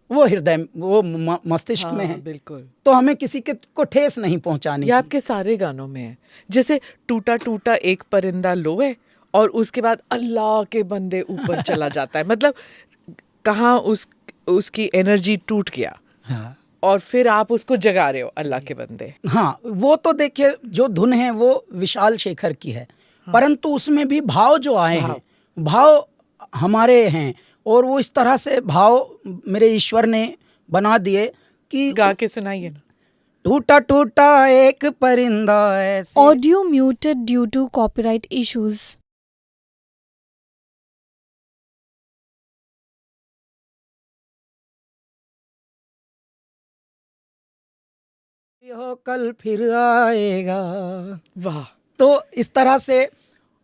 वो हृदय, वो मस्तिष्क में है। बिल्कुल। तो हमें किसी के को ठेस नहीं पहुंचानी। ये आपके सारे गानों में है, जैसे टूटा टूटा एक परिंदा लो है और उसके बाद अल्लाह के बंदे ऊपर चला जाता है। मतलब कहाँ उसकी एनर्जी टूट गया। हाँ। और फिर आप उसको जगा रहे हो, अल्लाह के बंदे। हाँ, वो तो देखिए जो धुन है वो विशाल शेखर की है। हाँ। परंतु उसमें भी भाव जो आए हैं, भाव हमारे हैं, और वो इस तरह से भाव मेरे ईश्वर ने बना दिए कि गा के सुनाइए ना। टूटा टूटा एक परिंदा ऐसे। Audio muted due to copyright issues. हो कल फिर आएगा। वाह। तो इस तरह से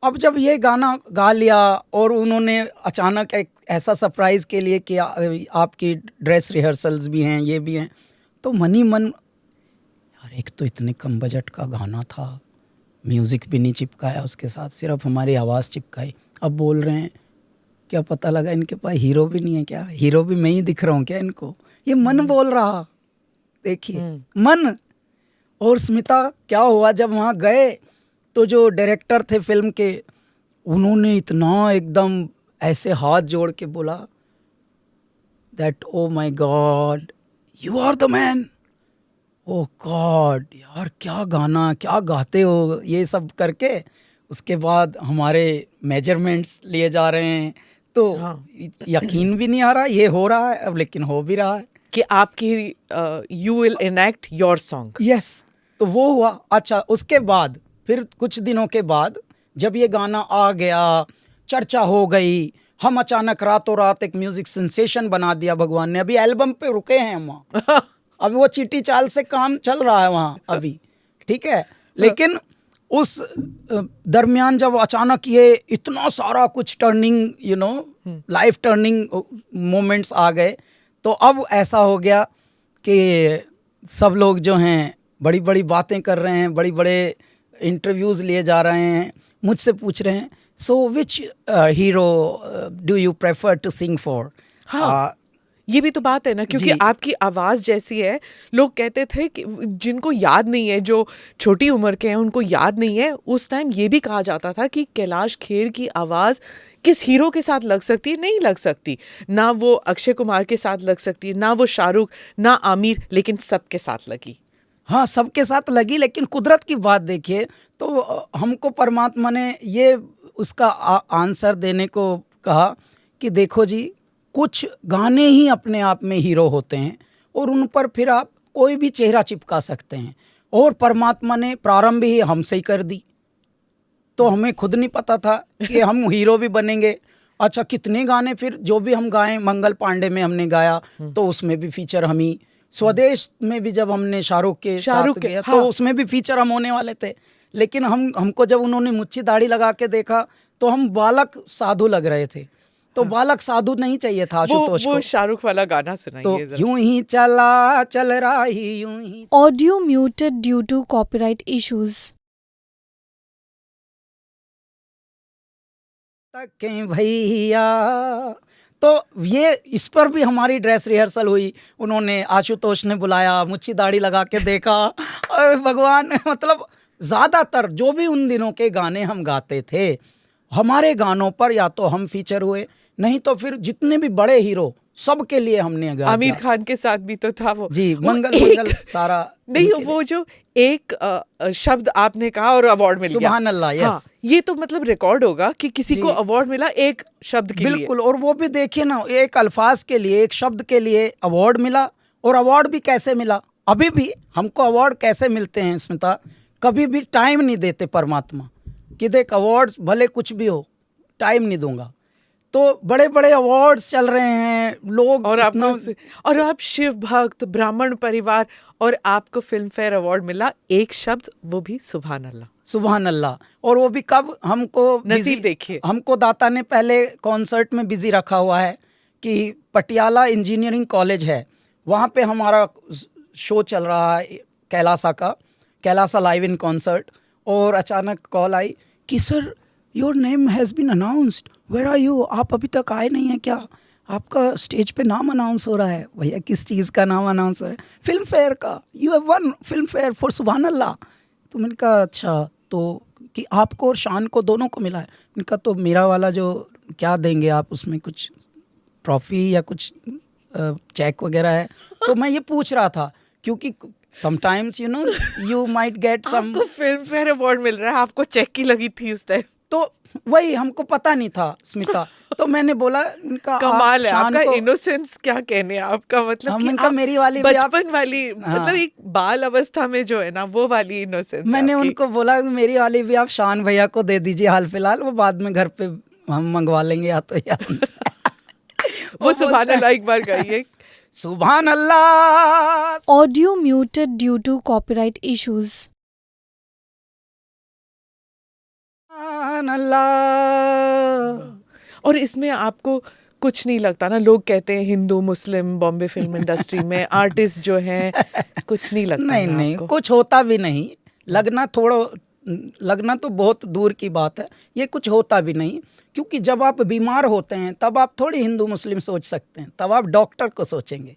अब जब ये गाना गा लिया और उन्होंने अचानक एक ऐसा सरप्राइज़ के लिए कि आपकी ड्रेस रिहर्सल्स भी हैं, ये भी हैं, तो मन ही मन, यार एक तो इतने कम बजट का गाना था, म्यूज़िक भी नहीं चिपकाया उसके साथ, सिर्फ हमारी आवाज़ चिपकाई। अब बोल रहे हैं, क्या पता लगा इनके पास हीरो भी नहीं है क्या, हीरो भी मैं ही दिख रहा हूँ क्या इनको। ये मन बोल रहा, देखिए मन। और स्मिता क्या हुआ जब वहाँ गए तो जो डायरेक्टर थे फिल्म के, उन्होंने इतना एकदम ऐसे हाथ जोड़ के बोला that oh my god you are the man. Oh god यार क्या गाना, क्या गाते हो, ये सब करके उसके बाद हमारे मेजरमेंट्स लिए जा रहे हैं। तो यकीन भी नहीं आ रहा ये हो रहा है अब, लेकिन हो भी रहा है। कि आपकी you will enact your song. Yes, तो वो हुआ. अच्छा, उसके बाद फिर कुछ दिनों के बाद जब ये गाना आ गया, चर्चा हो गई, हम अचानक रातों रात एक म्यूजिक सेंसेशन बना दिया भगवान ने. अभी एल्बम पे रुके हैं हम वहाँ. अभी वो चीटी चाल से काम चल रहा है वहाँ अभी, ठीक है. लेकिन उस दरमियान जब अचानक ये इतना सारा कुछ टर्निंग लाइफ टर्निंग मोमेंट्स आ गए, तो अब ऐसा हो गया कि सब लोग जो हैं बड़ी बड़ी बातें कर रहे हैं, बड़ी बड़े इंटरव्यूज़ लिए जा रहे हैं, मुझसे पूछ रहे हैं, so which hero do you prefer to sing for. हाँ, ये भी तो बात है ना, क्योंकि जी. आपकी आवाज़ जैसी है. लोग कहते थे कि जिनको याद नहीं है, जो छोटी उम्र के हैं उनको याद नहीं है, उस टाइम ये भी कहा जाता था कि कैलाश खेर की आवाज़ किस हीरो के साथ लग सकती है. नहीं लग सकती. ना वो अक्षय कुमार के साथ लग सकती, ना वो शाहरुख, ना आमिर, लेकिन सबके साथ लगी. हाँ, सबके साथ लगी. लेकिन कुदरत की बात देखिए तो हमको परमात्मा ने ये उसका आंसर देने को कहा कि देखो जी, कुछ गाने ही अपने आप में हीरो होते हैं और उन पर फिर आप कोई भी चेहरा चिपका सकते हैं. और परमात्मा ने प्रारंभ ही हमसे ही कर दी, तो हमें खुद नहीं पता था कि हम हीरो भी बनेंगे. अच्छा, कितने गाने फिर जो भी हम गाएं, मंगल पांडे में हमने गाया तो उसमें भी फीचर हम ही. स्वदेश में भी जब हमने शाहरुख के साथ गया तो उसमें भी फीचर हम होने वाले थे. लेकिन हमको जब उन्होंने मुच्छी दाढ़ी लगा के देखा तो हम बालक साधु लग रहे थे. तो बालक साधु नहीं चाहिए था आशुतोष को. वो शाहरुख वाला गाना सुनाइए तो जरा. यूं ही चला चल रहा ही यूं ही. Audio muted due to copyright issues. Taken भैया, तो ये इस पर भी हमारी ड्रेस रिहर्सल हुई. उन्होंने, आशुतोष ने बुलाया, मुच्छी दाढ़ी लगा के देखा. और भगवान, मतलब ज़्यादातर जो भी उन दिनों के गाने हम गाते थे, हमारे गानों पर या तो हम फीचर हुए, नहीं तो फिर जितने भी बड़े हीरो सबके लिए हमने गाया. आमिर खान के साथ भी तो था वो. जी, वो मंगल सारा. नहीं, वो जो एक शब्द आपने कहा और अवार्ड मिल गया. सुभान अल्लाह. यस. हाँ, ये तो मतलब रिकॉर्ड होगा कि किसी को अवार्ड मिला एक शब्द के लिए. बिल्कुल. और वो भी देखिए ना, एक अल्फाज के लिए, एक शब्द के लिए अवार्ड मिला. और अवार्ड भी कैसे मिला, अभी भी हमको अवार्ड कैसे मिलते हैं स्मिता, कभी भी टाइम नहीं देते परमात्मा कि देख अवार्ड्स भले कुछ भी हो, टाइम नहीं दूंगा. तो बड़े बड़े अवार्ड्स चल रहे हैं लोग. और आप शिव भक्त, ब्राह्मण परिवार, और आपको फिल्म फेयर अवार्ड मिला, एक शब्द, वो भी सुभान अल्लाह. सुभान अल्लाह. और वो भी कब, हमको नसीब देखिए. हमको दाता ने पहले कॉन्सर्ट में बिजी रखा हुआ है कि पटियाला इंजीनियरिंग कॉलेज है, वहाँ पे हमारा शो चल रहा है कैलासा का, कैलासा लाइव इन कॉन्सर्ट. और अचानक कॉल आई कि sir your name has been announced, where are you. आप अभी तक आए नहीं हैं क्या, आपका स्टेज पे नाम अनाउंस हो रहा है. भैया किस चीज़ का नाम अनाउंस हो रहा है? फिल्म फेयर का. You have one film fair for सुभान अल्लाह. तो मैंने कहा अच्छा, तो कि आपको और शान को दोनों को मिला है. मैंने कहा तो मेरा वाला जो क्या देंगे आप, उसमें कुछ ट्रॉफी या कुछ चेक वगैरह है? तो मैं ये पूछ रहा था क्योंकि sometimes you might get some. आपको फिल्म फेयर अवार्ड मिल रहा है, आपको चेक की लगी थी उस टाइम. तो वही हमको पता नहीं था स्मिता. तो मैंने बोला इनका कमाल है आपका इनोसेंस, क्या कहने आपका, मतलब कि इनका मेरी वाली बचपन वाली, मतलब एक बाल अवस्था में जो है ना, वो वाली इनोसेंस. मैंने उनको बोला मेरी वाली भी आप शान भैया को दे दीजिए हाल फिलहाल, वो बाद में घर पे हम मंगवा लेंगे या तो यार. वो सुभान अल्लाह एक बार गाइए. सुभान अल्लाह. Audio muted due to copyright issues. सुभान अल्लाह. और इसमें आपको कुछ नहीं लगता ना, लोग कहते हैं हिंदू मुस्लिम बॉम्बे फिल्म इंडस्ट्री में आर्टिस्ट जो हैं, कुछ नहीं लगता? नहीं, कुछ होता भी नहीं. लगना तो बहुत दूर की बात है, ये कुछ होता भी नहीं. क्योंकि जब आप बीमार होते हैं तब आप थोड़ी हिंदू मुस्लिम सोच सकते हैं, तब आप डॉक्टर को सोचेंगे.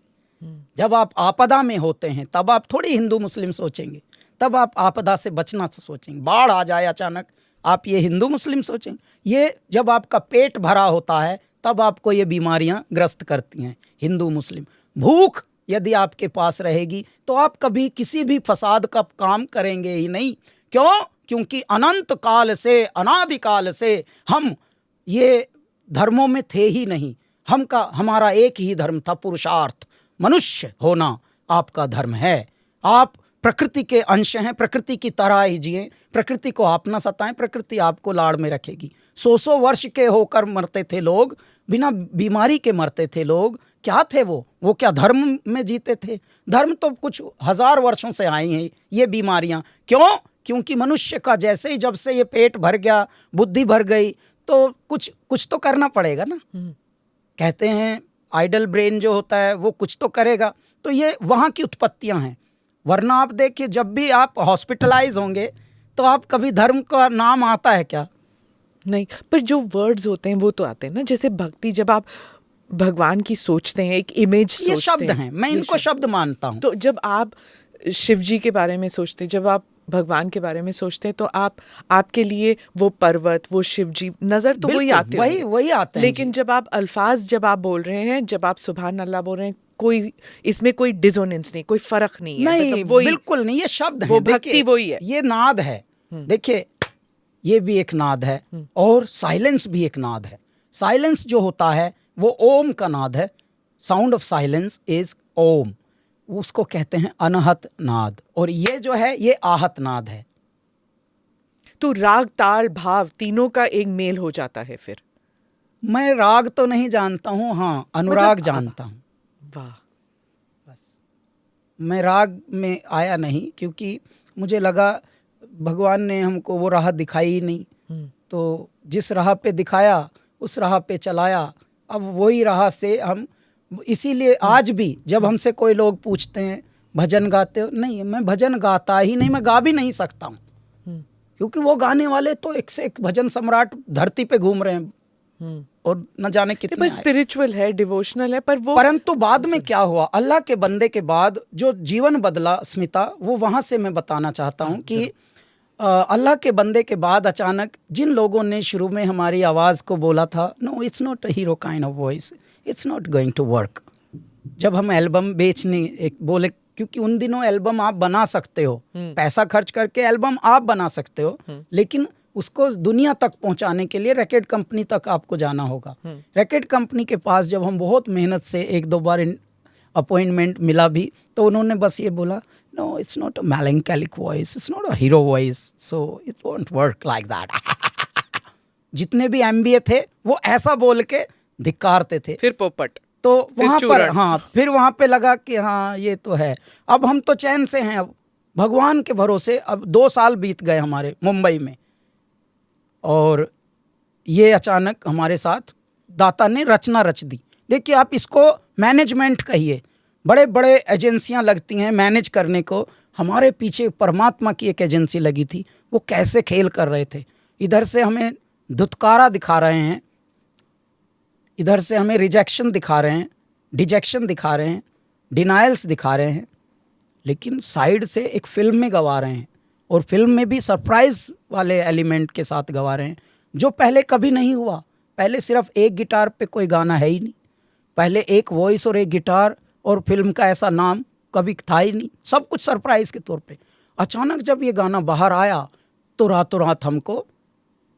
जब आप आपदा में होते हैं तब आप थोड़ी हिंदू मुस्लिम सोचेंगे, तब आप आपदा से बचना सोचेंगे. बाढ़ आ जाए अचानक, आप ये हिंदू मुस्लिम सोचेंगे. ये जब आपका पेट भरा होता है तब आपको ये बीमारियां ग्रस्त करती हैं, हिंदू मुस्लिम. भूख यदि आपके पास रहेगी तो आप कभी किसी भी फसाद का काम करेंगे ही नहीं. क्यों? क्योंकि अनंत काल से, अनादिकाल से हम ये धर्मों में थे ही नहीं. हमारा एक ही धर्म था, पुरुषार्थ. मनुष्य होना आपका धर्म है। आप प्रकृति के अंश हैं, प्रकृति की तरह ही जिए, प्रकृति को आप न सताएं, प्रकृति आपको लाड़ में रखेगी। 100 वर्ष के होकर मरते थे लोग, बिना बीमारी के मरते थे लोग। क्या थे वो क्या धर्म में जीते थे? धर्म तो कुछ 1000 वर्षों से आई हैं ये बीमारियां। क्यों? क्योंकि मनुष्य का जैसे ही जब से ये पेट भर गया, बुद्धि भर गई, तो कुछ तो करना पड़ेगा ना। कहते हैं आइडल ब्रेन जो होता है वो कुछ तो करेगा। तो ये वहाँ की उत्पत्तियाँ हैं। वरना आप देखिए, जब भी आप हॉस्पिटलाइज होंगे तो आप कभी धर्म का नाम आता है क्या? नहीं, पर जो वर्ड्स होते हैं वो तो आते हैं ना। जैसे भक्ति, जब आप भगवान की सोचते हैं, एक इमेज सोचते हैं, ये शब्द हैं, मैं इनको शब्द मानता हूँ। तो जब आप शिव जी के बारे में सोचते हैं, जब आप भगवान के बारे में सोचते हैं, तो आपके लिए वो पर्वत, वो शिव जी नजर तो वही आते हैं, वही आते हैं। लेकिन जब आप अल्फाज जब आप बोल रहे हैं, जब आप सुभान अल्लाह बोल रहे हैं, कोई इसमें कोई डिसोनेंस नहीं, कोई फर्क नहीं है। नहीं, मतलब वही, बिल्कुल नहीं, ये शब्द है, वो भक्ति वही है, ये नाद है। देखिए, ये भी एक नाद है और साइलेंस भी एक नाद है। साइलेंस जो होता है वो ओम का नाद है। साउंड ऑफ साइलेंस इज ओम, उसको कहते हैं अनहत नाद। और ये जो है ये आहत नाद है। तो राग, ताल, भाव तीनों का एक मेल हो जाता है फिर। मैं राग तो नहीं जानता हूँ, हाँ अनुराग जानता हूँ। वाह। बस मैं राग में आया नहीं, क्योंकि मुझे लगा भगवान ने हमको वो राह दिखाई ही नहीं। तो जिस राह पे दिखाया उस राह पे चलाया। अब वही राह से हम, इसीलिए आज भी जब हमसे कोई लोग पूछते हैं भजन गाते हो, नहीं मैं भजन गाता ही नहीं, मैं गा भी नहीं सकता हूँ। क्योंकि वो गाने वाले तो एक से एक भजन सम्राट धरती पे घूम रहे हैं और न जाने कितने। पर स्पिरिचुअल है, डिवोशनल है, पर वो, परंतु बाद में क्या हुआ, अल्लाह के बंदे के बाद जो जीवन बदला स्मिता, वो वहां से मैं बताना चाहता हूँ कि अल्लाह के बंदे के बाद अचानक जिन लोगों ने शुरू में हमारी आवाज़ को बोला था, no it's not a hero kind of voice, it's not going to work. जब हम एल्बम बेचने एक बोले, क्योंकि उन दिनों एल्बम आप बना सकते हो, पैसा खर्च करके एल्बम आप बना सकते हो, लेकिन उसको दुनिया तक पहुंचाने के लिए रिकॉर्ड कंपनी तक आपको जाना होगा। रिकॉर्ड कंपनी के पास जब हम बहुत मेहनत से 1-2 बार अपॉइंटमेंट मिला भी, तो उन्होंने बस ये बोला, no it's not a melancholic voice, it's not a hero voice, so it won't work like that। जितने भी एमबीए थे वो ऐसा बोल के धिक्कारते थे। फिर पोपट, तो वहाँ पर चूरण। फिर वहाँ पे लगा कि हाँ ये तो है। अब हम तो चैन से हैं, अब भगवान के भरोसे। अब 2 साल बीत गए हमारे मुंबई में, और ये अचानक हमारे साथ दाता ने रचना रच दी। देखिए, आप इसको मैनेजमेंट कहिए, बड़े बड़े एजेंसियां लगती हैं मैनेज करने को। हमारे पीछे परमात्मा की एक एजेंसी लगी थी, वो कैसे खेल कर रहे थे। इधर से हमें धुतकारा दिखा रहे हैं, इधर से हमें रिजेक्शन दिखा रहे हैं, डिजेक्शन दिखा रहे हैं, डिनायल्स दिखा रहे हैं, लेकिन साइड से एक फिल्म में गवा रहे हैं। और फिल्म में भी सरप्राइज वाले एलिमेंट के साथ गवा रहे हैं, जो पहले कभी नहीं हुआ। पहले सिर्फ एक गिटार पे कोई गाना है ही नहीं, पहले एक वॉइस और एक गिटार और फिल्म का ऐसा नाम कभी था ही नहीं। सब कुछ सरप्राइज के तौर पे। अचानक जब ये गाना बाहर आया तो रातों रात हमको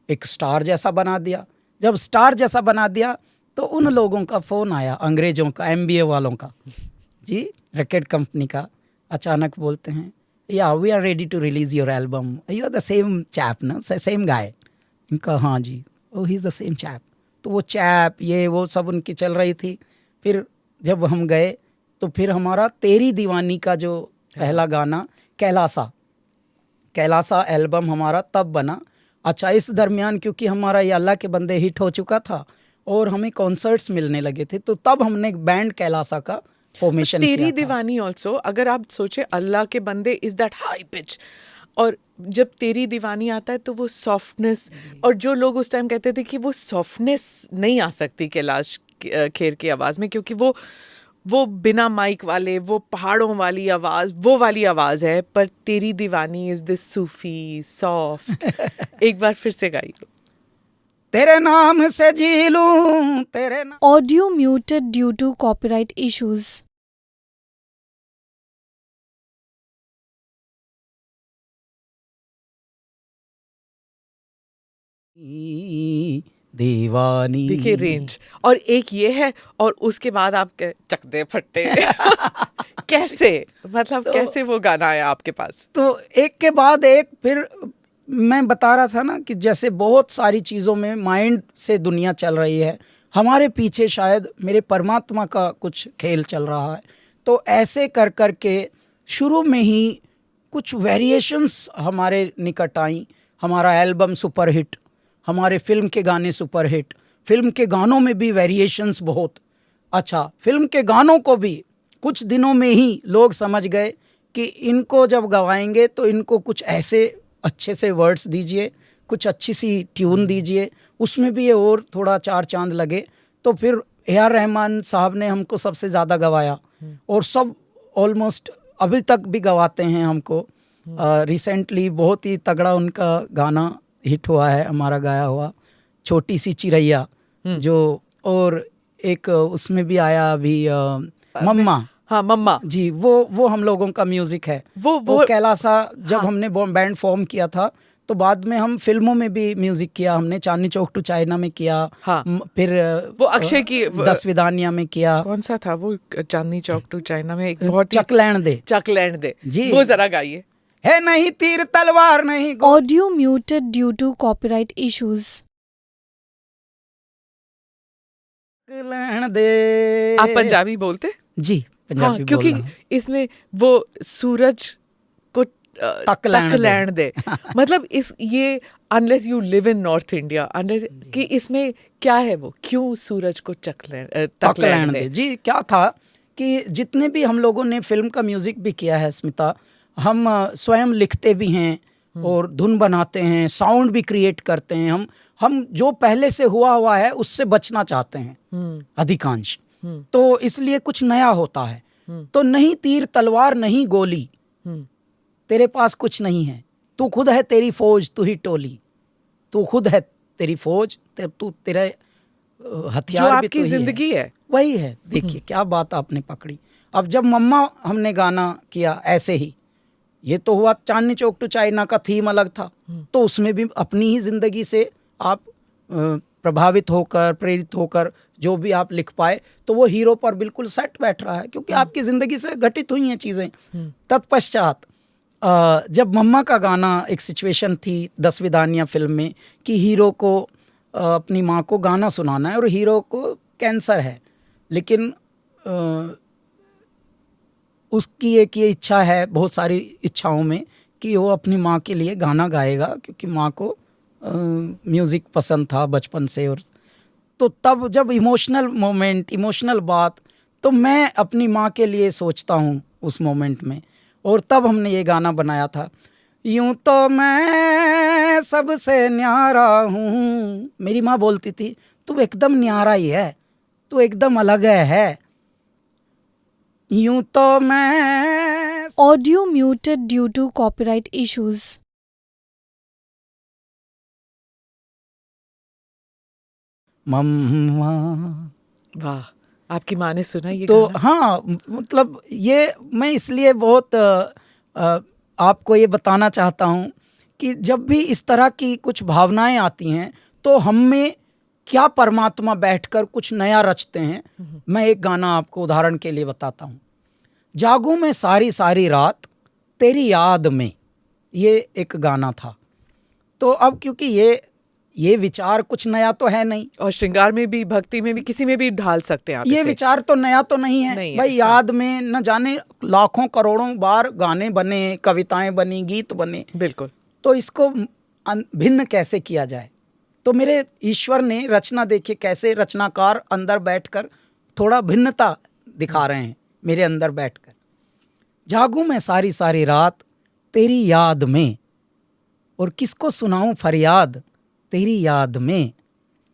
एक स्टार जैसा बना दिया। जब स्टार जैसा बना दिया तो उन लोगों का फ़ोन आया, अंग्रेज़ों का, एमबीए वालों का, जी रिकॉर्ड कंपनी का। अचानक बोलते हैं, yeah we are ready to release your album, you are the same chap ना, सेम गाय। इनका हाँ जी, oh he is the same chap. तो वो चैप ये वो सब उनकी चल रही थी। फिर जब हम गए तो फिर हमारा तेरी दीवानी का जो पहला गाना कैलासा एल्बम हमारा तब बना। अच्छा, इस दरमियान क्योंकि हमारा ये अल्लाह के बंदे हिट हो चुका था और हमें कॉन्सर्ट्स मिलने लगे थे, तो तब हमने बैंड कैलासा का फॉर्मेशन किया था। तेरी दीवानी ऑल्सो, अगर आप सोचे अल्लाह के बंदे इज दैट हाई पिच, और जब तेरी दीवानी आता है तो वो सॉफ्टनेस, और जो लोग उस टाइम कहते थे कि वो सॉफ्टनेस नहीं आ सकती कैलाश खेर की आवाज़ में, क्योंकि वो बिना माइक वाले, वो पहाड़ों वाली आवाज़, वो वाली आवाज़ है। पर तेरी दीवानी इज दिस सूफी सॉफ्ट। एक बार फिर से गाइए। तेरे नाम से जी लूं, तेरे नाम। Audio muted due to copyright issues. दीवानी। देखिए रेंज, और एक ये है, और उसके बाद आप चक दे फट्टे कैसे, मतलब तो- कैसे वो गाना आया आपके पास? तो एक के बाद एक, फिर मैं बता रहा था ना कि जैसे बहुत सारी चीज़ों में माइंड से दुनिया चल रही है, हमारे पीछे शायद मेरे परमात्मा का कुछ खेल चल रहा है। तो ऐसे कर कर के शुरू में ही कुछ वेरिएशंस हमारे निकट आई। हमारा एल्बम सुपरहिट, हमारे फिल्म के गाने सुपरहिट, फिल्म के गानों में भी वेरिएशंस बहुत। अच्छा, फिल्म के गानों को भी कुछ दिनों में ही लोग समझ गए कि इनको जब गवाएंगे तो इनको कुछ ऐसे अच्छे से वर्ड्स दीजिए, कुछ अच्छी सी ट्यून दीजिए, उसमें भी ये और थोड़ा चार चांद लगे। तो फिर ए.आर. रहमान साहब ने हमको सबसे ज़्यादा गवाया, और सब ऑलमोस्ट अभी तक भी गवाते हैं हमको। रिसेंटली बहुत ही तगड़ा उनका गाना हिट हुआ है, हमारा गाया हुआ छोटी सी चिड़ैया, जो, और एक उसमें भी आया अभी मम्मा। हाँ, मम्मा जी, वो हम लोगों का म्यूजिक है। वो कैलासा जब हमने बैंड फॉर्म किया था, तो बाद में हम फिल्मों में भी म्यूजिक किया हमने। चांदनी चौक टू चाइना में किया, हाँ। फिर वो अक्षय की 10 विदानिया में किया। कौन सा था वो, चांदनी चौक टू चाइना में एक बहुत ही चक लैंड दे जी, वो जरा गाइए। है नहीं तीर तलवार नहीं Audio muted due to copyright issues. लैंड दे। आप पंजाबी बोलते? जी, पंजाबी क्योंकि बोल रहा हूं। इसमें वो सूरज को तक लैंड दे मतलब इस ये unless you live in north India, unless कि इसमें क्या है, वो क्यों सूरज को तक लैंड दे? जी, क्या था कि जितने भी हम लोगों ने फिल्म का म्यूजिक भी किया है स्मिता, हम स्वयं लिखते भी हैं और धुन बनाते हैं, साउंड भी क्रिएट करते हैं। हम जो पहले से हुआ है उससे बचना चाहते हैं अधिकांश। तो इसलिए कुछ नया होता है। तो नहीं तीर तलवार नहीं गोली, तेरे पास कुछ नहीं है, तू खुद है तेरी फौज तू ही टोली, तू खुद है तेरी फौज, तू तेरा हथियार जो भी आपकी तो ही जिंदगी है। वही है। देखिए क्या बात आपने पकड़ी। अब जब मम्मा हमने गाना किया ऐसे ही, ये तो हुआ चांदनी चौक टू चाइना का थीम अलग था, तो उसमें भी अपनी ही जिंदगी से आप प्रभावित होकर, प्रेरित होकर जो भी आप लिख पाए, तो वो हीरो पर बिल्कुल सेट बैठ रहा है, क्योंकि आपकी जिंदगी से घटित हुई हैं चीज़ें। तत्पश्चात जब मम्मा का गाना, एक सिचुएशन थी 10 विदानिया फिल्म में कि हीरो को अपनी माँ को गाना सुनाना है, और हीरो को कैंसर है, लेकिन उसकी एक ये इच्छा है बहुत सारी इच्छाओं में कि वो अपनी माँ के लिए गाना गाएगा, क्योंकि माँ को म्यूज़िक पसंद था बचपन से। और तो तब जब इमोशनल मोमेंट, इमोशनल बात, तो मैं अपनी माँ के लिए सोचता हूँ उस मोमेंट में, और तब हमने ये गाना बनाया था। यूं तो मैं सबसे न्यारा हूँ, मेरी माँ बोलती थी तू एकदम न्यारा ही है, तू एकदम अलग है। यूं तो मैं Audio muted due to copyright issues. मम्मा। वाह, आपकी माँ ने सुना ये तो गाना? हाँ, मतलब ये मैं इसलिए बहुत आपको ये बताना चाहता हूँ कि जब भी इस तरह की कुछ भावनाएं आती हैं, तो हम में क्या परमात्मा बैठकर कुछ नया रचते हैं। मैं एक गाना आपको उदाहरण के लिए बताता हूँ। जागूं मैं सारी सारी रात तेरी याद में, ये एक गाना था। तो अब क्योंकि ये विचार कुछ नया तो है नहीं, और श्रृंगार में भी, भक्ति में भी, किसी में भी ढाल सकते हैं आप ये इसे। विचार तो नया तो नहीं है भाई। याद में न जाने लाखों करोड़ों बार गाने बने, कविताएं बनी, गीत बने, बिल्कुल। तो इसको भिन्न कैसे किया जाए। तो मेरे ईश्वर ने रचना देखिए कैसे रचनाकार अंदर बैठकर थोड़ा भिन्नता दिखा रहे हैं मेरे अंदर बैठकर। जागूं मैं सारी सारी रात तेरी याद में, और किसको सुनाऊं फरियाद तेरी याद में,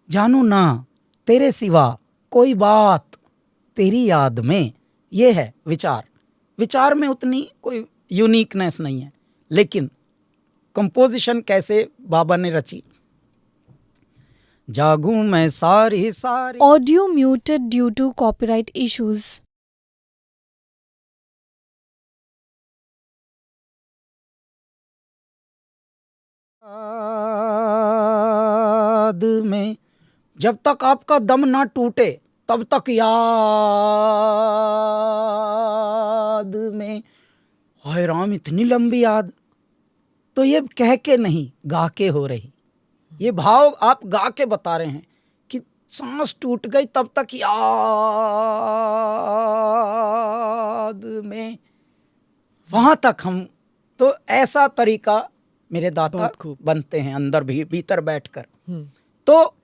जानू ना तेरे सिवा कोई बात तेरी याद में। ये है विचार। विचार में उतनी कोई यूनिकनेस नहीं है, लेकिन कंपोजिशन कैसे बाबा ने रची। जागूं मैं सारी सारी। Audio muted due to copyright issues. याद में जब तक आपका दम ना टूटे तब तक याद में। हाय राम, इतनी लंबी याद। तो ये कह के नहीं, गा के हो रही। ये भाव आप गा के बता रहे हैं कि सांस टूट गई तब तक याद में, वहां तक हम। तो ऐसा तरीका मेरे दाता बहुत खूब। बनते हैं अंदर भी, भीतर बैठकर। तो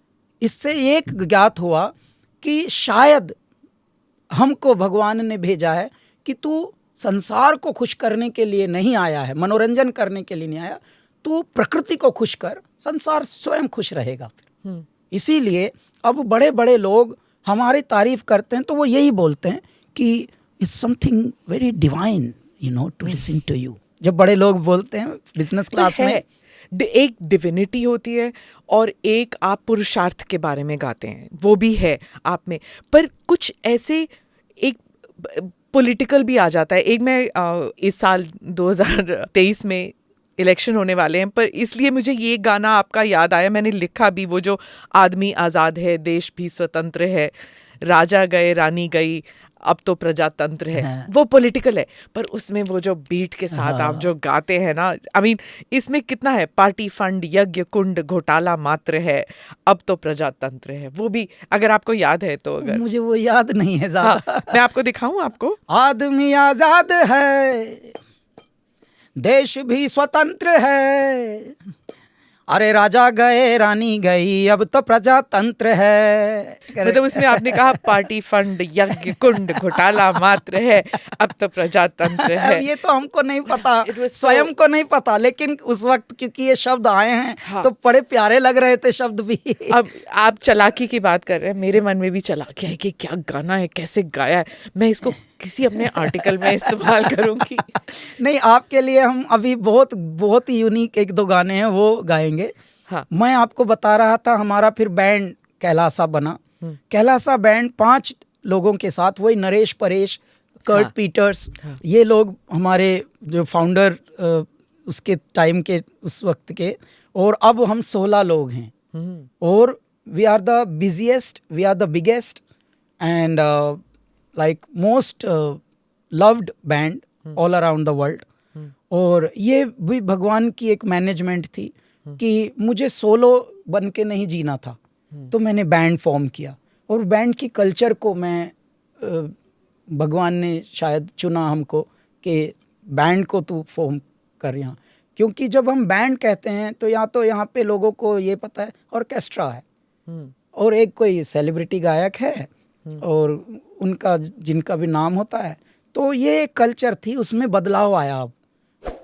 इससे एक ज्ञात हुआ कि शायद हमको भगवान ने भेजा है कि तू संसार को खुश करने के लिए नहीं आया है, मनोरंजन करने के लिए नहीं आया, तू प्रकृति को खुश कर, संसार स्वयं खुश रहेगा फिर। इसीलिए अब बड़े बड़े लोग हमारी तारीफ करते हैं तो वो यही बोलते हैं कि it's something very divine to listen to you. जब बड़े लोग बोलते हैं बिजनेस क्लास में, एक डिविनिटी होती है और एक आप पुरुषार्थ के बारे में गाते हैं, वो भी है आप में। पर कुछ ऐसे एक पॉलिटिकल भी आ जाता है। एक मैं इस साल 2023 में इलेक्शन होने वाले हैं, पर इसलिए मुझे ये गाना आपका याद आया, मैंने लिखा भी, वो जो आदमी आज़ाद है, देश भी स्वतंत्र है, राजा गए रानी गई, अब तो प्रजातंत्र है। हाँ। वो पॉलिटिकल है, पर उसमें वो जो बीट के साथ आप जो गाते हैं ना, आई मीन इसमें कितना है, पार्टी फंड यज्ञ कुंड घोटाला मात्र है, अब तो प्रजातंत्र है। वो भी अगर आपको याद है तो। अगर मुझे वो याद नहीं है ज्यादा। हाँ, मैं आपको दिखाऊं आपको। आदमी आजाद है, देश भी स्वतंत्र है, अरे राजा गए रानी गई, अब तो प्रजातंत्र है। मतलब उसमें आपने कहा पार्टी फंड यज्ञ कुंड घोटाला मात्र है, अब तो प्रजातंत्र है। अब ये तो हमको नहीं पता, It was so- स्वयं को नहीं पता, लेकिन उस वक्त क्योंकि ये शब्द आए हैं हाँ। तो बड़े प्यारे लग रहे थे शब्द भी। अब आप चलाकी की बात कर रहे हैं, मेरे मन में भी चलाकी है कि क्या गाना है, कैसे गाया है, मैं इसको किसी अपने आर्टिकल में इस्तेमाल करूंगी। नहीं, आपके लिए हम अभी बहुत बहुत ही यूनिक एक दो गाने हैं वो गाएंगे। हाँ। मैं आपको बता रहा था, हमारा फिर बैंड कैलासा बना। कैलासा बैंड 5 लोगों के साथ, वही नरेश परेश, कर्ट हाँ। पीटर्स, ये लोग हमारे जो फाउंडर उसके टाइम के, उस वक्त के। और अब हम 16 लोग हैं और we are the busiest, we are the biggest and like most loved band all around the world। और ये भी भगवान की एक मैनेजमेंट थी कि मुझे सोलो बन के नहीं जीना था, तो मैंने बैंड फॉर्म किया। और बैंड की कल्चर को मैं भगवान ने शायद चुना हमको कि बैंड को तू फॉर्म कर यहाँ। क्योंकि जब हम बैंड कहते हैं तो या तो यहाँ पे लोगों को ये पता है ऑर्केस्ट्रा है और एक कोई सेलिब्रिटी गायक है और उनका जिनका भी नाम होता है। तो ये एक कल्चर थी, उसमें बदलाव आया। अब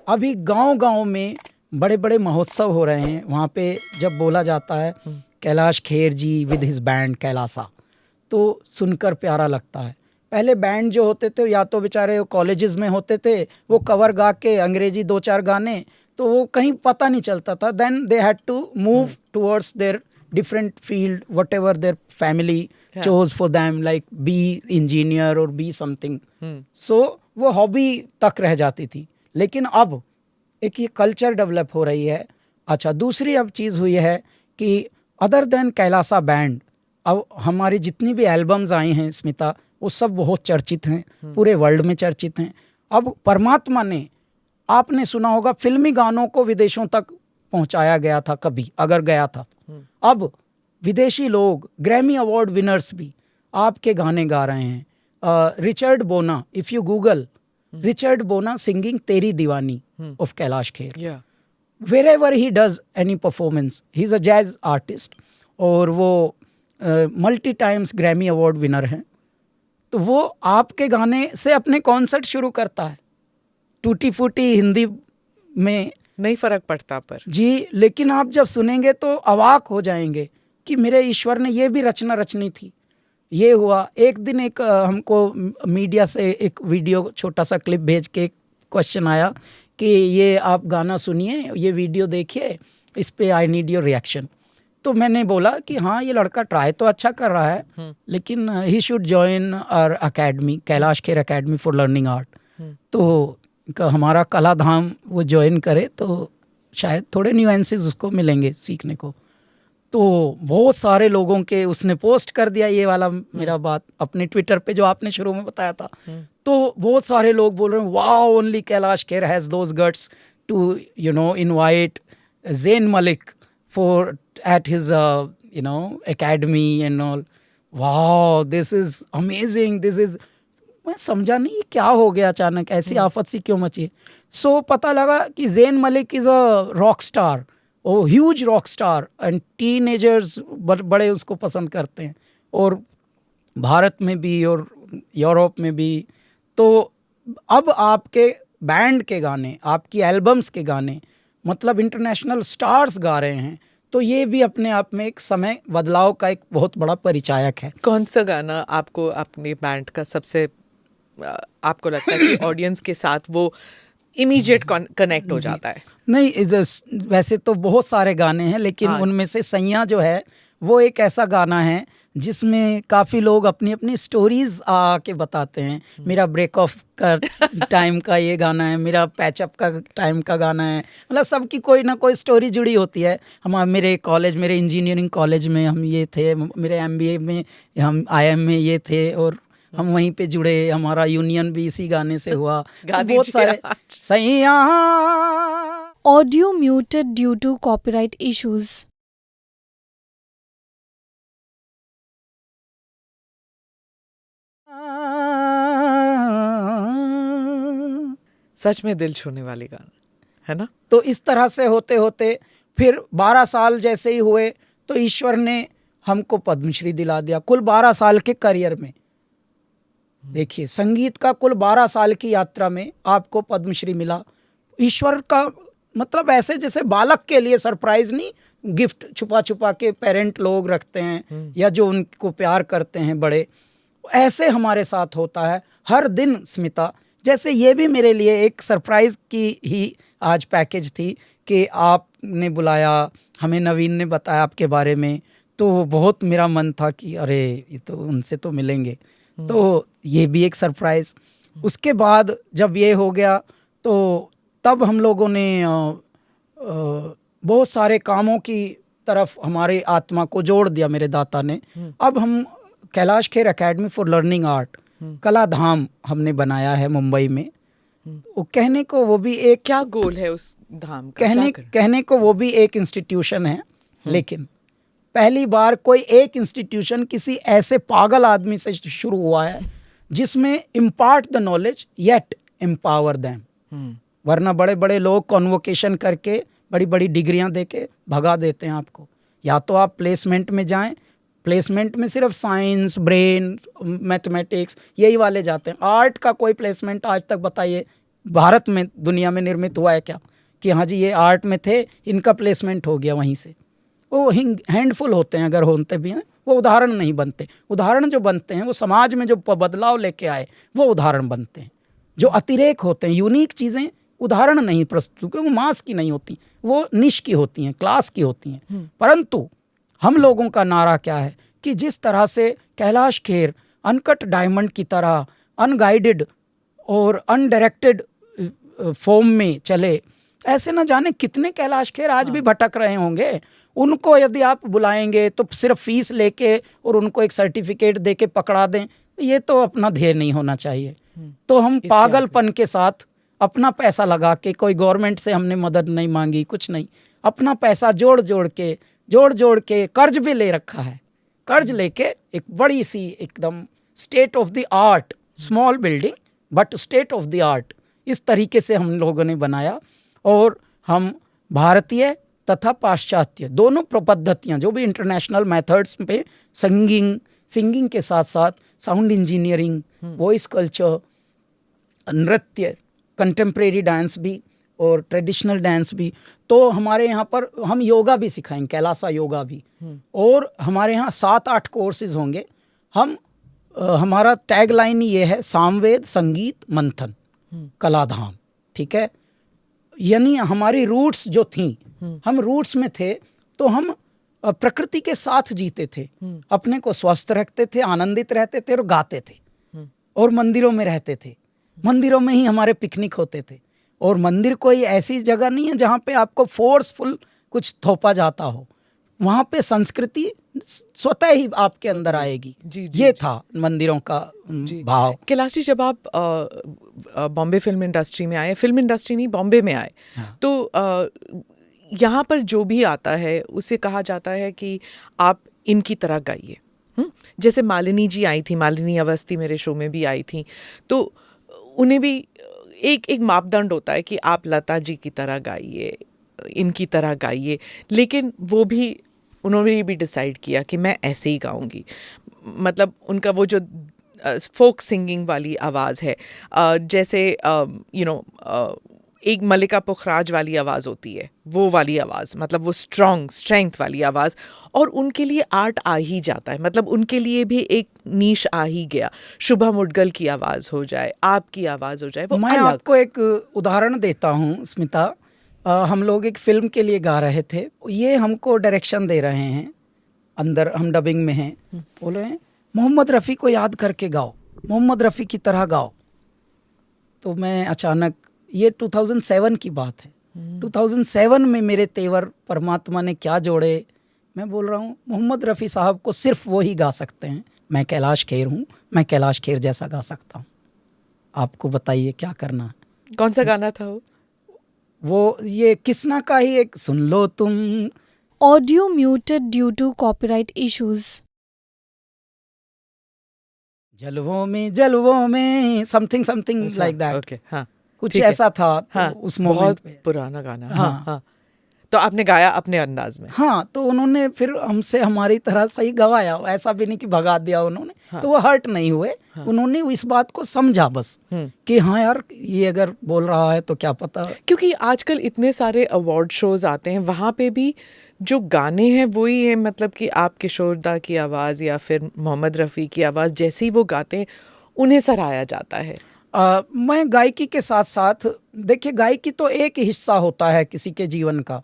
अभी गांव-गांव में बड़े बड़े महोत्सव हो रहे हैं। वहाँ पे जब बोला जाता है कैलाश खेर जी विद हिज बैंड कैलासा, तो सुनकर प्यारा लगता है। पहले बैंड जो होते थे या तो बेचारे कॉलेजेस में होते थे, वो कवर गा के अंग्रेजी 2-4 गाने, तो वो कहीं पता नहीं चलता था। Then they had to move towards their different field, whatever their family chose for them, like be engineer or be something। so वो हॉबी तक रह जाती थी। लेकिन अब एक ये कल्चर डेवलप हो रही है। अच्छा, दूसरी अब चीज़ हुई है कि अदर देन कैलासा बैंड, अब हमारी जितनी भी एल्बम्स आई हैं स्मिता, वो सब बहुत चर्चित हैं, पूरे वर्ल्ड में चर्चित हैं। अब परमात्मा ने, आपने सुना होगा, फिल्मी गानों को विदेशों तक पहुंचाया गया था कभी, अगर गया था। अब विदेशी लोग, ग्रैमी अवार्ड विनर्स भी आपके गाने गा रहे हैं। Richard Bona, if you Google Richard Bona singing तेरी दीवानी of Kailash Kher, wherever he does any performance, he's a jazz artist और वो multi times Grammy award winner हैं। तो वो आपके गाने से अपने कॉन्सर्ट शुरू करता है, टूटी फूटी हिंदी में, नहीं फर्क पड़ता पर जी। लेकिन आप जब सुनेंगे तो अवाक हो जाएंगे कि मेरे ईश्वर ने ये भी रचना रचनी थी। ये हुआ एक दिन, एक हमको मीडिया से एक वीडियो छोटा सा क्लिप भेज के क्वेश्चन आया कि ये आप गाना सुनिए, ये वीडियो देखिए, इस पे आई नीड योर रिएक्शन। तो मैंने बोला कि हाँ, ये लड़का ट्राई तो अच्छा कर रहा है, लेकिन he should join our academy, Kailash Kher academy for learning art. तो हमारा कला धाम वो ज्वाइन करे तो शायद थोड़े न्यूएंसेस उसको मिलेंगे सीखने को। तो बहुत सारे लोगों के उसने पोस्ट कर दिया ये वाला मेरा बात अपने ट्विटर पे जो आपने शुरू में बताया था। तो बहुत सारे लोग बोल रहे हैं wow only Kailash Kher has those guts to invite Zayn Malik for at his academy and all. Wow this is amazing, this is, मैं समझा नहीं क्या हो गया अचानक, ऐसी आफत सी क्यों मची। सो पता लगा कि Zayn Malik is a rock star, oh huge rock star, and teenagers बड़े उसको पसंद करते हैं, और भारत में भी और यूरोप में भी। तो अब आपके बैंड के गाने, आपकी एल्बम्स के गाने, मतलब इंटरनेशनल स्टार्स गा रहे हैं, तो ये भी अपने आप में एक समय बदलाव का एक बहुत बड़ा परिचायक है। कौन सा गाना आपको अपने बैंड का सबसे आपको लगता है कि ऑडियंस के साथ वो इमीडिएट कनेक्ट हो जाता है? नहीं, वैसे तो बहुत सारे गाने हैं, लेकिन उनमें से सैया जो है वो एक ऐसा गाना है जिसमें काफ़ी लोग अपनी अपनी स्टोरीज आके बताते हैं। मेरा ब्रेक ऑफ का टाइम का ये गाना है, मेरा पैचअप का टाइम का गाना है, मतलब सबकी कोई ना कोई स्टोरी जुड़ी होती है। मेरे इंजीनियरिंग कॉलेज में हम ये थे, मेरे MBA में हम IIM में ये थे, और हम वहीं पे जुड़े, हमारा यूनियन भी इसी गाने से हुआ। तो बहुत सारे सैया। Audio muted due to copyright issues. सच में दिल छूने वाली गाना है ना। तो इस तरह से होते होते फिर 12 साल जैसे ही हुए तो ईश्वर ने हमको पद्मश्री दिला दिया। कुल 12 साल के करियर में, देखिए संगीत का कुल 12 साल की यात्रा में आपको पद्मश्री मिला। ईश्वर का मतलब ऐसे जैसे बालक के लिए सरप्राइज नहीं, गिफ्ट छुपा छुपा के पेरेंट लोग रखते हैं या जो उनको प्यार करते हैं बड़े, ऐसे हमारे साथ होता है हर दिन। स्मिता, जैसे ये भी मेरे लिए एक सरप्राइज की ही आज पैकेज थी कि आपने बुलाया, हमें नवीन ने बताया आपके बारे में, तो बहुत मेरा मन था कि अरे ये तो उनसे तो मिलेंगे, तो ये भी एक सरप्राइज। उसके बाद जब ये हो गया तो तब हम लोगों ने बहुत सारे कामों की तरफ हमारी आत्मा को जोड़ दिया मेरे दाता ने। अब हम Kailash Kher academy for learning art, कला धाम हमने बनाया है मुंबई में। वो कहने को वो भी एक, क्या गोल है उस धाम का? कहने को वो भी एक इंस्टीट्यूशन है, लेकिन पहली बार कोई एक इंस्टीट्यूशन किसी ऐसे पागल आदमी से शुरू हुआ है जिसमें impart the knowledge yet empower them. वरना बड़े बड़े लोग कॉन्वोकेशन करके बड़ी बड़ी डिग्रियां देके भगा देते हैं आपको। या तो आप प्लेसमेंट में जाएं, प्लेसमेंट में सिर्फ साइंस, ब्रेन, मैथमेटिक्स यही वाले जाते हैं। आर्ट का कोई प्लेसमेंट आज तक बताइए भारत में, दुनिया में निर्मित हुआ है क्या कि हाँ जी ये आर्ट में थे, इनका प्लेसमेंट हो गया वहीं से? वो हैंडफुल होते हैं, अगर होते भी हैं वो उदाहरण नहीं बनते। उदाहरण जो बनते हैं वो समाज में जो बदलाव लेके आए वो उदाहरण बनते हैं। जो अतिरेक होते हैं, यूनिक चीज़ें, उदाहरण नहीं प्रस्तुत, क्योंकि वो मास की नहीं होती, वो निश की होती हैं, क्लास की होती हैं। परंतु हम लोगों का नारा क्या है कि जिस तरह से कैलाश खेर अनकट डायमंड की तरह अनगाइडेड और अनडायरेक्टेड फॉर्म में चले, ऐसे न जाने कितने कैलाश खेर आज भी भटक रहे होंगे। उनको यदि आप बुलाएंगे तो सिर्फ फीस लेके और उनको एक सर्टिफिकेट दे के पकड़ा दें, ये तो अपना ध्येय नहीं होना चाहिए। तो हम पागलपन के साथ अपना पैसा लगा के, कोई गवर्नमेंट से हमने मदद नहीं मांगी, कुछ नहीं, अपना पैसा जोड़ जोड़ के कर्ज भी ले रखा है। कर्ज लेके एक बड़ी सी एकदम state of the art, small building but state of the art, इस तरीके से हम लोगों ने बनाया। और हम भारतीय तथा पाश्चात्य दोनों पद्धतियाँ, जो भी इंटरनेशनल मेथड्स पे सिंगिंग के साथ साथ साउंड इंजीनियरिंग, वॉइस कल्चर, नृत्य, कंटेम्प्रेरी डांस भी और ट्रेडिशनल डांस भी, तो हमारे यहाँ पर हम योगा भी सिखाएंगे, कैलासा योगा भी। और हमारे यहाँ 7-8 कोर्सेज होंगे। हमारा टैग लाइन ये है, सामवेद संगीत मंथन कलाधाम, ठीक है। यानी हमारी रूट्स जो थी, हम रूट्स में थे तो हम प्रकृति के साथ जीते थे, अपने को स्वस्थ रखते थे, आनंदित रहते थे और गाते थे, और मंदिरों में रहते थे। मंदिरों में ही हमारे पिकनिक होते थे। और मंदिर कोई ऐसी जगह नहीं है जहाँ पे आपको फोर्सफुल कुछ थोपा जाता हो। वहाँ पे संस्कृति स्वतः ही आपके अंदर आएगी। जी, ये था मंदिरों का भाव। कैलाश जी, जब आप बॉम्बे फिल्म इंडस्ट्री में आए, फिल्म इंडस्ट्री नहीं बॉम्बे में आए, हाँ। तो यहाँ पर जो भी आता है उसे कहा जाता है कि आप इनकी तरह गाइए। जैसे मालिनी जी आई थी, मालिनी अवस्थी मेरे शो में भी आई थी, तो उन्हें भी एक मापदंड होता है कि आप लता जी की तरह गाइए, इनकी तरह गाइए, लेकिन उन्होंने भी डिसाइड किया कि मैं ऐसे ही गाऊंगी। मतलब उनका वो जो फोक सिंगिंग वाली आवाज़ है, जैसे एक मल्लिका पुखराज वाली आवाज़ होती है, वो वाली आवाज़, मतलब वो स्ट्रेंथ वाली आवाज़, और उनके लिए आर्ट आ ही जाता है। मतलब उनके लिए भी एक नीश आ ही गया। शुभा मुडगल की आवाज़ हो जाए, आपकी आवाज़ हो जाए, वो मैं अलग। आपको एक उदाहरण देता हूँ स्मिता। हम लोग एक फिल्म के लिए गा रहे थे, ये हमको डायरेक्शन दे रहे हैं, अंदर हम डबिंग में हैं, बोले मोहम्मद रफ़ी को याद करके गाओ, मोहम्मद रफ़ी की तरह गाओ। तो मैं अचानक, ये 2007 की बात है, 2007 में मेरे तेवर परमात्मा ने क्या जोड़े, मैं बोल रहा हूँ मोहम्मद रफ़ी साहब को सिर्फ वो ही गा सकते हैं, मैं कैलाश खेर हूँ, मैं कैलाश खेर जैसा गा सकता हूँ, आपको बताइए क्या करना है। कौन सा गाना था वो ये किसना का ही एक, सुन लो तुम। Audio muted due to copyright issues. जलवों में समथिंग लाइक दैट, ओके, हाँ, कुछ ठीक है। ऐसा था। तो हाँ, उस मोमेंट बहुत पे पुराना गाना। हाँ। हाँ, हाँ। तो आपने गाया अपने अंदाज में। हाँ, तो उन्होंने फिर हमसे हमारी तरह सही गवाया, ऐसा भी नहीं कि भगा दिया उन्होंने। हाँ। तो वो हर्ट नहीं हुए। हाँ। उन्होंने इस बात को समझा बस कि हाँ यार, ये अगर बोल रहा है तो क्या पता। क्योंकि आजकल इतने सारे अवार्ड शोज आते हैं, वहाँ पे भी जो गाने हैं वही है, मतलब कि आप किशोरदा की आवाज़ या फिर मोहम्मद रफ़ी की आवाज़, जैसे ही वो गाते हैं उन्हें सराहा जाता है। मैं गायकी के साथ साथ, देखिए गायकी तो एक हिस्सा होता है किसी के जीवन का।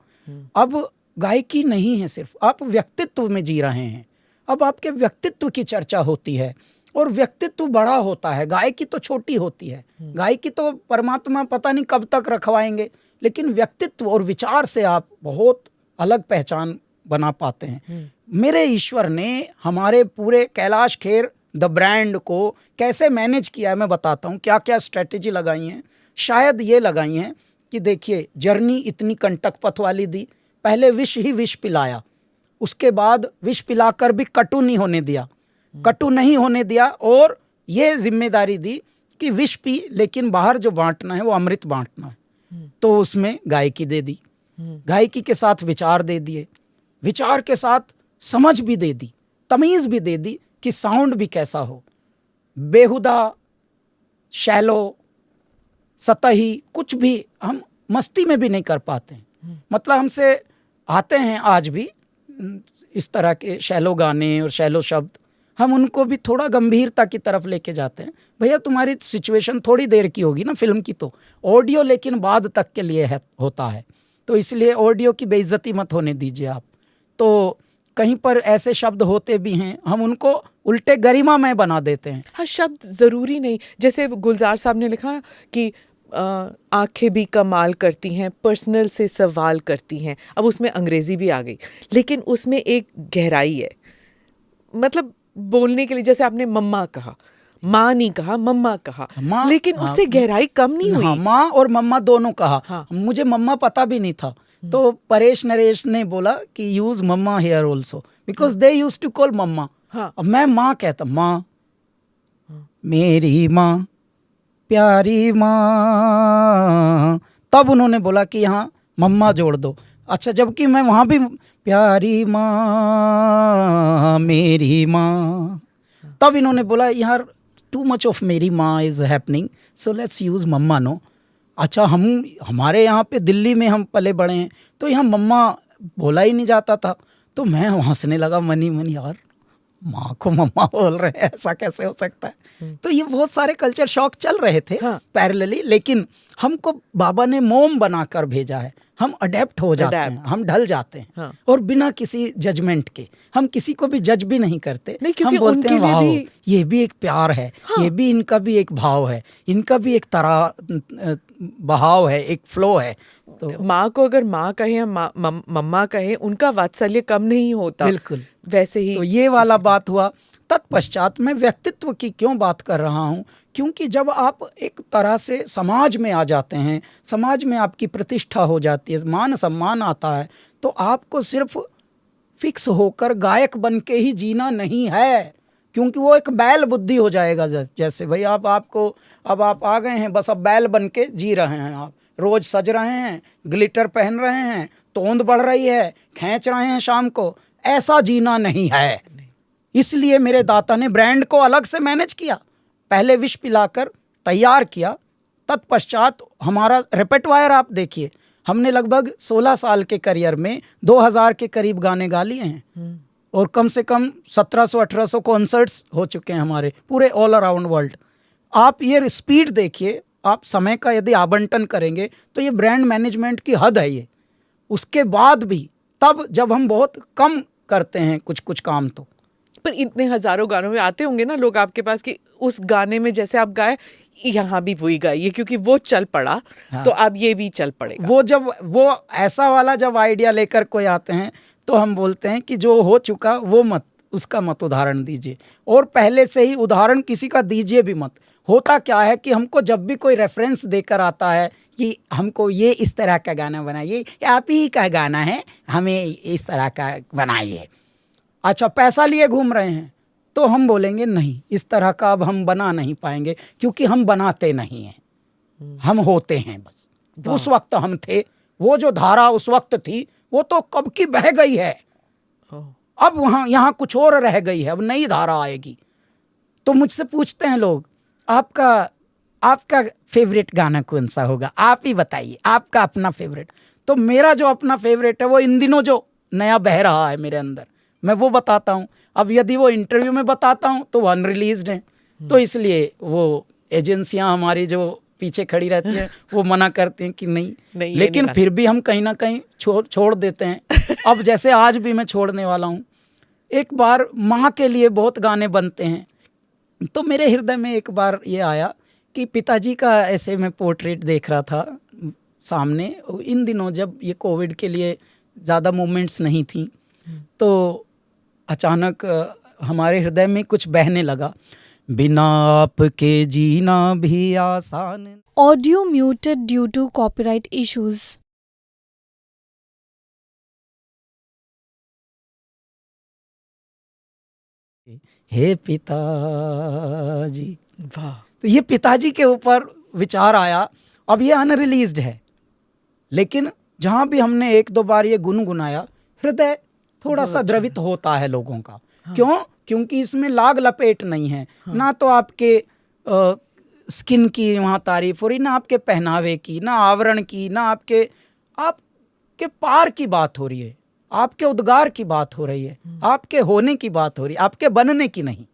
अब गायकी नहीं है सिर्फ, आप व्यक्तित्व में जी रहे हैं, अब आपके व्यक्तित्व की चर्चा होती है और व्यक्तित्व बड़ा होता है, गायकी तो छोटी होती है। गायकी तो परमात्मा पता नहीं कब तक रखवाएंगे, लेकिन व्यक्तित्व और विचार से आप बहुत अलग पहचान बना पाते हैं। मेरे ईश्वर ने हमारे पूरे कैलाश खेर द ब्रांड को कैसे मैनेज किया है मैं बताता हूँ, क्या क्या स्ट्रेटेजी लगाई हैं। शायद ये लगाई हैं कि देखिए, जर्नी इतनी कंटक पथ वाली दी, पहले विष ही विष पिलाया, उसके बाद विष पिलाकर भी कटु नहीं होने दिया, कटु नहीं होने दिया, और ये जिम्मेदारी दी कि विष पी, लेकिन बाहर जो बांटना है वो अमृत बांटना है। तो उसमें गायकी दे दी, गायकी के साथ विचार दे दिए, विचार के साथ समझ भी दे दी, तमीज़ भी दे दी कि साउंड भी कैसा हो, बेहुदा, शैलो, सतही कुछ भी हम मस्ती में भी नहीं कर पाते हैं। मतलब हमसे आते हैं आज भी इस तरह के शैलो गाने और शैलो शब्द, हम उनको भी थोड़ा गंभीरता की तरफ लेके जाते हैं। भैया तुम्हारी सिचुएशन थोड़ी देर की होगी ना फिल्म की, तो ऑडियो लेकिन बाद तक के लिए होता है, तो इसलिए ऑडियो की बेइज्जती मत होने दीजिए आप। तो कहीं पर ऐसे शब्द होते भी हैं, हम उनको उल्टे गरिमा में बना देते हैं। हाँ, शब्द ज़रूरी नहीं, जैसे गुलजार साहब ने लिखा कि आंखें भी कमाल करती हैं, पर्सनल से सवाल करती हैं। अब उसमें अंग्रेज़ी भी आ गई, लेकिन उसमें एक गहराई है। मतलब बोलने के लिए, जैसे आपने मम्मा कहा, माँ नहीं कहा, मम्मा कहा, लेकिन उससे गहराई कम नहीं हुई। हाँ, माँ और मम्मा दोनों कहा। हाँ। मुझे मम्मा पता भी नहीं था, तो परेश नरेश ने बोला कि use mamma here also because they use to call mamma. हाँ। अब मैं माँ कहता, माँ, मेरी माँ, प्यारी माँ, तब उन्होंने बोला कि यहाँ मम्मा जोड़ दो। अच्छा, जबकि मैं वहाँ भी प्यारी माँ, मेरी माँ, तब इन्होंने बोला यार टू मच ऑफ मेरी माँ is happening, so let's use मम्मा नो। अच्छा, हमारे यहाँ पे दिल्ली में हम पले बड़े हैं, तो यहाँ मम्मा बोला ही नहीं जाता था, तो मैं हंसने लगा मनी मनी, यार माँ को मम्मा बोल रहे हैं, ऐसा कैसे हो सकता है। तो ये बहुत सारे कल्चर शॉक चल रहे थे हाँ। पैरेलली, लेकिन हमको बाबा ने मोम बनाकर भेजा है, हम अडेप्ट हो जाते हैं, हम ढल जाते हैं। हाँ। और बिना किसी जजमेंट के हम किसी को भी जज भी नहीं करते। नहीं, क्योंकि हम बोलते हैं उनके लिए वाह भी- ये भी एक प्यार है, हाँ। ये भी इनका भी एक भाव है, इनका भी एक तरह बहाव है, एक फ्लो है। तो माँ को अगर माँ कहे या मम्मा कहे, उनका वात्सल्य कम नहीं होता। बिल्कुल वैसे ही तो ये वाला बात हुआ। तत्पश्चात मैं व्यक्तित्व की क्यों बात कर रहा हूँ, क्योंकि जब आप एक तरह से समाज में आ जाते हैं, समाज में आपकी प्रतिष्ठा हो जाती है, मान सम्मान आता है, तो आपको सिर्फ फिक्स होकर गायक बन के ही जीना नहीं है, क्योंकि वो एक बैल बुद्धि हो जाएगा। जैसे भाई अब आप आ गए हैं, बस अब बैल बन के जी रहे हैं, आप रोज सज रहे हैं, ग्लिटर पहन रहे हैं, तोंद बढ़ रही है, खींच रहे हैं शाम को, ऐसा जीना नहीं है। इसलिए मेरे दाता ने ब्रांड को अलग से मैनेज किया, पहले विष पिलाकर तैयार किया, तत्पश्चात हमारा रेपेटवायर आप देखिए, हमने लगभग 16 साल के करियर में 2000 के करीब गाने गा लिए हैं और कम से कम 1700-1800 कॉन्सर्ट्स हो चुके हैं हमारे पूरे ऑल अराउंड वर्ल्ड। आप ये स्पीड देखिए, आप समय का यदि आवंटन करेंगे तो ये ब्रांड मैनेजमेंट की हद है ये। उसके बाद भी तब जब हम बहुत कम करते हैं कुछ काम, तो पर इतने हजारों गानों में आते होंगे ना लोग आपके पास कि उस गाने में जैसे आप गाए, यहाँ भी वही गाइए क्योंकि वो चल पड़ा। हाँ। तो अब ये भी चल पड़ेगा। वो ऐसा वाला जब आइडिया लेकर कोई आते हैं तो हम बोलते हैं कि जो हो चुका वो उसका मत उदाहरण दीजिए, और पहले से ही उदाहरण किसी का दीजिए भी मत। होता क्या है कि हमको जब भी कोई रेफरेंस देकर आता है कि हमको ये इस तरह का गाना बनाइए, आप ही का गाना है, हमें इस तरह का बनाइए, अच्छा पैसा लिए घूम रहे हैं, तो हम बोलेंगे नहीं, इस तरह का अब हम बना नहीं पाएंगे, क्योंकि हम बनाते नहीं हैं, हम होते हैं बस। उस वक्त हम थे, वो जो धारा उस वक्त थी वो तो कब की बह गई है, अब वहाँ यहाँ कुछ और रह गई है, अब नई धारा आएगी। तो मुझसे पूछते हैं लोग, आपका फेवरेट गाना कौन सा होगा, आप ही बताइए, आपका अपना फेवरेट। तो मेरा जो अपना फेवरेट है वो इन दिनों जो नया बह रहा है मेरे अंदर, मैं वो बताता हूँ। अब यदि वो इंटरव्यू में बताता हूँ तो वो अनरिलीज्ड है, तो इसलिए वो एजेंसियां हमारी जो पीछे खड़ी रहती हैं वो मना करती हैं कि नहीं, लेकिन फिर भी हम कहीं ना कहीं छोड़ देते हैं। अब जैसे आज भी मैं छोड़ने वाला हूँ। एक बार माँ के लिए बहुत गाने बनते हैं, तो मेरे हृदय में एक बार ये आया कि पिताजी का ऐसे मैं पोर्ट्रेट देख रहा था सामने, इन दिनों जब ये कोविड के लिए ज़्यादा मूवमेंट्स नहीं थी, तो अचानक हमारे हृदय में कुछ बहने लगा, बिना आपके जीना भी आसान। Audio muted due to copyright issues. हे पिताजी, वाह। तो ये पिताजी के ऊपर विचार आया। अब ये अनरिलीज्ड है, लेकिन जहाँ भी हमने एक दो बार ये गुनगुनाया, हृदय थोड़ा सा द्रवित होता है लोगों का। हाँ। क्यों? क्योंकि इसमें लाग लपेट नहीं है। हाँ। ना तो आपके स्किन की वहाँ तारीफ हो रही, ना आपके पहनावे की, ना आवरण की, ना आपके पार की बात हो रही है, आपके उद्गार की बात हो रही है, आपके होने की बात हो रही है, आपके बनने की नहीं।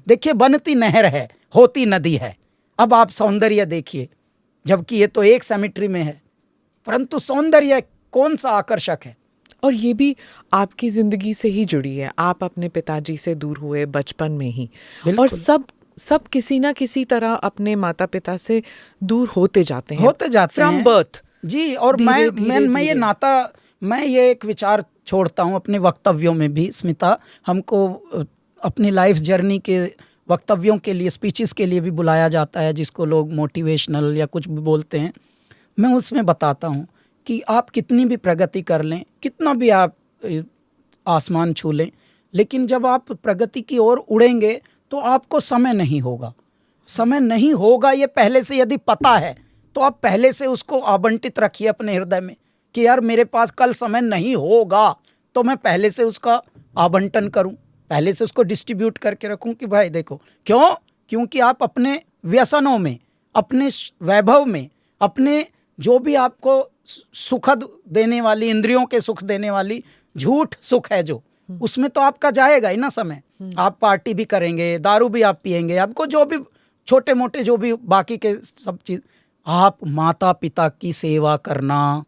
देखिए, बनती नहर है, होती नदी है। अब आप सौंदर्य देखिए, जबकि ये तो एक सेमेट्री में है, परंतु सौंदर्य कौन सा आकर्षक है। और ये भी आपकी जिंदगी से ही जुड़ी है। आप अपने पिताजी से दूर हुए बचपन में ही, और सब किसी ना किसी तरह अपने माता पिता से दूर होते जाते हैं फ्रॉम बर्थ जी। और मैं ये नाता, मैं ये एक विचार छोड़ता हूँ अपने वक्तव्यों में भी, स्मिता। हमको अपनी लाइफ जर्नी के वक्तव्यों के लिए, स्पीचेस के लिए भी बुलाया जाता है, जिसको लोग मोटिवेशनल या कुछ भी बोलते हैं। मैं उसमें बताता हूँ कि आप कितनी भी प्रगति कर लें, कितना भी आप आसमान छू लें, लेकिन जब आप प्रगति की ओर उड़ेंगे तो आपको समय नहीं होगा। समय नहीं होगा ये पहले से यदि पता है, तो आप पहले से उसको आवंटित रखिए अपने हृदय में कि यार मेरे पास कल समय नहीं होगा, तो मैं पहले से उसका आवंटन करूं, पहले से उसको डिस्ट्रीब्यूट करके रखूं कि भाई देखो। क्यों? क्योंकि आप अपने व्यसनों में, अपने वैभव में, अपने जो भी आपको सुखद देने वाली, इंद्रियों के सुख देने वाली झूठ सुख है जो, उसमें तो आपका जाएगा ही ना समय। आप पार्टी भी करेंगे, दारू भी आप पिएंगे, आपको जो भी छोटे मोटे जो भी बाकी के सब चीज, आप माता पिता की सेवा करना,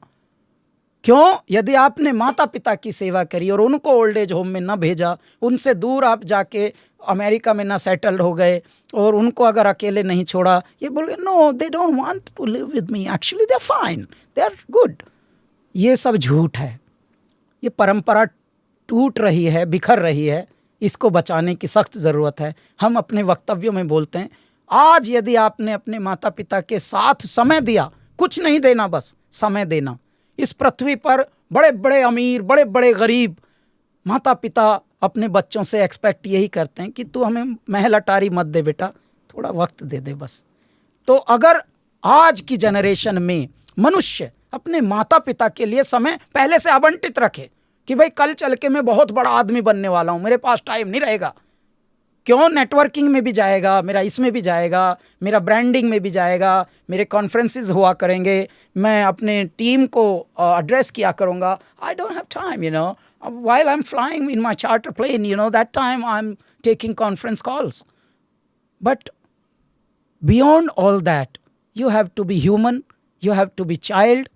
क्यों? यदि आपने माता पिता की सेवा करी और उनको ओल्ड एज होम में न भेजा, उनसे दूर आप जाके अमेरिका में ना सेटल हो गए और उनको अगर अकेले नहीं छोड़ा, ये बोल no they don't want to live with me, actually they are fine, they are good, ये सब झूठ है। ये परंपरा टूट रही है, बिखर रही है, इसको बचाने की सख्त ज़रूरत है। हम अपने वक्तव्यों में बोलते हैं आज यदि आपने अपने माता पिता के साथ समय दिया, कुछ नहीं देना, बस समय देना। इस पृथ्वी पर बड़े बड़े अमीर, बड़े बड़े गरीब माता पिता अपने बच्चों से एक्सपेक्ट यही करते हैं कि तू हमें महल अटारी मत दे बेटा, थोड़ा वक्त दे दे बस। तो अगर आज की जनरेशन में मनुष्य अपने माता पिता के लिए समय पहले से आवंटित रखे कि भाई कल चल के मैं बहुत बड़ा आदमी बनने वाला हूँ, मेरे पास टाइम नहीं रहेगा, क्यों? नेटवर्किंग में भी जाएगा मेरा, इसमें भी जाएगा मेरा, ब्रांडिंग में भी जाएगा, मेरे कॉन्फ्रेंसेस हुआ करेंगे, मैं अपने टीम को एड्रेस किया करूँगा। I don't have time, you know, while I'm flying in my charter plane, you know, that time I'm taking conference calls. But beyond all that, you have to be human, you have to be child.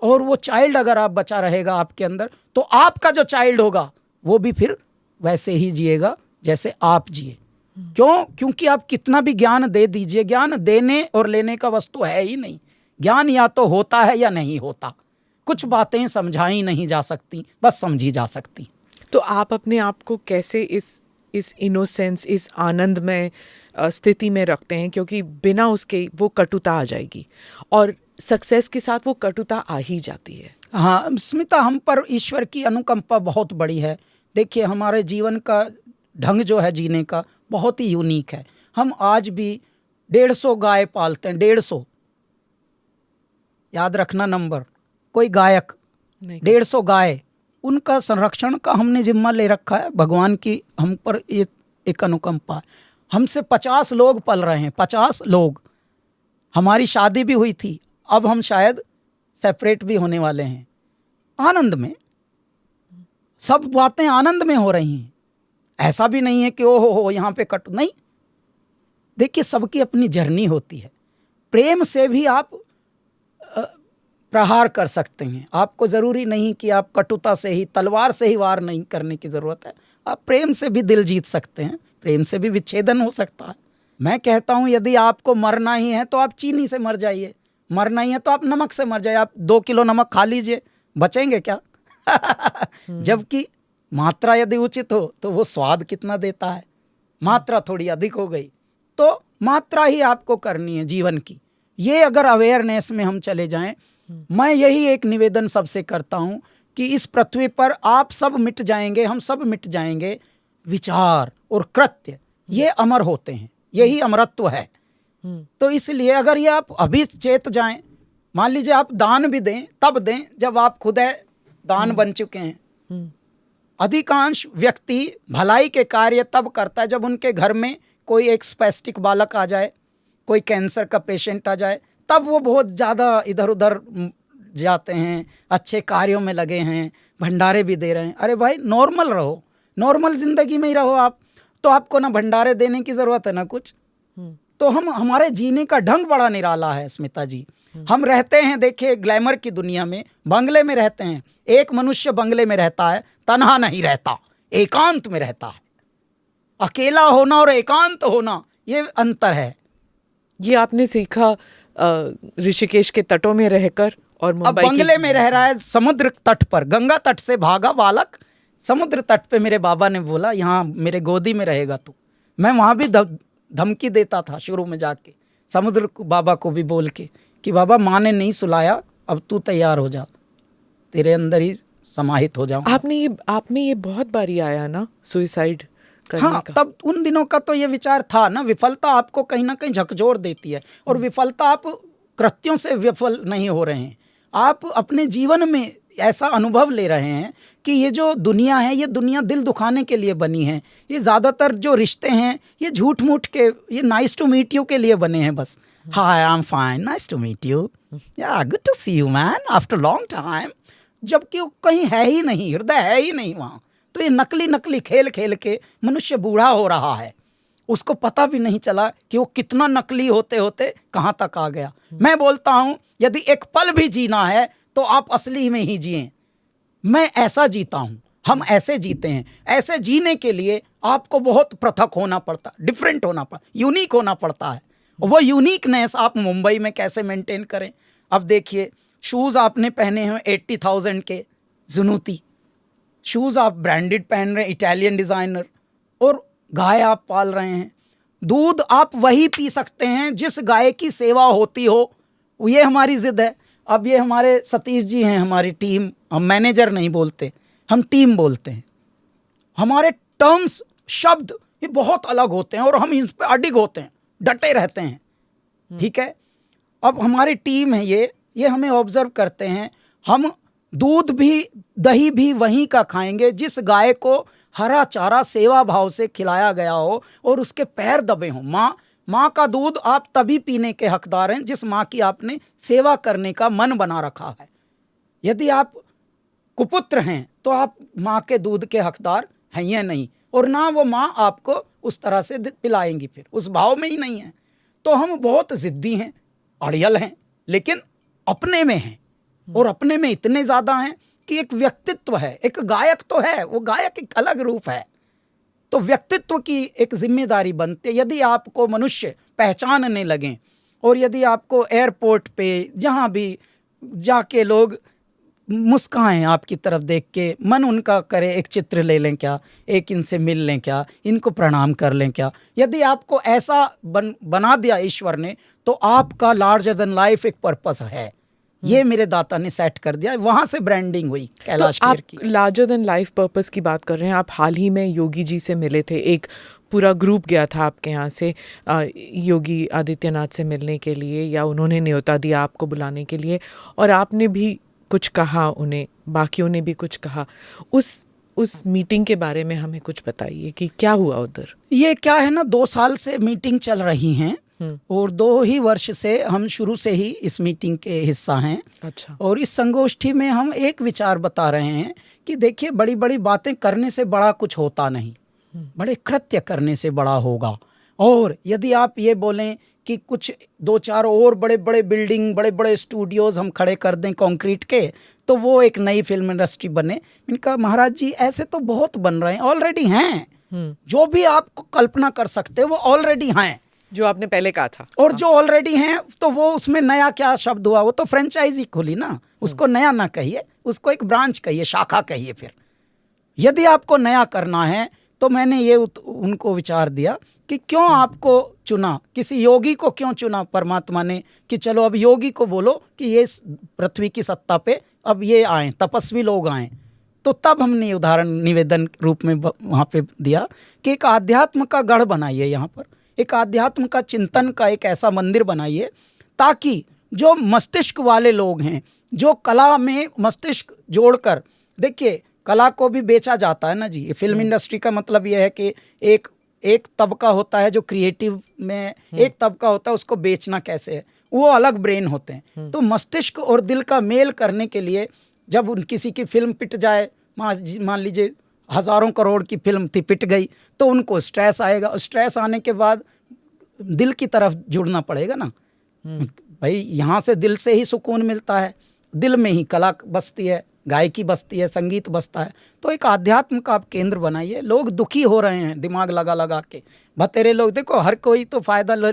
और वो चाइल्ड अगर आप बचा रहेगा आपके अंदर, तो आपका जो चाइल्ड होगा वो भी फिर वैसे ही जिएगा जैसे आप जिए। क्यों? क्योंकि आप कितना भी ज्ञान दे दीजिए, ज्ञान देने और लेने का वस्तु है ही नहीं। ज्ञान या तो होता है या नहीं होता। कुछ बातें समझाई नहीं जा सकती, बस समझी जा सकती। तो आप अपने आप को कैसे इस इनोसेंस, इस आनंदमय स्थिति में रखते हैं? क्योंकि बिना उसके वो कटुता आ जाएगी और सक्सेस के साथ वो कटुता आ ही जाती है। हाँ स्मिता, हम पर ईश्वर की अनुकंपा बहुत बड़ी है। देखिए हमारे जीवन का ढंग जो है जीने का बहुत ही यूनिक है। हम आज भी 150 गाय पालते हैं, 150, याद रखना नंबर। कोई गायक 150 गाय, उनका संरक्षण का हमने जिम्मा ले रखा है। भगवान की हम पर ये एक अनुकंपा है। हमसे 50 लोग पल रहे हैं, 50 लोग। हमारी शादी भी हुई थी, अब हम शायद सेपरेट भी होने वाले हैं। आनंद में, सब बातें आनंद में हो रही हैं। ऐसा भी नहीं है कि ओ हो यहाँ पे कट, नहीं। देखिए सबकी अपनी जर्नी होती है। प्रेम से भी आप प्रहार कर सकते हैं। आपको ज़रूरी नहीं कि आप कटुता से ही, तलवार से ही वार नहीं करने की ज़रूरत है। आप प्रेम से भी दिल जीत सकते हैं, प्रेम से भी विच्छेदन हो सकता है। मैं कहता हूँ यदि आपको मरना ही है तो आप चीनी से मर जाइए, मरना ही है तो आप नमक से मर जाइए। आप 2 किलो नमक खा लीजिए, बचेंगे क्या? जबकि मात्रा यदि उचित हो तो वो स्वाद कितना देता है। मात्रा थोड़ी अधिक हो गई तो मात्रा ही आपको करनी है जीवन की। ये अगर अवेयरनेस में हम चले जाएं, मैं यही एक निवेदन सबसे करता हूं कि इस पृथ्वी पर आप सब मिट जाएंगे, हम सब मिट जाएंगे। विचार और कृत्य ये अमर होते हैं, यही अमरत्व है। तो इसलिए अगर ये आप अभी चेत जाएं, मान लीजिए आप दान भी दें, तब दें जब आप खुद दान बन चुके हैं। अधिकांश व्यक्ति भलाई के कार्य तब करता है जब उनके घर में कोई एक स्पेस्टिक बालक आ जाए, कोई कैंसर का पेशेंट आ जाए, तब वो बहुत ज़्यादा इधर उधर जाते हैं, अच्छे कार्यों में लगे हैं, भंडारे भी दे रहे हैं। अरे भाई नॉर्मल रहो, नॉर्मल ज़िंदगी में ही रहो आप, तो आपको ना भंडारे देने की ज़रूरत है ना कुछ। तो हमारे जीने का ढंग बड़ा निराला है स्मिता जी। हम रहते हैं, देखिए ग्लैमर की दुनिया में, बंगले में रहते हैं। एक मनुष्य बंगले में रहता है, तन्हा नहीं रहता, एकांत में रहता है। अकेला होना और एकांत होना, ये अंतर है। ये आपने सीखा ऋषिकेश के तटों में रहकर और अब मुंबई बंगले में रह रहा है समुद्र तट पर, गंगा तट से भागा बालक समुद्र तट पे। मेरे बाबा ने बोला यहाँ मेरे गोदी में रहेगा तू। मैं वहाँ भी धमकी देता था शुरू में जाके, समुद्र बाबा को भी बोल के कि बाबा माँ ने नहीं सुलाया, अब तू तैयार हो जा, तेरे अंदर ही समाहित हो जाऊं। आप में ये बहुत बारी आया ना सुसाइड करने हाँ, का? तब उन दिनों का तो ये विचार था ना। विफलता आपको कहीं ना कहीं झकझोर देती है, और विफलता आप कृत्यों से विफल नहीं हो रहे हैं, आप अपने जीवन में ऐसा अनुभव ले रहे हैं कि ये जो दुनिया है, ये दुनिया दिल दुखाने के लिए बनी है। ये ज़्यादातर जो रिश्ते हैं ये झूठ मूठ के, ये नाइस टू मीट यू के लिए बने हैं बस। Hi I am fine, nice to meet you, yeah good to see you man after long time. जबकि वो कहीं है ही नहीं, हृदय है ही नहीं वहाँ। तो ये नकली नकली खेल खेल के मनुष्य बूढ़ा हो रहा है, उसको पता भी नहीं चला कि वो कितना नकली होते होते कहाँ तक आ गया। मैं बोलता हूँ यदि एक पल भी जीना है तो आप असली में ही जिएं, मैं ऐसा जीता हूं, हम ऐसे जीते हैं। ऐसे जीने के लिए आपको बहुत पृथक होना पड़ता, डिफरेंट होना पड़ता, यूनिक होना पड़ता है। वो यूनिकनेस आप मुंबई में कैसे मेंटेन करें? अब देखिए, शूज़ आपने पहने हैं 80,000 के जुनूती शूज़, आप ब्रांडेड पहन रहे हैं, इटालियन डिज़ाइनर, और गाय आप पाल रहे हैं। दूध आप वही पी सकते हैं जिस गाय की सेवा होती हो। ये हमारी जिद है। अब ये हमारे सतीश जी हैं, हमारी टीम, हम मैनेजर नहीं बोलते, हम टीम बोलते हैं। हमारे टर्म्स, शब्द ये बहुत अलग होते हैं और हम इन पर अडिग होते हैं, डटे रहते हैं, ठीक है। अब हमारी टीम है ये हमें ऑब्जर्व करते हैं। हम दूध भी दही भी वहीं का खाएंगे जिस गाय को हरा चारा सेवा भाव से खिलाया गया हो और उसके पैर दबे हों। माँ का दूध आप तभी पीने के हकदार हैं जिस माँ की आपने सेवा करने का मन बना रखा है। यदि आप कुपुत्र हैं तो आप माँ के दूध के हकदार हैं या नहीं, और ना वो माँ आपको उस तरह से पिलाएंगी, फिर उस भाव में ही नहीं है। तो हम बहुत ज़िद्दी हैं, अड़ियल हैं, लेकिन अपने में हैं, और अपने में इतने ज़्यादा हैं कि एक व्यक्तित्व है, एक गायक तो है, वो गायक एक अलग रूप है। तो व्यक्तित्व की एक जिम्मेदारी बनती है। यदि आपको मनुष्य पहचानने लगें और यदि आपको एयरपोर्ट पे जहाँ भी जाके लोग मुस्काएं आपकी तरफ देख के, मन उनका करे एक चित्र ले लें क्या, एक इनसे मिल लें क्या, इनको प्रणाम कर लें क्या, यदि आपको ऐसा बना दिया ईश्वर ने, तो आपका लार्जर देन लाइफ एक पर्पस है। ये मेरे दाता ने सेट कर दिया, वहां से ब्रांडिंग हुई कैलाश खेर की। आप लार्जर देन लाइफ पर्पस की बात कर रहे हैं। आप हाल ही में योगी जी से मिले थे, एक पूरा ग्रुप गया था आपके यहाँ से योगी आदित्यनाथ से मिलने के लिए, या उन्होंने न्योता दिया आपको बुलाने के लिए, और आपने भी कुछ कहा उन्हें, बाकियों ने भी कुछ कहा। उस मीटिंग के बारे में हमें कुछ बताइए कि क्या हुआ उधर। ये क्या है ना, 2 साल से मीटिंग चल रही हैं और 2 ही वर्ष से हम शुरू से ही इस मीटिंग के हिस्सा हैं। अच्छा। और इस संगोष्ठी में हम एक विचार बता रहे हैं कि देखिए, बड़ी बड़ी बातें करने से बड़ा कुछ होता नहीं, बड़े कृत्य करने से बड़ा होगा। और यदि आप ये बोलें कि कुछ 2-4 और बड़े बड़े बिल्डिंग, बड़े बड़े स्टूडियोज़ हम खड़े कर दें कंक्रीट के, तो वो एक नई फिल्म इंडस्ट्री बने। इनका महाराज जी ऐसे तो बहुत बन रहे हैं, ऑलरेडी हैं। जो भी आप कल्पना कर सकते हो वो ऑलरेडी हैं, जो आपने पहले कहा था। और जो ऑलरेडी हैं तो वो उसमें नया क्या शब्द हुआ, वो तो फ्रेंचाइजी खुली ना, उसको नया ना कहिए, उसको एक ब्रांच कहिए, शाखा कहिए। फिर यदि आपको नया करना है तो मैंने ये उनको विचार दिया कि क्यों आपको चुना, किसी योगी को क्यों चुना परमात्मा ने, कि चलो अब योगी को बोलो कि ये पृथ्वी की सत्ता पे अब ये आए, तपस्वी लोग आए। तो तब हमने उदाहरण निवेदन रूप में वहाँ पे दिया कि एक आध्यात्म का गढ़ बनाइए, यहाँ पर एक आध्यात्म का चिंतन का एक ऐसा मंदिर बनाइए, ताकि जो मस्तिष्क वाले लोग हैं, जो कला में मस्तिष्क जोड़कर, देखिए कला को भी बेचा जाता है ना जी। फिल्म इंडस्ट्री का मतलब ये है कि एक तबका होता है जो क्रिएटिव में, एक तबका होता है उसको बेचना कैसे है, वो अलग ब्रेन होते हैं। तो मस्तिष्क और दिल का मेल करने के लिए जब किसी की फिल्म पिट जाए, मान लीजिए हज़ारों करोड़ की फिल्म थी, पिट गई, तो उनको स्ट्रेस आएगा। स्ट्रेस आने के बाद दिल की तरफ जुड़ना पड़ेगा ना भाई, यहाँ से दिल से ही सुकून मिलता है, दिल में ही कला बसती है, गायकी बसती है, संगीत बसता है। तो एक आध्यात्म का आप केंद्र बनाइए। लोग दुखी हो रहे हैं दिमाग लगा लगा के, भतेरे लोग, देखो हर कोई तो फ़ायदा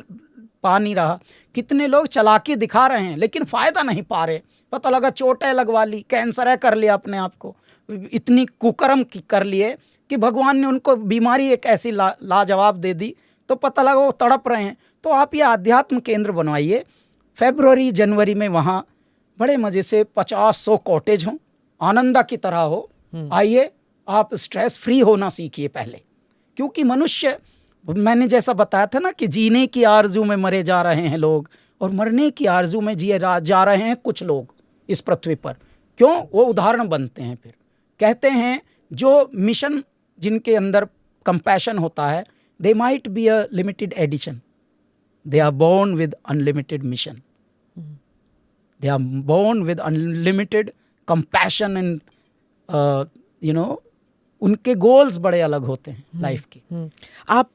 पा नहीं रहा, कितने लोग चालाकी दिखा रहे हैं लेकिन फ़ायदा नहीं पा रहे। पता लगा चोटें लगवा ली, कैंसर है कर लिया अपने आप को, इतनी कुकर्म कर लिए कि भगवान ने उनको बीमारी एक ऐसी लाजवाब दे दी, तो पता लगा वो तड़प रहे हैं। तो आप ये आध्यात्म केंद्र बनवाइए। फरवरी जनवरी में वहाँ बड़े मज़े से 50-100 कॉटेज हों, आनंदा की तरह हो। आइए, आप स्ट्रेस फ्री होना सीखिए पहले, क्योंकि मनुष्य, मैंने जैसा बताया था ना कि जीने की आरजू में मरे जा रहे हैं लोग, और मरने की आरजू में जिए जा रहे हैं कुछ लोग इस पृथ्वी पर। क्यों? वो उदाहरण बनते हैं। फिर कहते हैं जो मिशन, जिनके अंदर कंपैशन होता है, they might be a limited edition, they are born with unlimited mission, they are born with unlimited compassion and उनके गोल्स बड़े अलग होते हैं लाइफ के। आप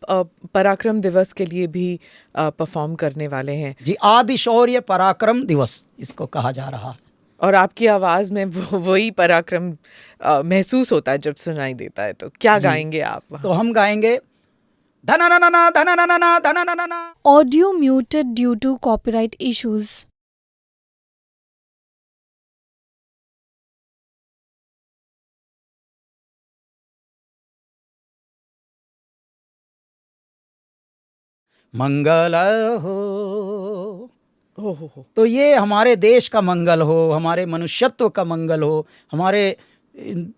पराक्रम दिवस के लिए भी परफॉर्म करने वाले हैं जी। आदि शौर्य पराक्रम दिवस इसको कहा जा रहा है। और आपकी आवाज में वही पराक्रम महसूस होता है जब सुनाई देता है। तो क्या गाएंगे आप वहाँ? तो हम गाएंगे धना ना ना ना धना ना ना ना धना ना ना ना। Audio muted due to copyright issues. मंगल हो। हो। तो ये हमारे देश का मंगल हो, हमारे मनुष्यत्व का मंगल हो, हमारे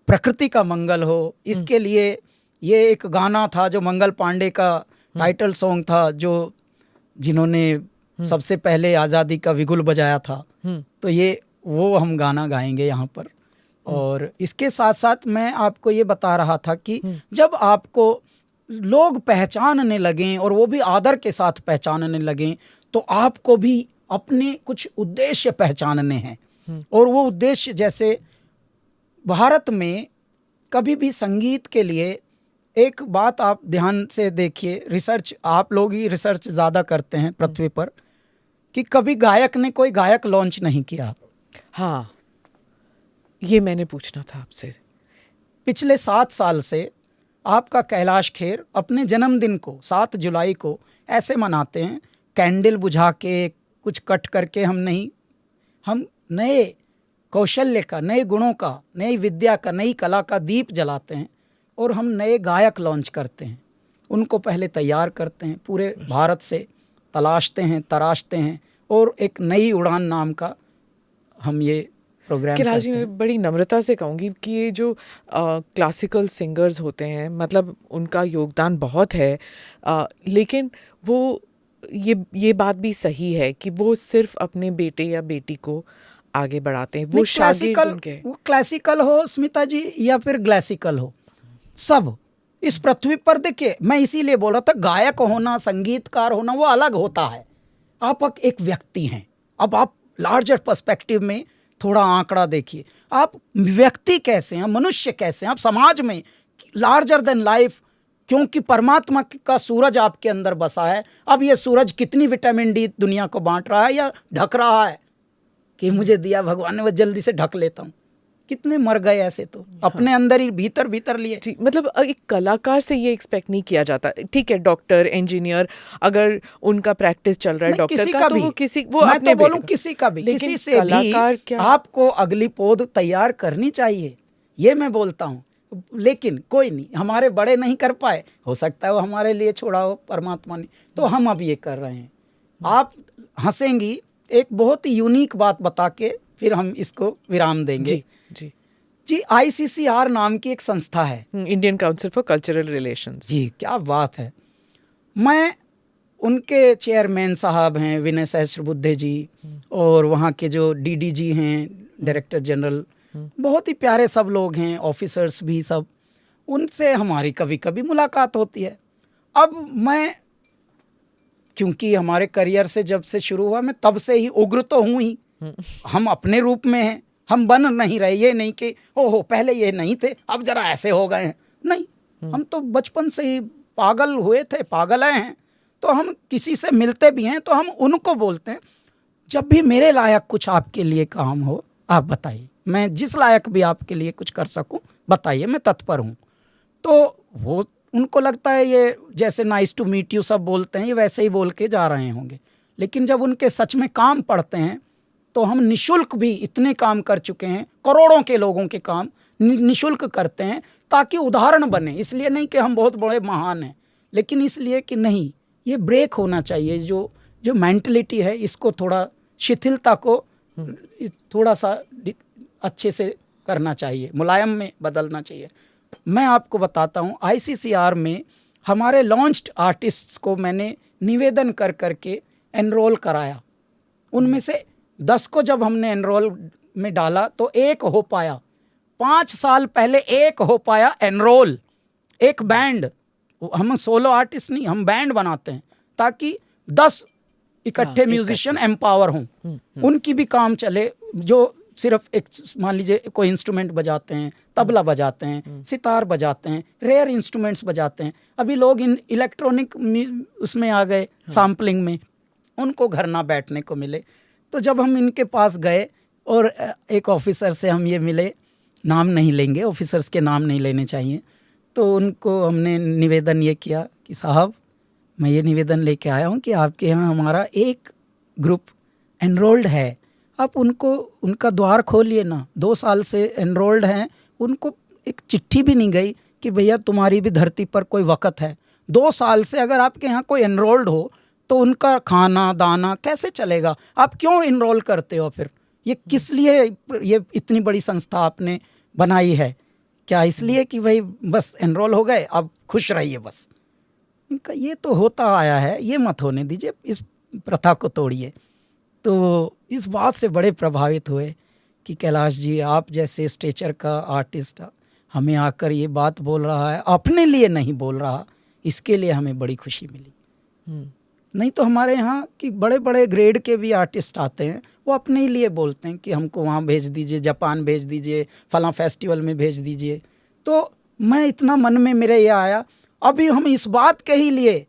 प्रकृति का मंगल हो, इसके लिए ये एक गाना था जो मंगल पांडे का टाइटल सॉन्ग था, जो जिन्होंने सबसे पहले आज़ादी का बिगुल बजाया था। तो ये वो हम गाना गाएंगे यहाँ पर। और इसके साथ साथ मैं आपको ये बता रहा था कि जब आपको लोग पहचानने लगें और वो भी आदर के साथ पहचानने लगें, तो आपको भी अपने कुछ उद्देश्य पहचानने हैं। और वो उद्देश्य, जैसे भारत में कभी भी संगीत के लिए एक बात आप ध्यान से देखिए, रिसर्च आप लोग ही रिसर्च ज़्यादा करते हैं पृथ्वी पर, कि कभी गायक ने कोई गायक लॉन्च नहीं किया। हाँ, ये मैंने पूछना था आपसे। पिछले 7 साल से आपका कैलाश खेर अपने जन्मदिन को 7 जुलाई को ऐसे मनाते हैं, कैंडल बुझा के, कुछ कट करके हम नहीं, हम नए कौशल्य का, नए गुणों का, नई विद्या का, नई कला का दीप जलाते हैं और हम नए गायक लॉन्च करते हैं। उनको पहले तैयार करते हैं, पूरे भारत से तलाशते हैं, तराशते हैं, और एक नई उड़ान नाम का हम ये प्रोग्राम कैलाश जी, करते हैं। मैं बड़ी नम्रता से कहूँगी कि ये जो क्लासिकल सिंगर्स होते हैं, मतलब उनका योगदान बहुत है, लेकिन वो ये बात भी सही है कि वो सिर्फ अपने बेटे या बेटी को आगे बढ़ाते हैं। वो शागिर्द उनके, वो क्लासिकल हो स्मिता जी या फिर क्लासिकल हो, सब इस पृथ्वी पर, देखिए मैं इसीलिए बोल रहा था, गायक होना, संगीतकार होना वो अलग होता है। आप एक व्यक्ति हैं। अब आप लार्जर पर्सपेक्टिव में थोड़ा आंकड़ा देखिए, आप व्यक्ति कैसे हैं, मनुष्य कैसे हैं, आप समाज में लार्जर देन लाइफ, क्योंकि परमात्मा का सूरज आपके अंदर बसा है। अब ये सूरज कितनी विटामिन डी दुनिया को बांट रहा है या ढक रहा है कि मुझे दिया भगवान ने, वह जल्दी से ढक लेता हूँ। कितने मर गए ऐसे, तो अपने अंदर ही भीतर भीतर लिए। जी, मतलब एक कलाकार से ये एक्सपेक्ट नहीं किया जाता। ठीक है, डॉक्टर, इंजीनियर, अगर उनका प्रैक्टिस चल रहा है डॉक्टर का, तो वो किसी, वो मैं अपने तो बोलूं किसी का भी, किसी से भी आपको अगली पौध तैयार करनी चाहिए, ये मैं बोलता हूँ। लेकिन कोई नहीं, हमारे बड़े नहीं कर पाए, हो सकता है वो हमारे लिए छोड़ा हो परमात्मा ने, तो हम अब ये कर रहे हैं। आप हंसेंगी, एक बहुत ही यूनिक बात बता के फिर हम इसको विराम देंगे। जी, ICCR नाम की एक संस्था है, Indian Council for Cultural Relations. जी, क्या बात है। मैं उनके चेयरमैन साहब हैं विनय सहस्रबुद्धे जी, और वहाँ के जो DDG हैं, डायरेक्टर जनरल, बहुत ही प्यारे सब लोग हैं, ऑफिसर्स भी सब, उनसे हमारी कभी कभी मुलाकात होती है। अब मैं, क्योंकि हमारे करियर से जब से शुरू हुआ, मैं तब से ही उग्र तो हूँ ही, हम अपने रूप में हैं, हम बन नहीं रहे। ये नहीं कि ओहो पहले ये नहीं थे अब जरा ऐसे हो गए हैं, नहीं, हम तो बचपन से ही पागल हुए थे, पागल हैं। तो हम किसी से मिलते भी हैं तो हम उनको बोलते हैं, जब भी मेरे लायक कुछ आपके लिए काम हो आप बताइए, मैं जिस लायक भी आपके लिए कुछ कर सकूं बताइए, मैं तत्पर हूं। तो वो, उनको लगता है ये जैसे नाइस टू मीट यू सब बोलते हैं, ये वैसे ही बोल के जा रहे होंगे। लेकिन जब उनके सच में काम पड़ते हैं तो हम निशुल्क भी इतने काम कर चुके हैं, करोड़ों के लोगों के काम निशुल्क करते हैं, ताकि उदाहरण बने। इसलिए नहीं कि हम बहुत बड़े महान हैं, लेकिन इसलिए कि नहीं, ये ब्रेक होना चाहिए, जो मेंटलिटी है इसको थोड़ा शिथिलता को थोड़ा सा अच्छे से करना चाहिए, मुलायम में बदलना चाहिए। मैं आपको बताता हूँ, ICCR में हमारे लॉन्च्ड आर्टिस्ट्स को मैंने निवेदन कर करके एनरोल कराया। उनमें से 10 को जब हमने एनरोल में डाला तो एक हो पाया। 5 साल पहले एक हो पाया एनरोल, एक बैंड। हम सोलो आर्टिस्ट नहीं, हम बैंड बनाते हैं ताकि 10 इकट्ठे म्यूजिशियन एम्पावर हों, उनकी भी काम चले, जो सिर्फ एक मान लीजिए कोई इंस्ट्रूमेंट बजाते हैं, तबला बजाते हैं, सितार बजाते हैं, रेयर इंस्ट्रूमेंट्स बजाते हैं। अभी लोग इन इलेक्ट्रॉनिक उसमें आ गए, सैम्पलिंग में, उनको घर ना बैठने को मिले। तो जब हम इनके पास गए और एक ऑफिसर से हम ये मिले, नाम नहीं लेंगे, ऑफिसर्स के नाम नहीं लेने चाहिए, तो उनको हमने निवेदन ये किया कि साहब मैं ये निवेदन लेके आया हूँ कि आपके यहाँ हमारा एक ग्रुप एनरोल्ड है, आप उनको उनका द्वार खोलिए ना, 2 साल से एनरोल्ड हैं, उनको एक चिट्ठी भी नहीं गई कि भैया तुम्हारी भी धरती पर कोई वक़्त है। 2 साल से अगर आपके यहाँ कोई एनरोल्ड हो तो उनका खाना दाना कैसे चलेगा? आप क्यों इनरोल करते हो फिर? ये किस लिए ये इतनी बड़ी संस्था आपने बनाई है? क्या इसलिए कि भाई बस एनरोल हो गए, अब खुश रहिए बस? इनका ये तो होता आया है, ये मत होने दीजिए, इस प्रथा को तोड़िए। तो इस बात से बड़े प्रभावित हुए कि कैलाश जी आप जैसे स्टेचर का आर्टिस्ट हमें आकर ये बात बोल रहा है, अपने लिए नहीं बोल रहा, इसके लिए हमें बड़ी खुशी मिली। नहीं तो हमारे यहाँ कि बड़े बड़े ग्रेड के भी आर्टिस्ट आते हैं, वो अपने ही लिए बोलते हैं कि हमको वहाँ भेज दीजिए, जापान भेज दीजिए, फलां फेस्टिवल में भेज दीजिए। तो मैं इतना मन में मेरे ये आया, अभी हम इस बात के ही लिए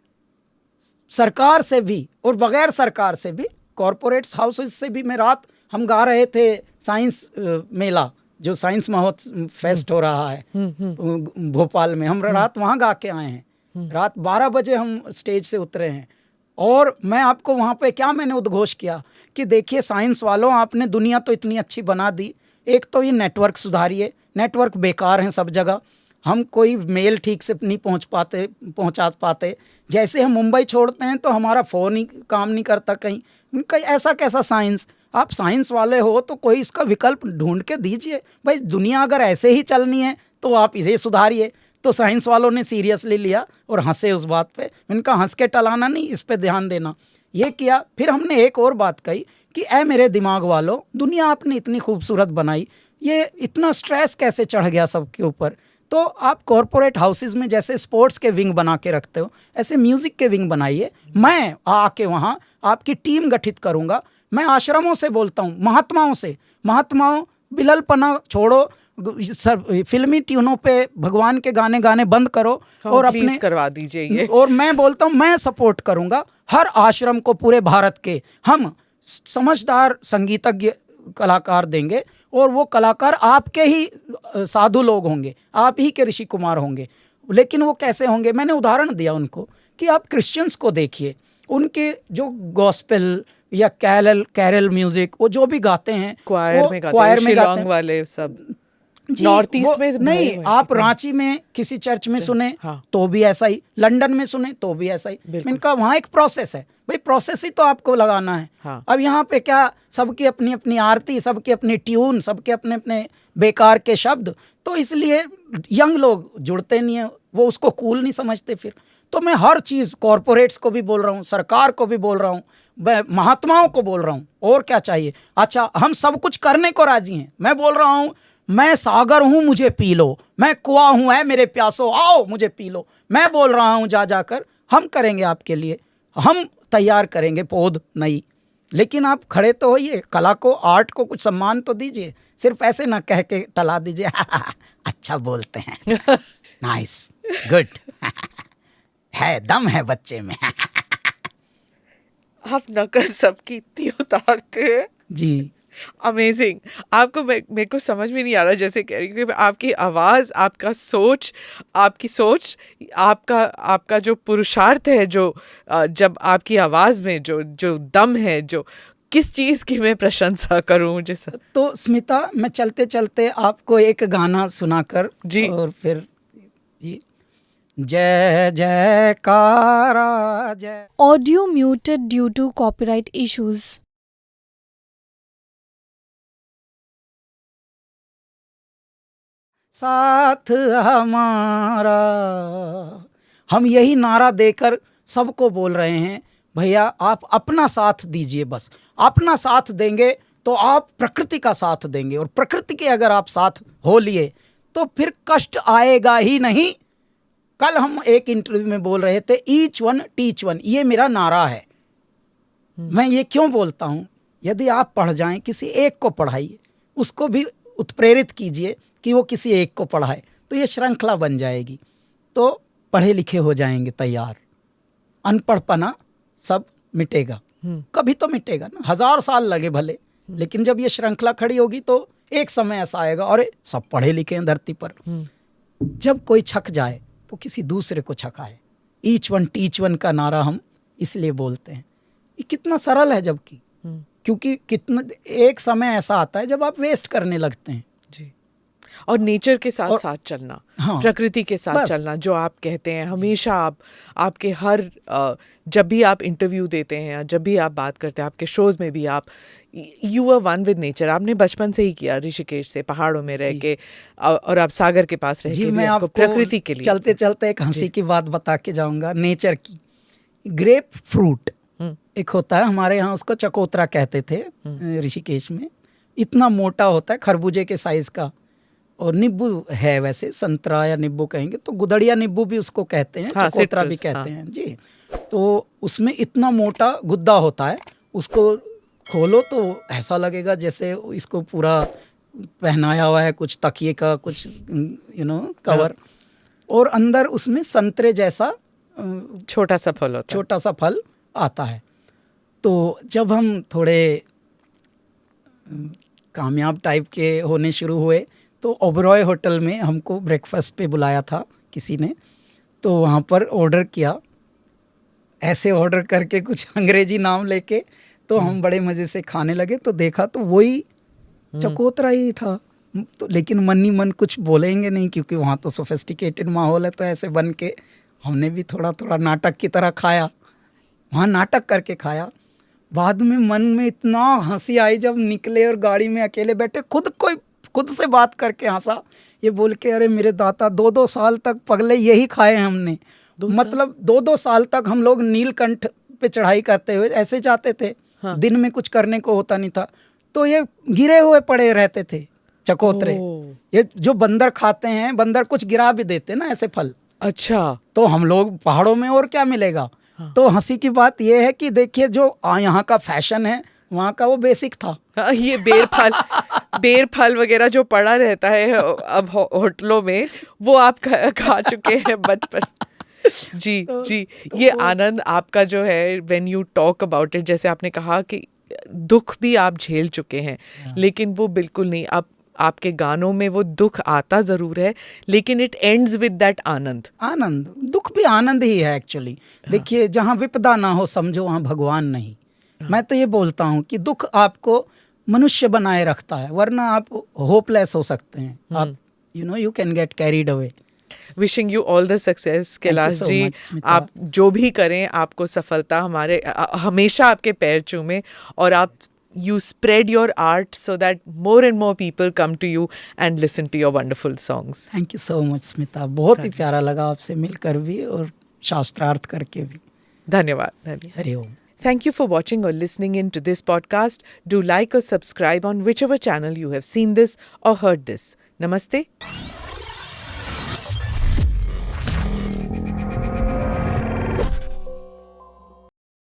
सरकार से भी और बगैर सरकार से भी, कॉरपोरेट्स हाउसेस से भी, मैं रात हम गा रहे थे साइंस मेला, जो साइंस महोत्सव फेस्ट हो रहा है भोपाल में, हम रात वहाँ गा के आए हैं। रात 12 बजे हम स्टेज से उतरे हैं। और मैं आपको वहाँ पे क्या मैंने उद्घोष किया कि देखिए साइंस वालों, आपने दुनिया तो इतनी अच्छी बना दी, एक तो ये नेटवर्क सुधारिए, नेटवर्क बेकार हैं सब जगह, हम कोई मेल ठीक से नहीं पहुँचा पाते, जैसे हम मुंबई छोड़ते हैं तो हमारा फ़ोन ही काम नहीं करता कहीं, ऐसा कैसा साइंस? आप साइंस वाले हो तो कोई इसका विकल्प ढूंढ के दीजिए भाई, दुनिया अगर ऐसे ही चलनी है तो आप इसे सुधारिए। तो साइंस वालों ने सीरियसली लिया और हंसे उस बात पे। इनका हंस के टलाना नहीं, इस पे ध्यान देना, ये किया। फिर हमने एक और बात कही कि ऐ मेरे दिमाग वालों, दुनिया आपने इतनी खूबसूरत बनाई, ये इतना स्ट्रेस कैसे चढ़ गया सबके ऊपर? तो आप कॉरपोरेट हाउसेस में जैसे स्पोर्ट्स के विंग बना के रखते हो, ऐसे म्यूज़िक के विंग बनाइए। मैं आके वहाँ आपकी टीम गठित करूँगा। मैं आश्रमों से बोलता हूँ, महात्माओं से, महात्माओं बिललपना छोड़ो, फिल्मी ट्यूनों पे भगवान के गाने गाने बंद करो और अपने करवा दीजिए ये। और मैं बोलता हूँ मैं सपोर्ट करूँगा हर आश्रम को, पूरे भारत के हम समझदार संगीतज्ञ कलाकार देंगे, और वो कलाकार आपके ही साधु लोग होंगे, आप ही के ऋषि कुमार होंगे। लेकिन वो कैसे होंगे? मैंने उदाहरण दिया उनको कि आप क्रिश्चियंस को देखिए, उनके जो गॉस्पेल या कैरल म्यूजिक वो जो भी गाते हैं, क्वायर में गाते हैं वाले सब, नॉर्थ ईस्ट में नहीं, आप रांची में किसी चर्च में सुने तो भी ऐसा ही, लंदन में सुने तो भी ऐसा ही। इनका वहाँ एक प्रोसेस है भाई, प्रोसेस ही तो आपको लगाना है। अब यहाँ पे क्या, सबकी अपनी अपनी आरती, सबकी अपनी ट्यून, सबके अपने अपने बेकार के शब्द, तो इसलिए यंग लोग जुड़ते नहीं है, वो उसको कूल नहीं समझते फिर। तो मैं हर चीज़ कॉरपोरेट्स को भी बोल रहा हूँ, सरकार को भी बोल रहा हूँ, महात्माओं को बोल रहा हूँ, और क्या चाहिए? अच्छा, हम सब कुछ करने को राजी हैं। मैं बोल रहा हूँ मैं सागर हूँ मुझे पी लो, मैं कुआं हूँ है मेरे प्यासो आओ मुझे पी लो। मैं बोल रहा हूँ जा जाकर हम करेंगे आपके लिए, हम तैयार करेंगे पौध नई। लेकिन आप खड़े तो होइए, कला को, आर्ट को कुछ सम्मान तो दीजिए, सिर्फ ऐसे ना कह के टला दीजिए अच्छा बोलते हैं नाइस गुड है, दम है बच्चे में आप नकल सबकी इतनी उतारते हैं जी। अमेजिंग। आपको मेरे को समझ में नहीं आ रहा, जैसे कह रही हूँ, आपकी आवाज़, आपका सोच, आपकी सोच, आपका जो पुरुषार्थ है, जो जब आपकी आवाज़ में जो दम है, जो किस चीज़ की मैं प्रशंसा करूँ मुझे सर। तो स्मिता, मैं चलते चलते आपको एक गाना सुनाकर जी, और फिर जी, जय जयकारा जय। Audio muted due to copyright issues. साथ हमारा, हम यही नारा देकर सबको बोल रहे हैं भैया आप अपना साथ दीजिए। बस अपना साथ देंगे तो आप प्रकृति का साथ देंगे, और प्रकृति के अगर आप साथ हो लिए तो फिर कष्ट आएगा ही नहीं। कल हम एक इंटरव्यू में बोल रहे थे ईच वन टीच वन, ये मेरा नारा है। मैं ये क्यों बोलता हूँ, यदि आप पढ़ जाएं, किसी एक को पढ़ाइए, उसको भी उत्प्रेरित कीजिए कि वो किसी एक को पढ़ाए, तो ये श्रृंखला बन जाएगी, तो पढ़े लिखे हो जाएंगे तैयार। अनपढ़पना सब मिटेगा, कभी तो मिटेगा ना, 1000 साल लगे भले, लेकिन जब ये श्रृंखला खड़ी होगी तो एक समय ऐसा आएगा, और सब पढ़े लिखे हैं धरती पर, जब कोई छक जाए तो किसी दूसरे को छकाए। ईच वन टीच वन का नारा हम इसलिए बोलते हैं। ये कितना सरल है, जबकि क्योंकि कितना एक समय ऐसा आता है जब आप वेस्ट करने लगते हैं। जी, और नेचर के साथ साथ चलना, हाँ, प्रकृति के साथ बस। चलना, जो आप कहते हैं हमेशा आपके हर जब भी आप इंटरव्यू देते हैं या जब भी आप बात करते हैं, आपके शोज में भी आप you are one with nature. आपने बचपन से ही किया, ऋषिकेश से पहाड़ों में रह के, और आप सागर के पास रह जी, के भी मैं आपको आपको प्रकृति के लिए चलते चलते एक हंसी की बात बता के जाऊंगा नेचर की। ग्रेप फ्रूट एक होता है, हमारे यहाँ उसको चकोतरा कहते थे ऋषिकेश में। इतना मोटा होता है, खरबूजे के साइज का, और नींबू है, वैसे संतरा या नींबू कहेंगे तो गुदड़िया नींबू भी उसको कहते हैं, हाँ, चकोतरा भी कहते हैं जी। तो उसमें इतना मोटा गुद्दा होता है, उसको खोलो तो ऐसा लगेगा जैसे इसको पूरा पहनाया हुआ है कुछ तकिए का, कुछ कवर, और अंदर उसमें संतरे जैसा छोटा सा फल होता है। छोटा सा फल आता है। तो जब हम थोड़े कामयाब टाइप के होने शुरू हुए तो ओबरॉय होटल में हमको ब्रेकफास्ट पे बुलाया था किसी ने, तो वहाँ पर ऑर्डर किया, ऐसे ऑर्डर करके कुछ अंग्रेजी नाम लेके, तो हम बड़े मज़े से खाने लगे। तो देखा तो वही चकोतरा ही था, तो लेकिन मन ही मन कुछ बोलेंगे नहीं क्योंकि वहाँ तो सोफिस्टिकेटेड माहौल है। तो ऐसे बन के हमने भी थोड़ा थोड़ा नाटक की तरह खाया, वहाँ नाटक करके खाया। बाद में मन में इतना हंसी आई जब निकले और गाड़ी में अकेले बैठे, खुद से बात करके हंसा, ये बोल के अरे मेरे दाता 2-2 साल तक पगले यही खाए हमने। मतलब 2-2 साल तक हम लोग नीलकंठ पे चढ़ाई करते हुए ऐसे जाते थे। हाँ। दिन में कुछ करने को होता नहीं था, तो ये गिरे हुए पड़े रहते थे चकोतरे। ये जो बंदर खाते हैं, बंदर कुछ गिरा भी देते ना ऐसे फल। अच्छा, तो हम लोग पहाड़ों में और क्या मिलेगा। हाँ। तो हंसी की बात यह है कि देखिए जो यहाँ का फैशन है वहाँ का वो बेसिक था। ये बेर फल वगैरह जो पड़ा रहता है अब होटलों में, वो आप खा चुके हैं बचपन। जी, ये आनंद आपका जो है, when you talk about it, जैसे आपने कहा कि दुख भी आप झेल चुके हैं, लेकिन वो बिल्कुल नहीं, आपके गानों में वो दुख आता जरूर है, लेकिन इट एंड्स विद दैट आनंद। दुख भी आनंद ही है एक्चुअली। देखिए, जहाँ विपदा ना हो समझो वहाँ भगवान नहीं। मैं तो ये बोलता हूँ कि दुख आपको मनुष्य बनाए रखता है, वरना आप होपलेस हो सकते हैं। आप you can get carried away. Wishing you all the success Kailash ji. आप जो भी करें, आपको सफलता हमारे हमेशा आपके पैर चूमे, और आप you spread your art so that more and more people come to you and listen to your wonderful songs. Thank you so much, Smita. बहुत ही प्यारा लगा आपसे मिलकर भी और शास्त्रार्थ करके भी। धन्यवाद। हरि ओम। Thank you for watching or listening in to this podcast. Do like or subscribe on whichever channel you have seen this or heard this. Namaste.